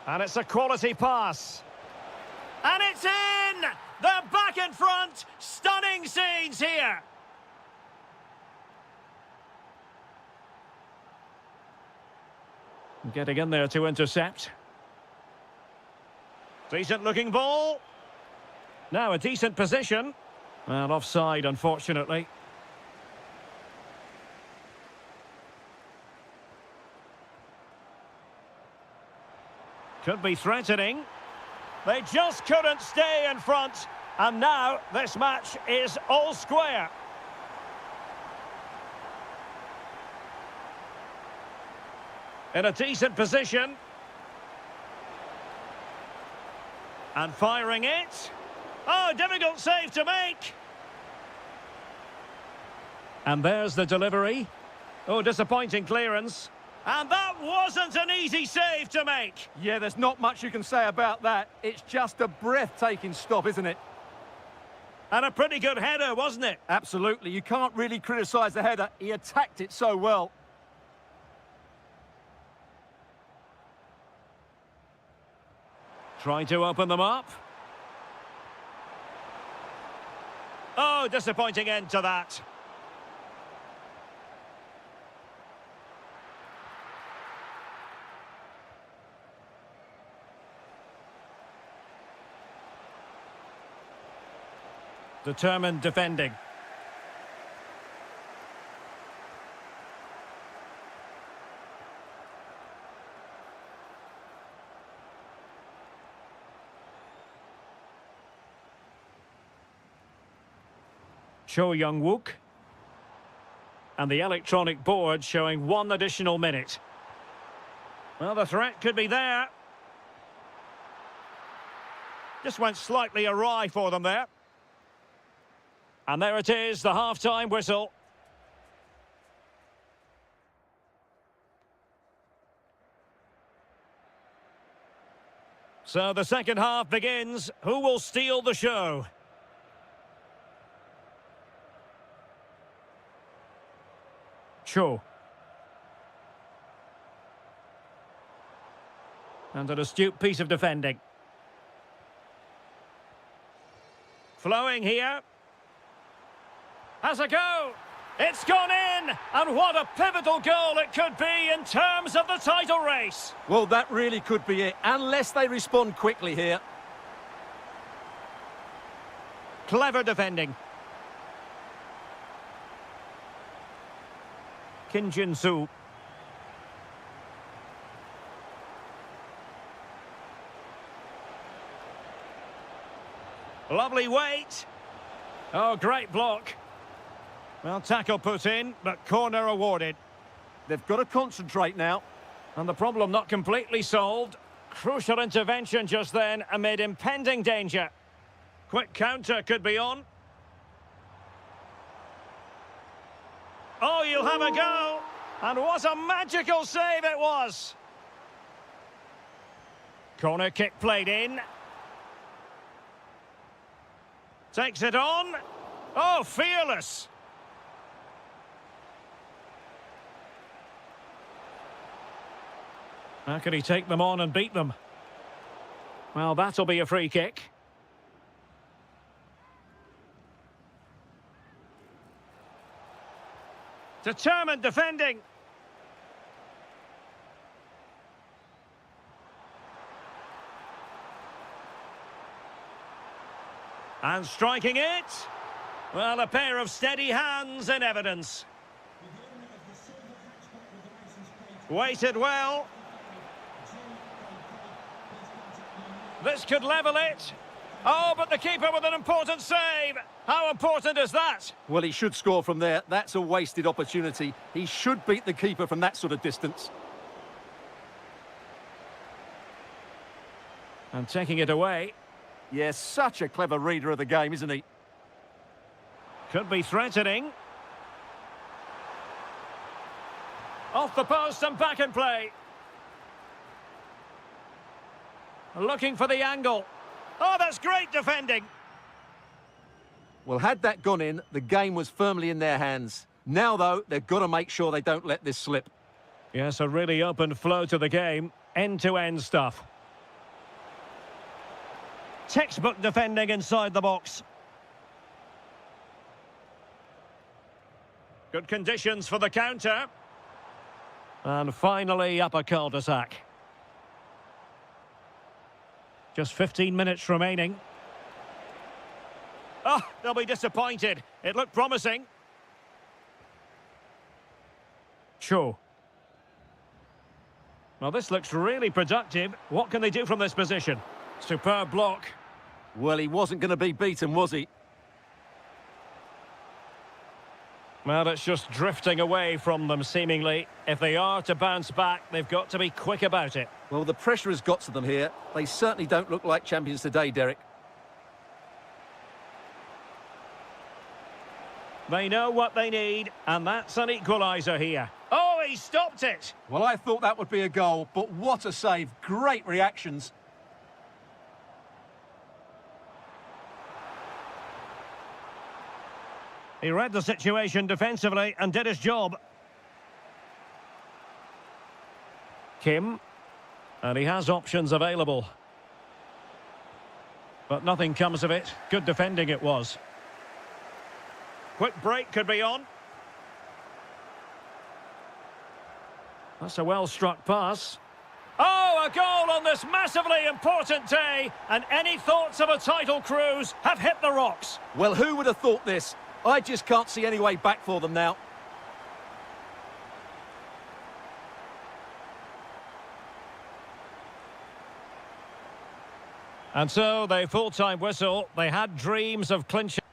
And it's a quality pass. And it's in! They're back in front! Stunning scenes here! Getting in there to intercept. Decent looking ball. Now a decent position. And offside, unfortunately. Could be threatening. They just couldn't stay in front. And now this match is all square. In a decent position. And firing it. Oh, difficult save to make. And there's the delivery. Oh, disappointing clearance. And that wasn't an easy save to make. Yeah, there's not much you can say about that. It's just a breathtaking stop, isn't it? And a pretty good header, wasn't it? Absolutely. You can't really criticise the header. He attacked it so well. Trying to open them up. Oh, disappointing end to that. Determined defending. Cho Young-wook. And the electronic board showing 1 additional minute. Well, the threat could be there. Just went slightly awry for them there. And there it is, the half-time whistle. So the second half begins. Who will steal the show? Cho. And an astute piece of defending. Flowing here. Has a go. It's gone in. And what a pivotal goal it could be in terms of the title race. Well, that really could be it, unless they respond quickly here. Clever defending. Kim Jin-soo. Lovely weight. Oh, great block. Well, tackle put in, but corner awarded. They've got to concentrate now. And the problem not completely solved. Crucial intervention just then amid impending danger. Quick counter could be on. Oh, you'll have a go. And what a magical save it was. Corner kick played in. Takes it on. Oh, fearless. How can he take them on and beat them? Well, that'll be a free kick. Determined defending. And striking it. Well, a pair of steady hands in evidence. Weighted well. This could level it. Oh, but the keeper with an important save. How important is that? Well, he should score from there. That's a wasted opportunity. He should beat the keeper from that sort of distance. And taking it away. Yes, such a clever reader of the game, isn't he? Could be threatening. Off the post and back in play. Looking for the angle. Oh, that's great defending. Well, had that gone in, the game was firmly in their hands. Now, though, they've got to make sure they don't let this slip. Yes, a really open flow to the game. End-to-end stuff. Textbook defending inside the box. Good conditions for the counter. And finally up a cul-de-sac. Just 15 minutes remaining. Oh, they'll be disappointed. It looked promising. Cho. Well, this looks really productive. What can they do from this position? Superb block. Well, he wasn't going to be beaten, was he? Well, it's just drifting away from them, seemingly. If they are to bounce back, they've got to be quick about it. Well, the pressure has got to them here. They certainly don't look like champions today, Derek. They know what they need, and that's an equaliser here. Oh, he stopped it! Well, I thought that would be a goal, but what a save. Great reactions. He read the situation defensively and did his job. Kim. And he has options available. But nothing comes of it. Good defending it was. Quick break could be on. That's a well-struck pass. Oh, a goal on this massively important day. And any thoughts of a title cruise have hit the rocks. Well, who would have thought this? I just can't see any way back for them now. And so, they full-time whistle. They had dreams of clinching.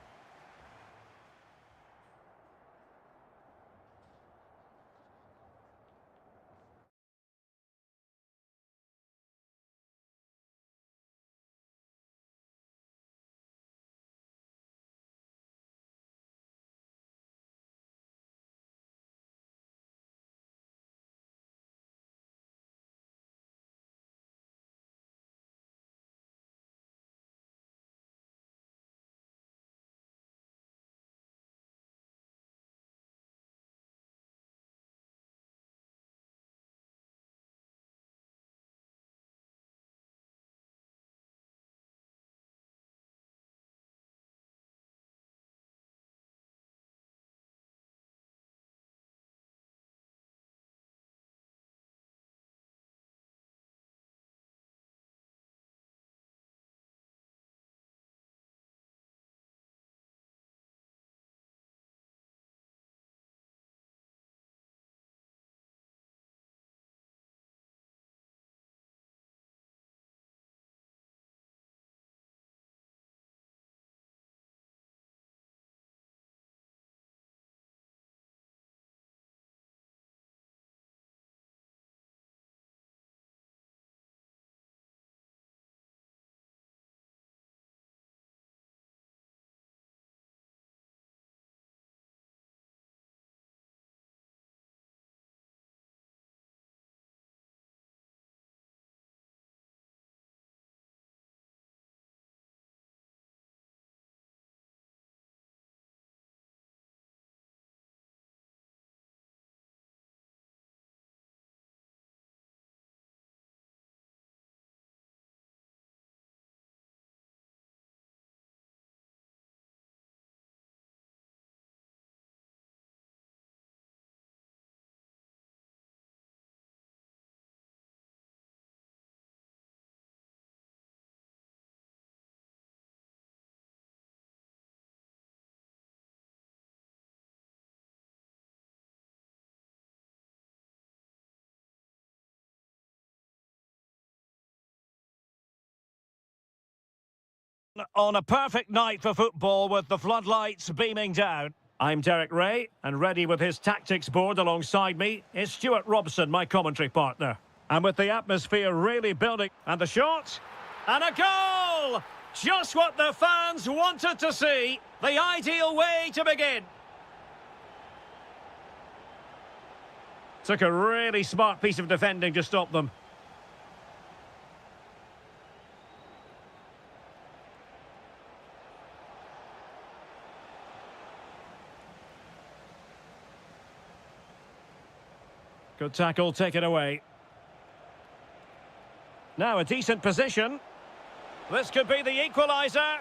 on a perfect night for football with the floodlights beaming down. I'm Derek Ray, and ready with his tactics board alongside me is Stuart Robson, my commentary partner. And with the atmosphere really building, and the shot, and a goal! Just what the fans wanted to see, the ideal way to begin. Took a really smart piece of defending to stop them. Good tackle, taken away. Now a decent position. This could be the equaliser.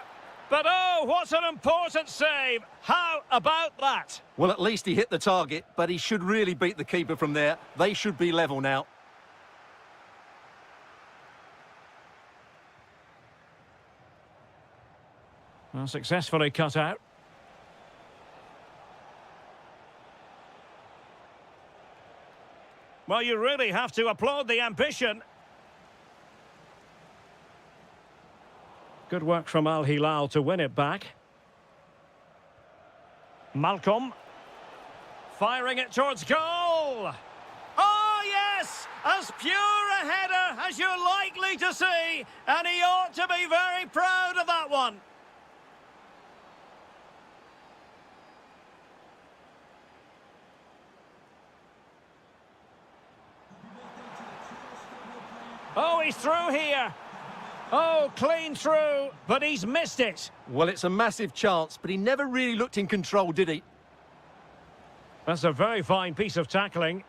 But oh, what an important save. How about that? Well, at least he hit the target, but he should really beat the keeper from there. They should be level now. Well, successfully cut out. Well, you really have to applaud the ambition. Good work from Al Hilal to win it back. Malcolm. Firing it towards goal. Oh, yes! As pure a header as you're likely to see. And he ought to be very proud of that one. Oh, he's through here. Oh, clean through, but he's missed it. Well, it's a massive chance, but he never really looked in control, did he? That's a very fine piece of tackling.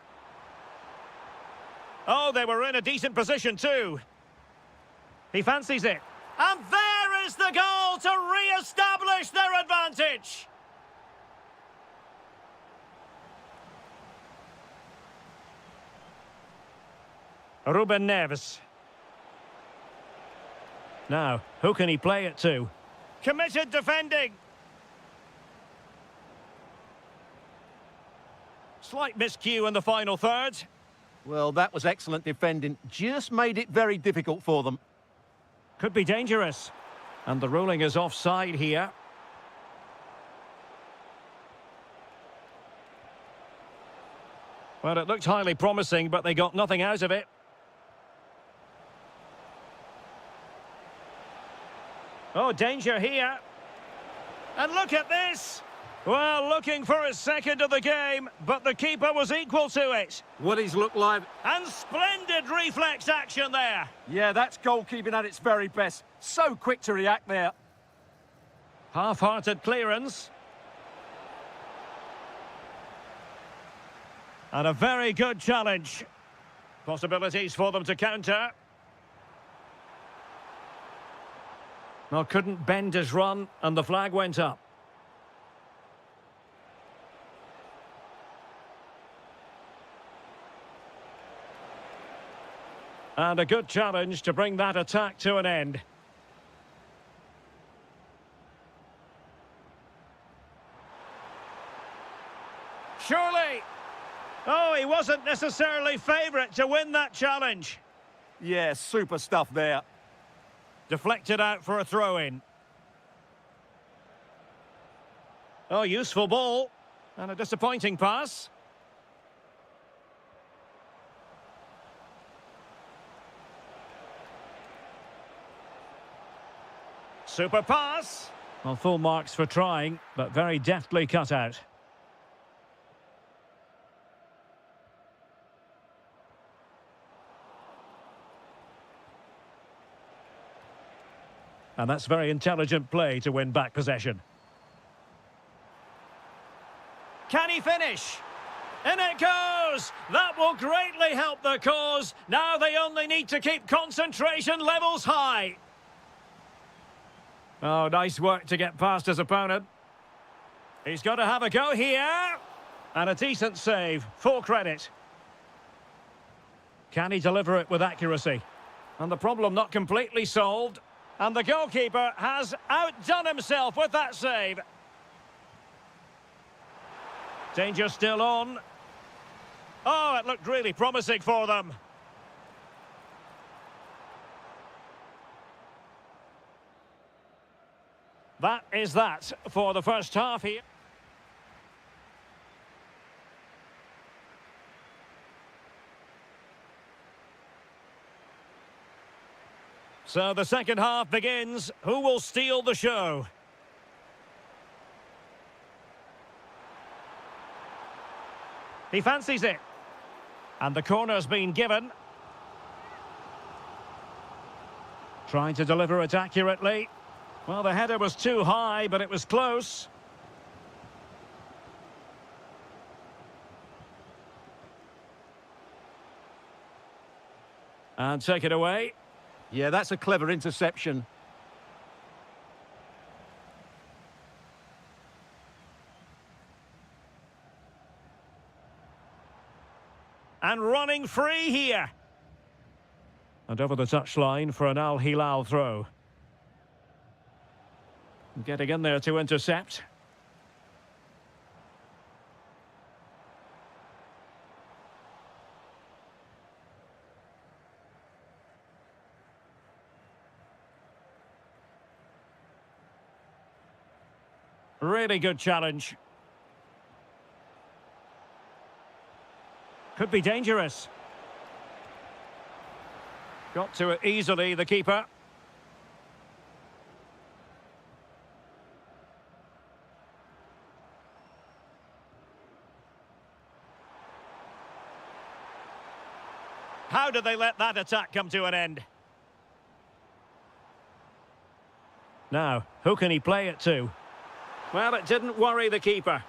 Oh, they were in a decent position too. He fancies it. And there is the goal to re-establish their advantage. Ruben Neves. Now, who can he play it to? Committed defending. Slight miscue in the final third. Well, that was excellent defending. Just made it very difficult for them. Could be dangerous. And the ruling is offside here. Well, it looked highly promising, but they got nothing out of it. Oh, danger here. And look at this. Well, looking for his second of the game, but the keeper was equal to it. Well, he's looked like... And splendid reflex action there. Yeah, that's goalkeeping at its very best. So quick to react there. Half-hearted clearance. And a very good challenge. Possibilities for them to counter. Well, couldn't bend his run, and the flag went up. And a good challenge to bring that attack to an end. Surely. Oh, he wasn't necessarily favourite to win that challenge. Yeah, super stuff there. Deflected out for a throw-in. Oh, useful ball. And a disappointing pass. Super pass. Well, full marks for trying, but very deftly cut out. And that's very intelligent play to win back possession. Can he finish? In it goes! That will greatly help the cause. Now they only need to keep concentration levels high. Oh, nice work to get past his opponent. He's got to have a go here. And a decent save. Full credit. Can he deliver it with accuracy? And the problem not completely solved. And the goalkeeper has outdone himself with that save. Danger still on. Oh, it looked really promising for them. that is that for the first half here. So the second half begins. Who will steal the show? He fancies it. And the corner's been given. Trying to deliver it accurately. Well, the header was too high, but it was close. And take it away. Yeah, that's a clever interception. And running free here. And over the touchline for an Al Hilal throw. Getting in there to intercept. Really good challenge. Could be dangerous. Got to it easily, the keeper. How did they let that attack come to an end? Now, who can he play it to? Well, it didn't worry the keeper.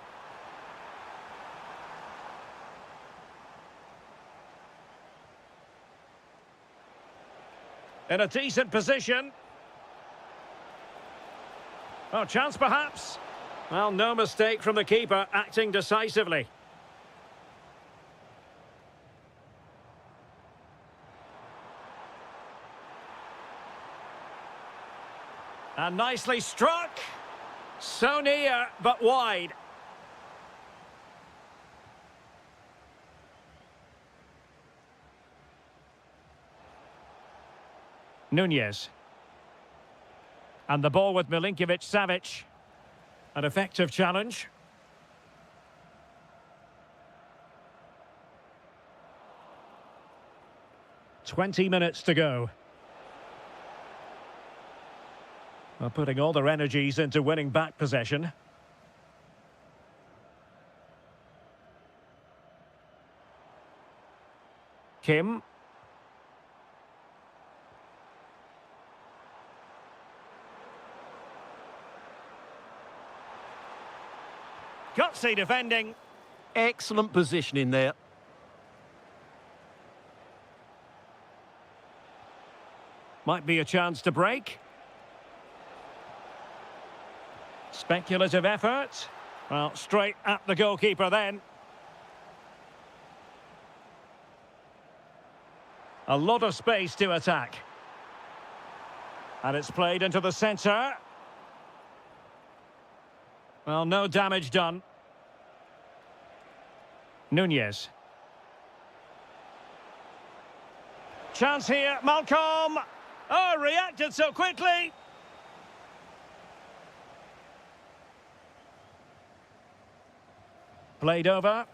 In a decent position. Oh, chance perhaps. Well, no mistake from the keeper, acting decisively. And nicely struck. So near, but wide. Nunez. And the ball with Milinkovic-Savic. An effective challenge. "20 minutes to go. Well, putting all their energies into winning back possession. Kim. Gutsy defending. Excellent positioning there. Might be a chance to break. Speculative effort. Well, straight at the goalkeeper then. A lot of space to attack. And it's played into the centre. Well, no damage done. Nunez. Chance here, Malcolm. Oh, reacted so quickly. Played over.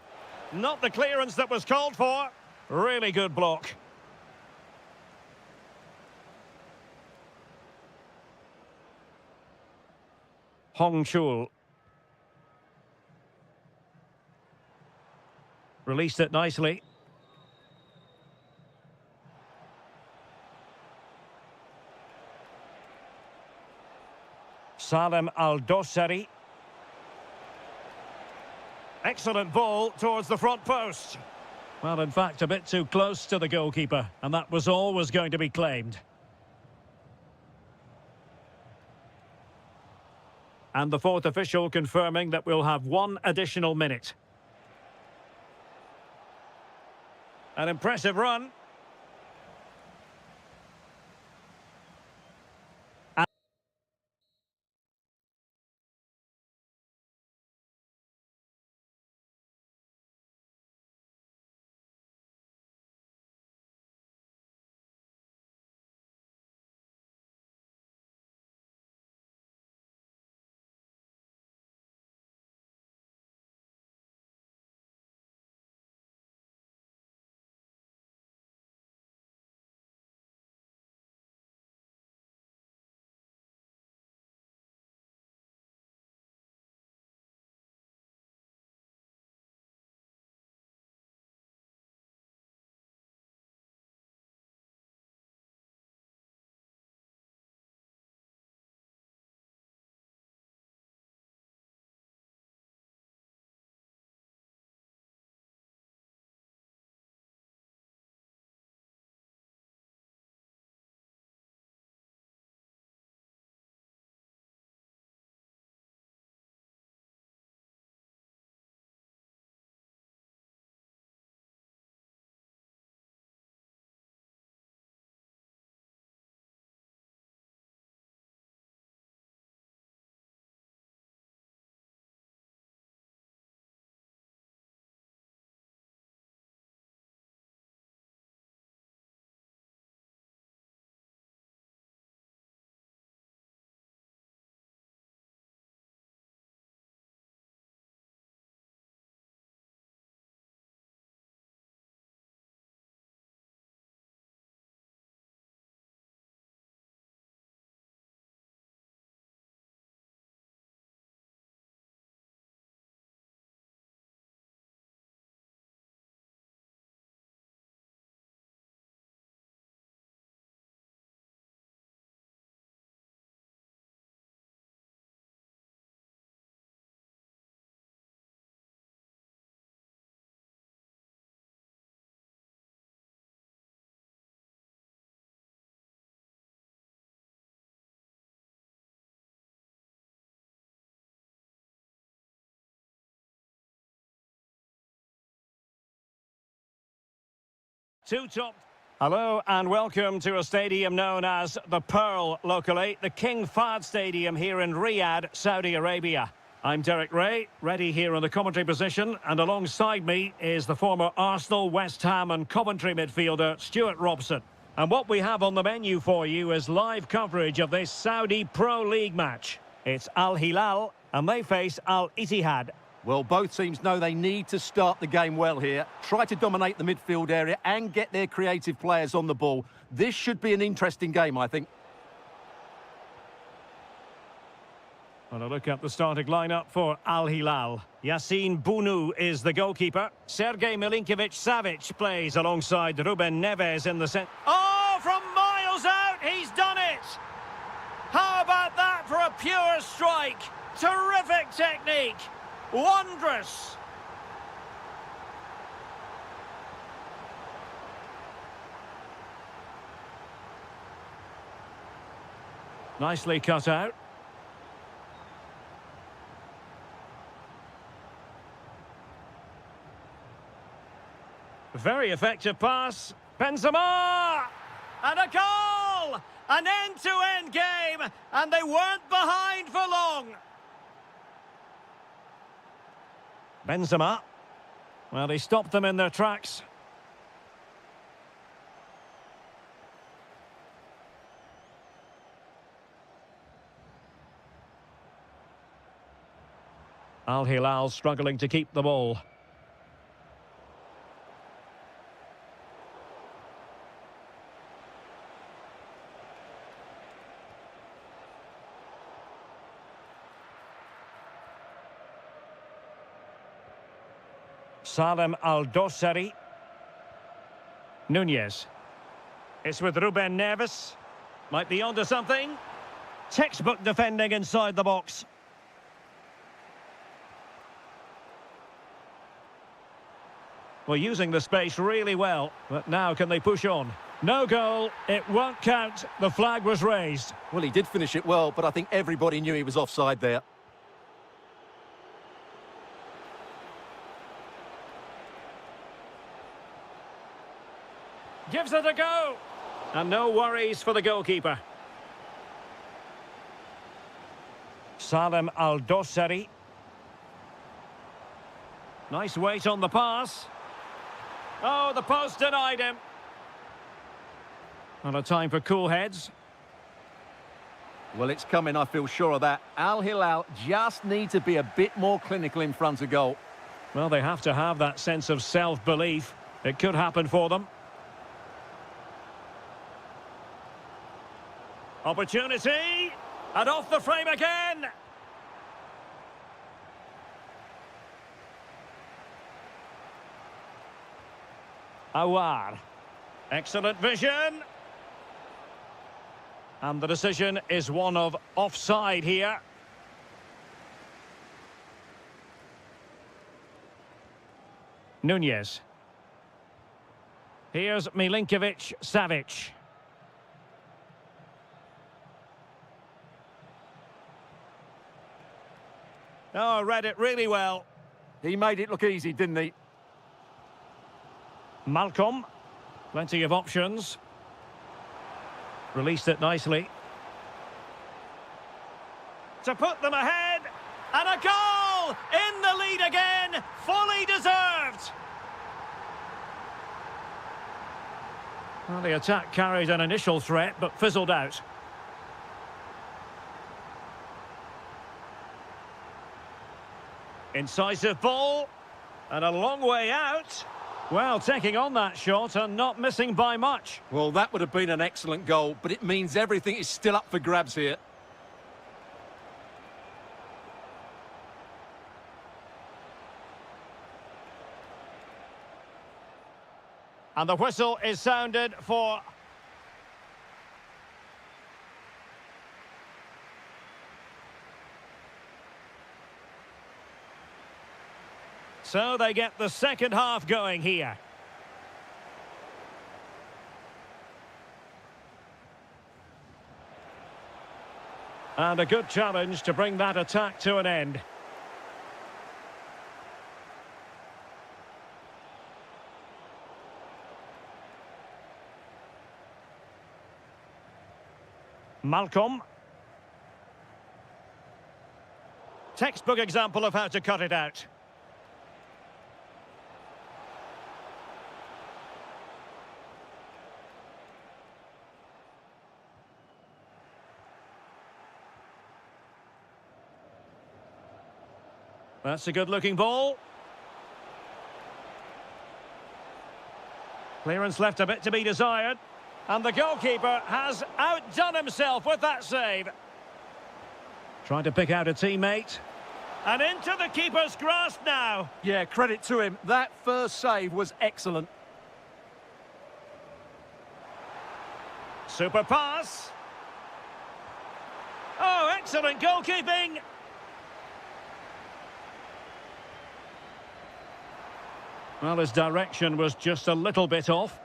Not the clearance that was called for. Really good block. Hong Chul. Released it nicely. Salem Al-Dossari. Excellent ball towards the front post. Well, in fact, a bit too close to the goalkeeper, and that was always going to be claimed. And the fourth official confirming that we'll have one additional minute. An impressive run. Two top. Hello and welcome to a stadium known as the Pearl locally, the King Fahd Stadium here in Riyadh, Saudi Arabia. I'm Derek Ray, ready here in the commentary position, and alongside me is the former Arsenal, West Ham and Coventry midfielder Stuart Robson. And what we have on the menu for you is live coverage of this Saudi Pro League match. It's Al Hilal and they face Al Ittihad. Well, both teams know they need to start the game well here, try to dominate the midfield area and get their creative players on the ball. This should be an interesting game, I think. Well, a look at the starting lineup for Al Hilal. Yassine Bounou is the goalkeeper. Sergej Milinkovic-Savic plays alongside Ruben Neves in the centre. Oh, from miles out, he's done it! How about that for a pure strike? Terrific technique! Wondrous! Nicely cut out. Very effective pass. Benzema! And a goal! An end-to-end game, and they weren't behind for long. Benzema. Well, he stopped them in their tracks. Al Hilal struggling to keep the ball. Salem Al-Dossari. Nunez. It's with Ruben Neves. Might be onto something. Textbook defending inside the box. Well, using the space really well, but now can they push on? No goal, it won't count. The flag was raised. Well, he did finish it well, but I think everybody knew he was offside there. Gives it a go. And no worries for the goalkeeper. Salem Al-Dossari. Nice weight on the pass. Oh, the post denied him. Not a time for cool heads. Well, it's coming, I feel sure of that. Al Hilal just need to be a bit more clinical in front of goal. Well, they have to have that sense of self-belief. It could happen for them. Opportunity, and off the frame again. Awar, excellent vision. And the decision is one of offside here. Nunez. Here's Milinkovic-Savic. Oh, read it really well. He made it look easy, didn't he? Malcolm. Plenty of options. Released it nicely. To put them ahead. And a goal! In the lead again. Fully deserved. Well, the attack carried an initial threat, but fizzled out. Incisive ball, and a long way out. Well, taking on that shot and not missing by much. Well, that would have been an excellent goal, but it means everything is still up for grabs here. And the whistle is sounded for... So they get the second half going here. And a good challenge to bring that attack to an end. Malcolm. Textbook example of how to cut it out. That's a good-looking ball. Clearance left a bit to be desired. And the goalkeeper has outdone himself with that save. Trying to pick out a teammate. And into the keeper's grasp now. Yeah, credit to him. That first save was excellent. Super pass. Oh, excellent goalkeeping. Well, his direction was just a little bit off.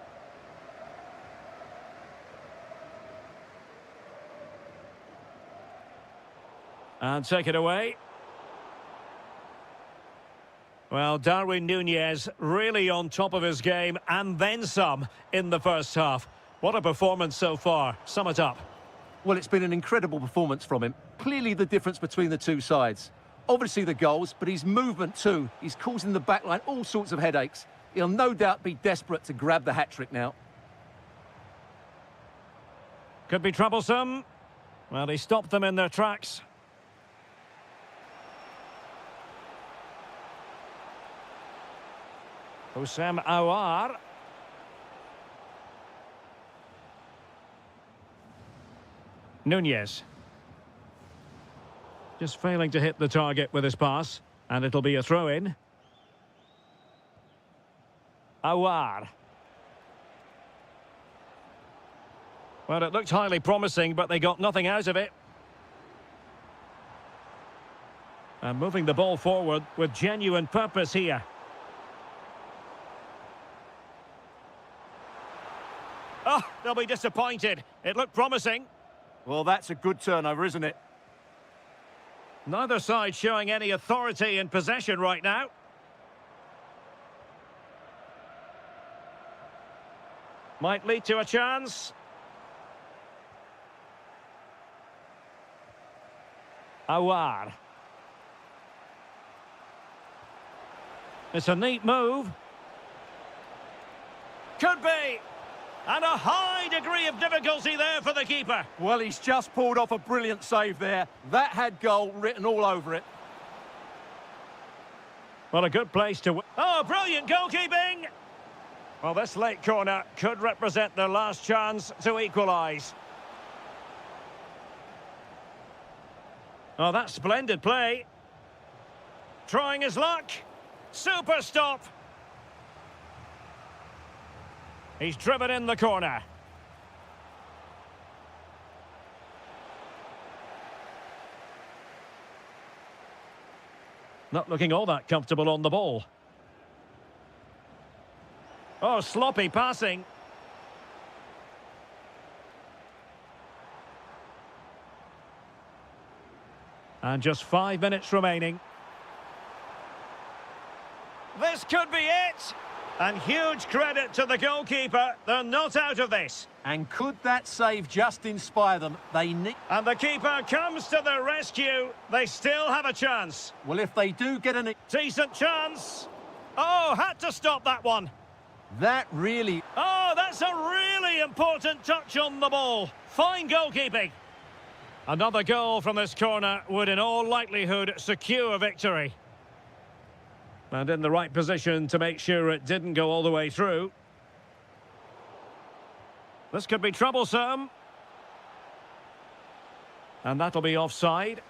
And take it away. Well, Darwin Núñez really on top of his game and then some in the first half. What a performance so far. Sum it up. Well, it's been an incredible performance from him. Clearly the difference between the two sides. Obviously the goals, but his movement too. He's causing the backline all sorts of headaches. He'll no doubt be desperate to grab the hat-trick now. Could be troublesome. Well, he stopped them in their tracks. Houssem Aouar. Núñez. Just failing to hit the target with his pass. And it'll be a throw-in. Aouar. Well, it looked highly promising, but they got nothing out of it. And moving the ball forward with genuine purpose here. Oh, they'll be disappointed. It looked promising. Well, that's a good turnover, isn't it? Neither side showing any authority in possession right now. Might lead to a chance. Aouar. It's a neat move. Could be. And a high degree of difficulty there for the keeper. Well, he's just pulled off a brilliant save there. That had goal written all over it. Well, a good place to... Oh, brilliant goalkeeping! Well, this late corner could represent their last chance to equalise. Oh, that's splendid play. Trying his luck. Super stop. He's driven in the corner. Not looking all that comfortable on the ball. Oh, sloppy passing. And just 5 minutes remaining. This could be it. And huge credit to the goalkeeper. They're not out of this. And could that save just inspire them? They need... And the keeper comes to the rescue. They still have a chance. Well, if they do get an... Decent chance. Oh, had to stop that one. That really... Oh, that's a really important touch on the ball. Fine goalkeeping. Another goal from this corner would in all likelihood secure victory. And in the right position to make sure it didn't go all the way through. This could be troublesome. And that'll be offside.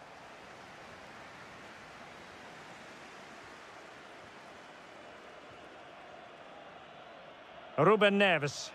Ruben Neves.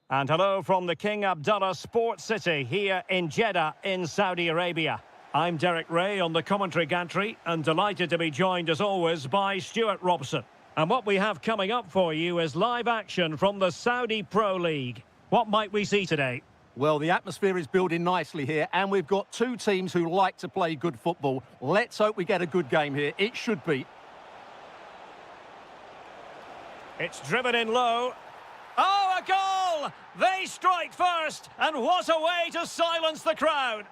And hello from the King Abdullah Sports City here in Jeddah in Saudi Arabia. I'm Derek Ray on the commentary gantry and delighted to be joined as always by Stuart Robson. And what we have coming up for you is live action from the Saudi Pro League. What might we see today? Well, the atmosphere is building nicely here, and we've got two teams who like to play good football. Let's hope we get a good game here. It should be. It's driven in low. Oh, a goal! They strike first, and what a way to silence the crowd!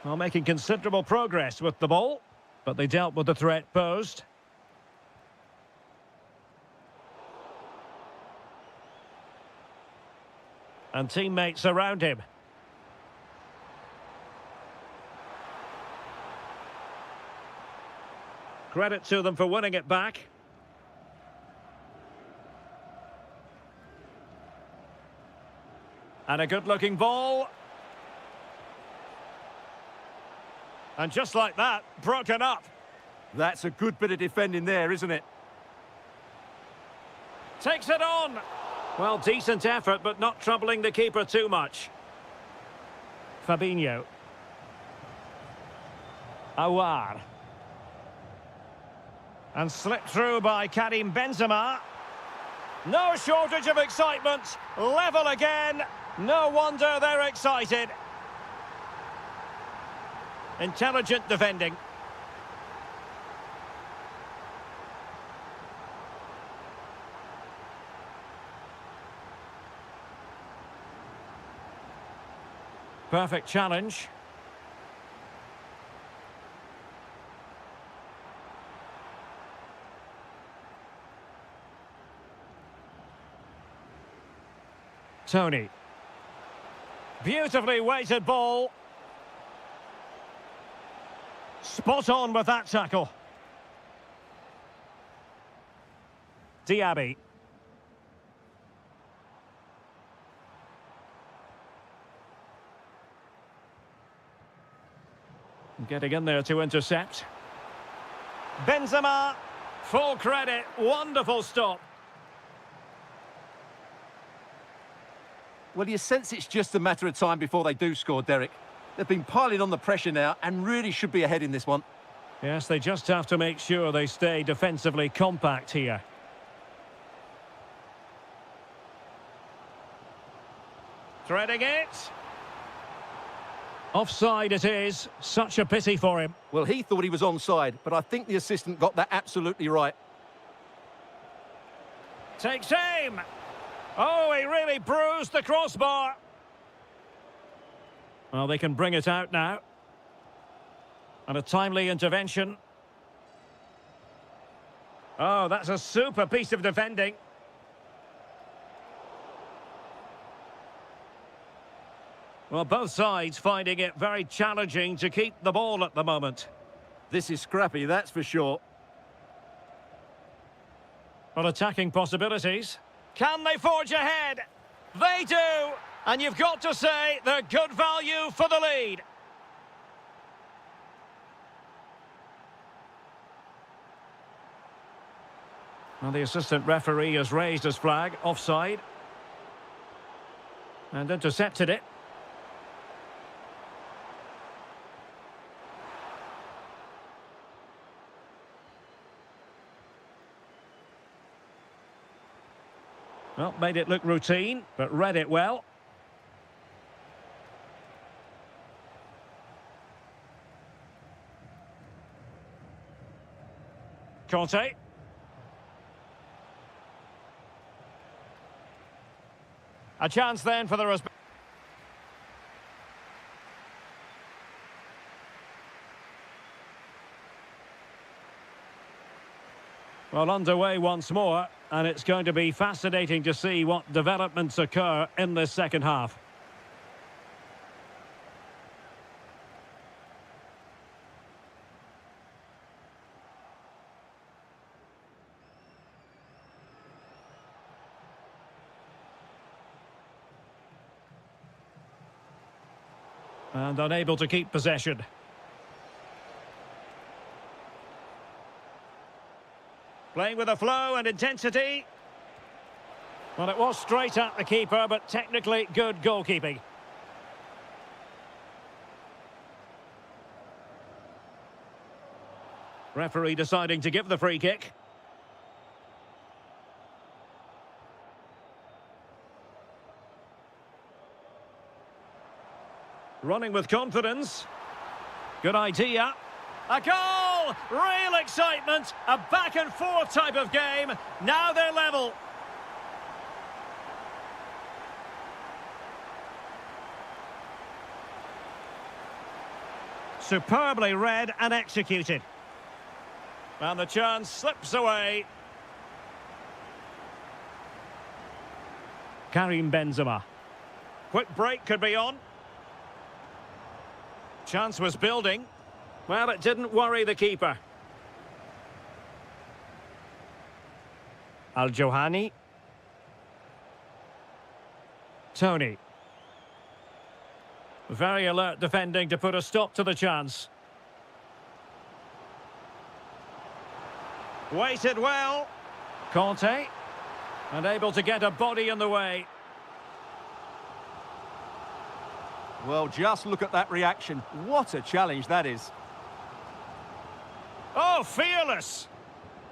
Well, making considerable progress with the ball, but they dealt with the threat posed. And teammates around him. Credit to them for winning it back. And a good-looking ball. And just like that, broken up. That's a good bit of defending there, isn't it? Takes it on. Well, decent effort, but not troubling the keeper too much. Fabinho. Awar. And slipped through by Karim Benzema. No shortage of excitement. Level again. No wonder they're excited. Intelligent defending. Perfect challenge. Tony. Beautifully weighted ball. Spot on with that tackle. Diaby. Getting in there to intercept. Benzema. Full credit. Wonderful stop. Well, you sense it's just a matter of time before they do score, Derek. They've been piling on the pressure now and really should be ahead in this one. Yes, they just have to make sure they stay defensively compact here. Threading it. Offside it is. Such a pity for him. Well, he thought he was onside, but I think the assistant got that absolutely right. Takes aim. Oh, he really bruised the crossbar. Well, they can bring it out now. And a timely intervention. Oh, that's a super piece of defending. Well, both sides finding it very challenging to keep the ball at the moment. This is scrappy, that's for sure. Well, attacking possibilities. Can they forge ahead? They do! And you've got to say they're good value for the lead. Well, the assistant referee has raised his flag, offside. And intercepted it. Well, made it look routine, but read it well. Conte. A chance then for the respect. Well, underway once more, and it's going to be fascinating to see what developments occur in this second half. And unable to keep possession. Playing with a flow and intensity. Well, it was straight at the keeper, but technically good goalkeeping. Referee deciding to give the free kick. Running with confidence. Good idea. A goal! Real excitement. A back and forth type of game. Now they're level. Superbly read and executed. And the chance slips away. Karim Benzema. Quick break could be on. Chance was building. Well, it didn't worry the keeper. Al-Johani. Tony. Very alert defending to put a stop to the chance. Waited well. Conte. And able to get a body in the way. Well, just look at that reaction. What a challenge that is. Oh, fearless.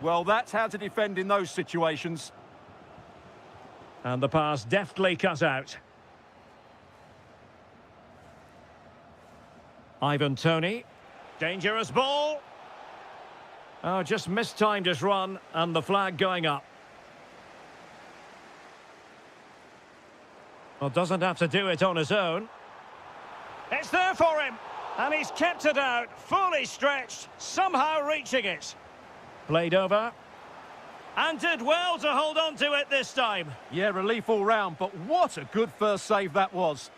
Well, that's how to defend in those situations. And the pass deftly cut out. Ivan Toney. Dangerous ball. Oh, just mistimed his run and the flag going up. Well, doesn't have to do it on his own. It's there for him. And he's kept it out, fully stretched, somehow reaching it. Played over. And did well to hold on to it this time. Yeah, relief all round, but what a good first save that was.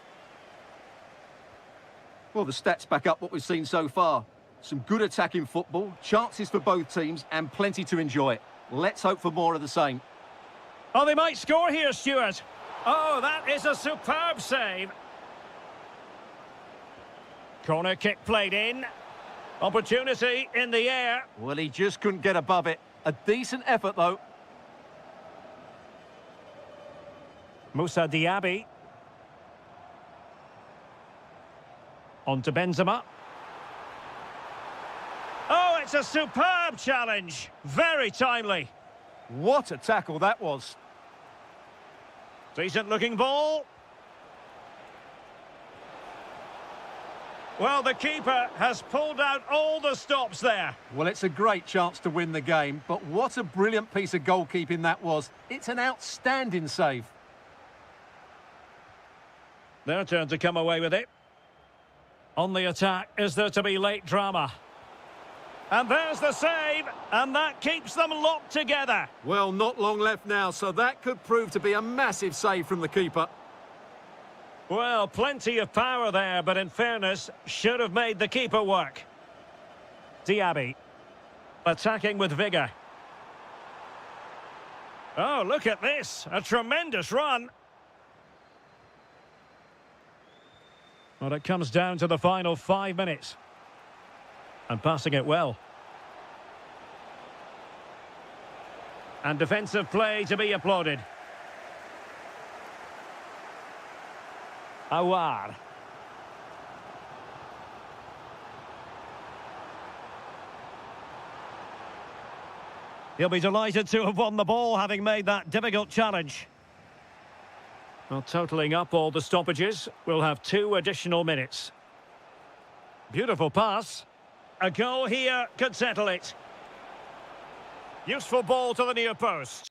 Well, the stats back up what we've seen so far. Some good attacking football, chances for both teams, and plenty to enjoy. Let's hope for more of the same. Oh, they might score here, Stuart. Oh, that is a superb save. Corner kick played in. Opportunity in the air. Well, he just couldn't get above it. A decent effort, though. Moussa Diaby. On to Benzema. Oh, it's a superb challenge. Very timely. What a tackle that was. Decent looking ball. Well, the keeper has pulled out all the stops there. Well, it's a great chance to win the game, but what a brilliant piece of goalkeeping that was. It's an outstanding save. Their turn to come away with it. On the attack, is there to be late drama? And there's the save, and that keeps them locked together. Well, not long left now, so that could prove to be a massive save from the keeper. Well, plenty of power there, but in fairness, should have made the keeper work. Diaby. Attacking with vigour. Oh, look at this. A tremendous run. Well, it comes down to the final 5 minutes. And passing it well. And defensive play to be applauded. Awar. He'll be delighted to have won the ball, having made that difficult challenge. Well, totalling up all the stoppages, we'll have 2 additional minutes. Beautiful pass. A goal here could settle it. Useful ball to the near post.